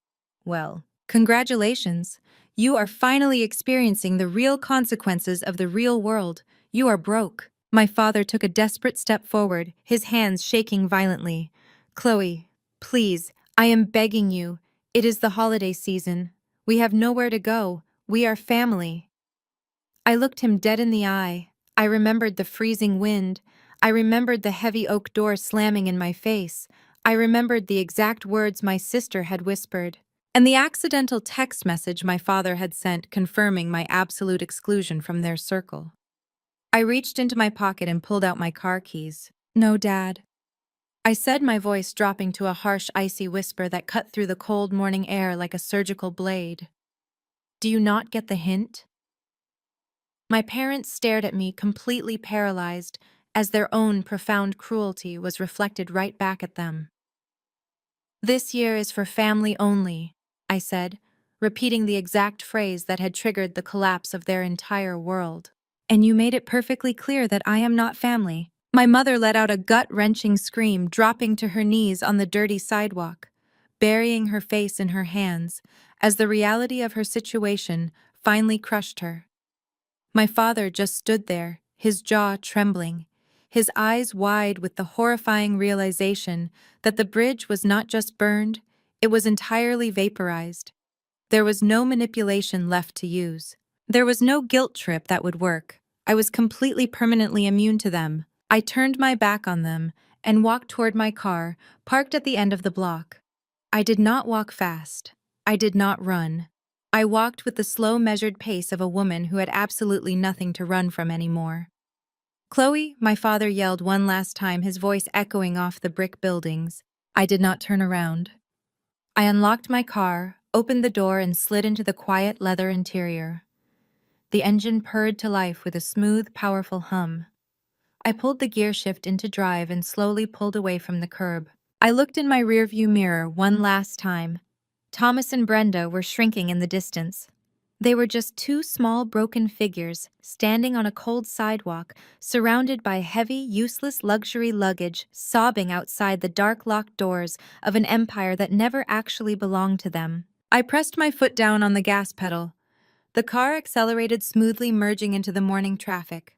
[SPEAKER 1] Well, congratulations. You are finally experiencing the real consequences of the real world. You are broke." My father took a desperate step forward, his hands shaking violently. "Chloe, please, I am begging you. It is the holiday season. We have nowhere to go. We are family." I looked him dead in the eye. I remembered the freezing wind. I remembered the heavy oak door slamming in my face. I remembered the exact words my sister had whispered, and the accidental text message my father had sent confirming my absolute exclusion from their circle. I reached into my pocket and pulled out my car keys. "No, Dad," I said, my voice dropping to a harsh, icy whisper that cut through the cold morning air like a surgical blade. "Do you not get the hint?" My parents stared at me, completely paralyzed, as their own profound cruelty was reflected right back at them. "This year is for family only," I said, repeating the exact phrase that had triggered the collapse of their entire world. "And you made it perfectly clear that I am not family." My mother let out a gut-wrenching scream, dropping to her knees on the dirty sidewalk, burying her face in her hands, as the reality of her situation finally crushed her. My father just stood there, his jaw trembling, his eyes wide with the horrifying realization that the bridge was not just burned, it was entirely vaporized. There was no manipulation left to use. There was no guilt trip that would work. I was completely permanently immune to them. I turned my back on them and walked toward my car, parked at the end of the block. I did not walk fast. I did not run. I walked with the slow, measured pace of a woman who had absolutely nothing to run from anymore. "Chloe," my father yelled one last time, his voice echoing off the brick buildings. I did not turn around. I unlocked my car, opened the door, and slid into the quiet leather interior. The engine purred to life with a smooth, powerful hum. I pulled the gear shift into drive and slowly pulled away from the curb. I looked in my rearview mirror one last time. Thomas and Brenda were shrinking in the distance. They were just two small broken figures standing on a cold sidewalk, surrounded by heavy, useless luxury luggage sobbing outside the dark locked doors of an empire that never actually belonged to them. I pressed my foot down on the gas pedal. The car accelerated smoothly, merging into the morning traffic.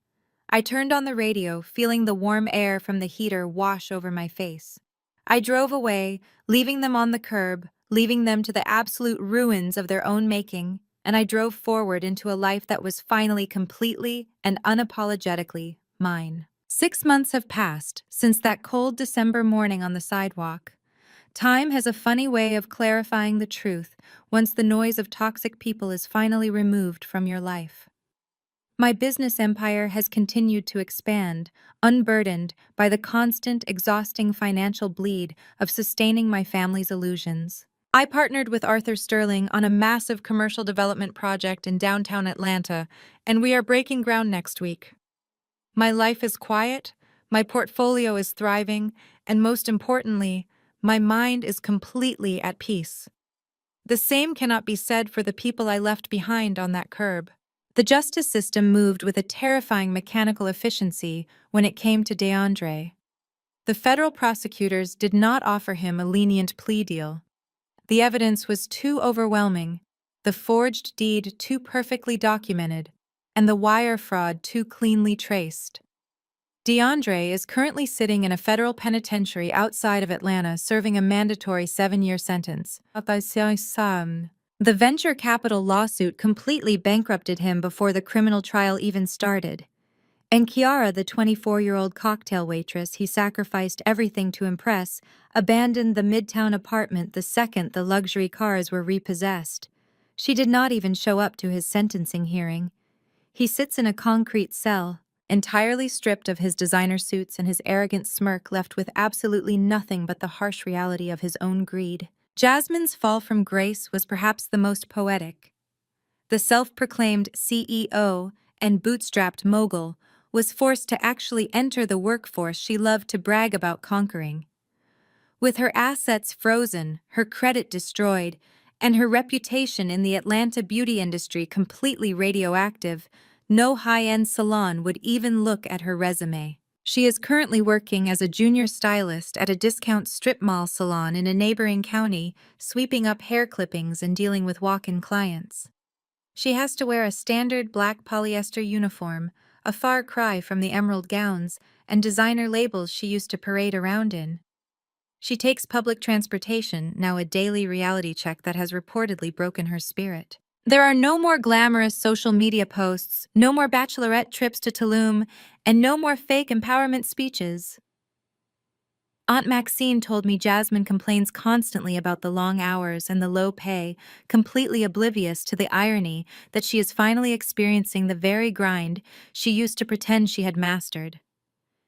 [SPEAKER 1] I turned on the radio, feeling the warm air from the heater wash over my face. I drove away, leaving them on the curb, leaving them to the absolute ruins of their own making, and I drove forward into a life that was finally completely and unapologetically mine. 6 months have passed since that cold December morning on the sidewalk. Time has a funny way of clarifying the truth once the noise of toxic people is finally removed from your life. My business empire has continued to expand, unburdened by the constant, exhausting financial bleed of sustaining my family's illusions. I partnered with Arthur Sterling on a massive commercial development project in downtown Atlanta, and we are breaking ground next week. My life is quiet, my portfolio is thriving, and most importantly, my mind is completely at peace. The same cannot be said for the people I left behind on that curb. The justice system moved with a terrifying mechanical efficiency when it came to DeAndre. The federal prosecutors did not offer him a lenient plea deal. The evidence was too overwhelming, the forged deed too perfectly documented, and the wire fraud too cleanly traced. DeAndre is currently sitting in a federal penitentiary outside of Atlanta serving a mandatory 7-year sentence. The venture capital lawsuit completely bankrupted him before the criminal trial even started. And Kiara, the 24-year-old cocktail waitress he sacrificed everything to impress, abandoned the Midtown apartment the second the luxury cars were repossessed. She did not even show up to his sentencing hearing. He sits in a concrete cell, entirely stripped of his designer suits, and his arrogant smirk left with absolutely nothing but the harsh reality of his own greed. Jasmine's fall from grace was perhaps the most poetic. The self-proclaimed CEO and bootstrapped mogul was forced to actually enter the workforce she loved to brag about conquering. With her assets frozen, her credit destroyed, and her reputation in the Atlanta beauty industry completely radioactive, no high-end salon would even look at her resume. She is currently working as a junior stylist at a discount strip mall salon in a neighboring county, sweeping up hair clippings and dealing with walk-in clients. She has to wear a standard black polyester uniform, a far cry from the emerald gowns and designer labels she used to parade around in. She takes public transportation, now a daily reality check that has reportedly broken her spirit. There are no more glamorous social media posts, no more bachelorette trips to Tulum, and no more fake empowerment speeches. Aunt Maxine told me Jasmine complains constantly about the long hours and the low pay, completely oblivious to the irony that she is finally experiencing the very grind she used to pretend she had mastered.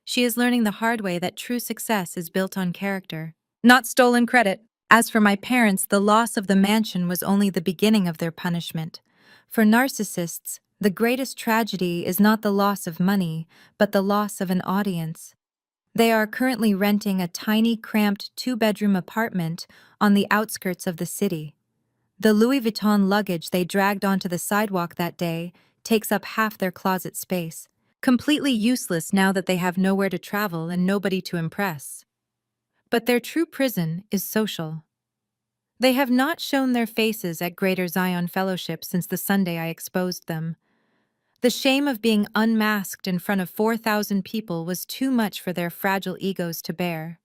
[SPEAKER 1] She is learning the hard way that true success is built on character, not stolen credit. As for my parents, the loss of the mansion was only the beginning of their punishment. For narcissists, the greatest tragedy is not the loss of money, but the loss of an audience. They are currently renting a tiny, cramped 2-bedroom apartment on the outskirts of the city. The Louis Vuitton luggage they dragged onto the sidewalk that day takes up half their closet space, completely useless now that they have nowhere to travel and nobody to impress. But their true prison is social. They have not shown their faces at Greater Zion Fellowship since the Sunday I exposed them. The shame of being unmasked in front of 4,000 people was too much for their fragile egos to bear.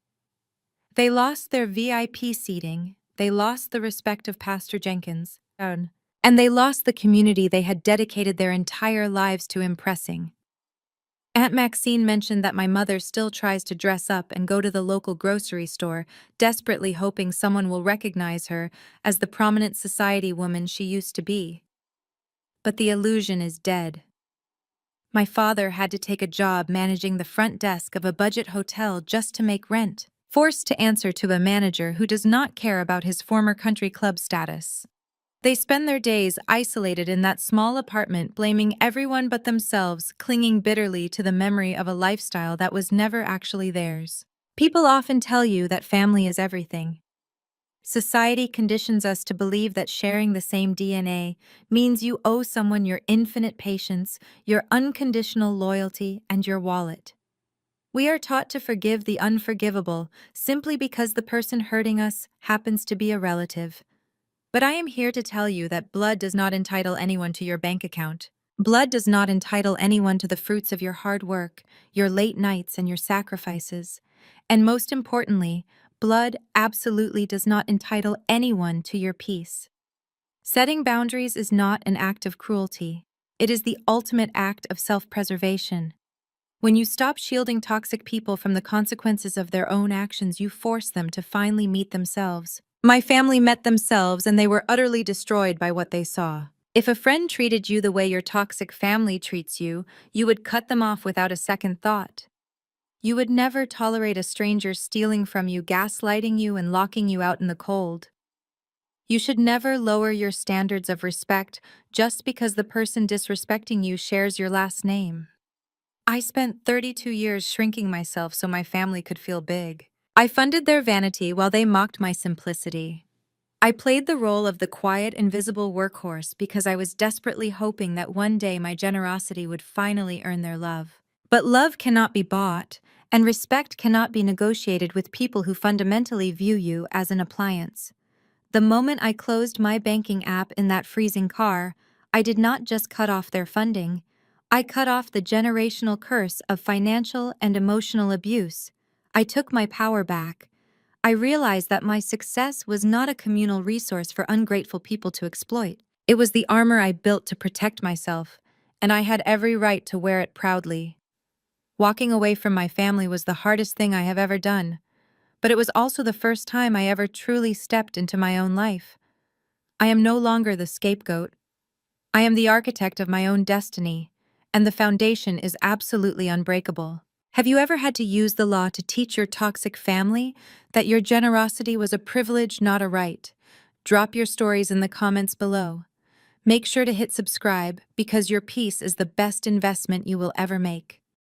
[SPEAKER 1] They lost their VIP seating, they lost the respect of Pastor Jenkins, and they lost the community they had dedicated their entire lives to impressing. Aunt Maxine mentioned that my mother still tries to dress up and go to the local grocery store, desperately hoping someone will recognize her as the prominent society woman she used to be. But the illusion is dead. My father had to take a job managing the front desk of a budget hotel just to make rent, forced to answer to a manager who does not care about his former country club status. They spend their days isolated in that small apartment, blaming everyone but themselves, clinging bitterly to the memory of a lifestyle that was never actually theirs. People often tell you that family is everything. Society conditions us to believe that sharing the same DNA means you owe someone your infinite patience, your unconditional loyalty, and your wallet. We are taught to forgive the unforgivable simply because the person hurting us happens to be a relative. But I am here to tell you that blood does not entitle anyone to your bank account. Blood does not entitle anyone to the fruits of your hard work, your late nights, and your sacrifices. And most importantly, blood absolutely does not entitle anyone to your peace. Setting boundaries is not an act of cruelty. It is the ultimate act of self-preservation. When you stop shielding toxic people from the consequences of their own actions, you force them to finally meet themselves. My family met themselves and they were utterly destroyed by what they saw. If a friend treated you the way your toxic family treats you, you would cut them off without a second thought. You would never tolerate a stranger stealing from you, gaslighting you, and locking you out in the cold. You should never lower your standards of respect just because the person disrespecting you shares your last name. I spent 32 years shrinking myself so my family could feel big. I funded their vanity while they mocked my simplicity. I played the role of the quiet, invisible workhorse because I was desperately hoping that one day my generosity would finally earn their love. But love cannot be bought, and respect cannot be negotiated with people who fundamentally view you as an appliance. The moment I closed my banking app in that freezing car, I did not just cut off their funding. I cut off the generational curse of financial and emotional abuse. I took my power back. I realized that my success was not a communal resource for ungrateful people to exploit. It was the armor I built to protect myself, and I had every right to wear it proudly. Walking away from my family was the hardest thing I have ever done, but it was also the first time I ever truly stepped into my own life. I am no longer the scapegoat. I am the architect of my own destiny, and the foundation is absolutely unbreakable. Have you ever had to use the law to teach your toxic family that your generosity was a privilege, not a right? Drop your stories in the comments below. Make sure to hit subscribe because your peace is the best investment you will ever make.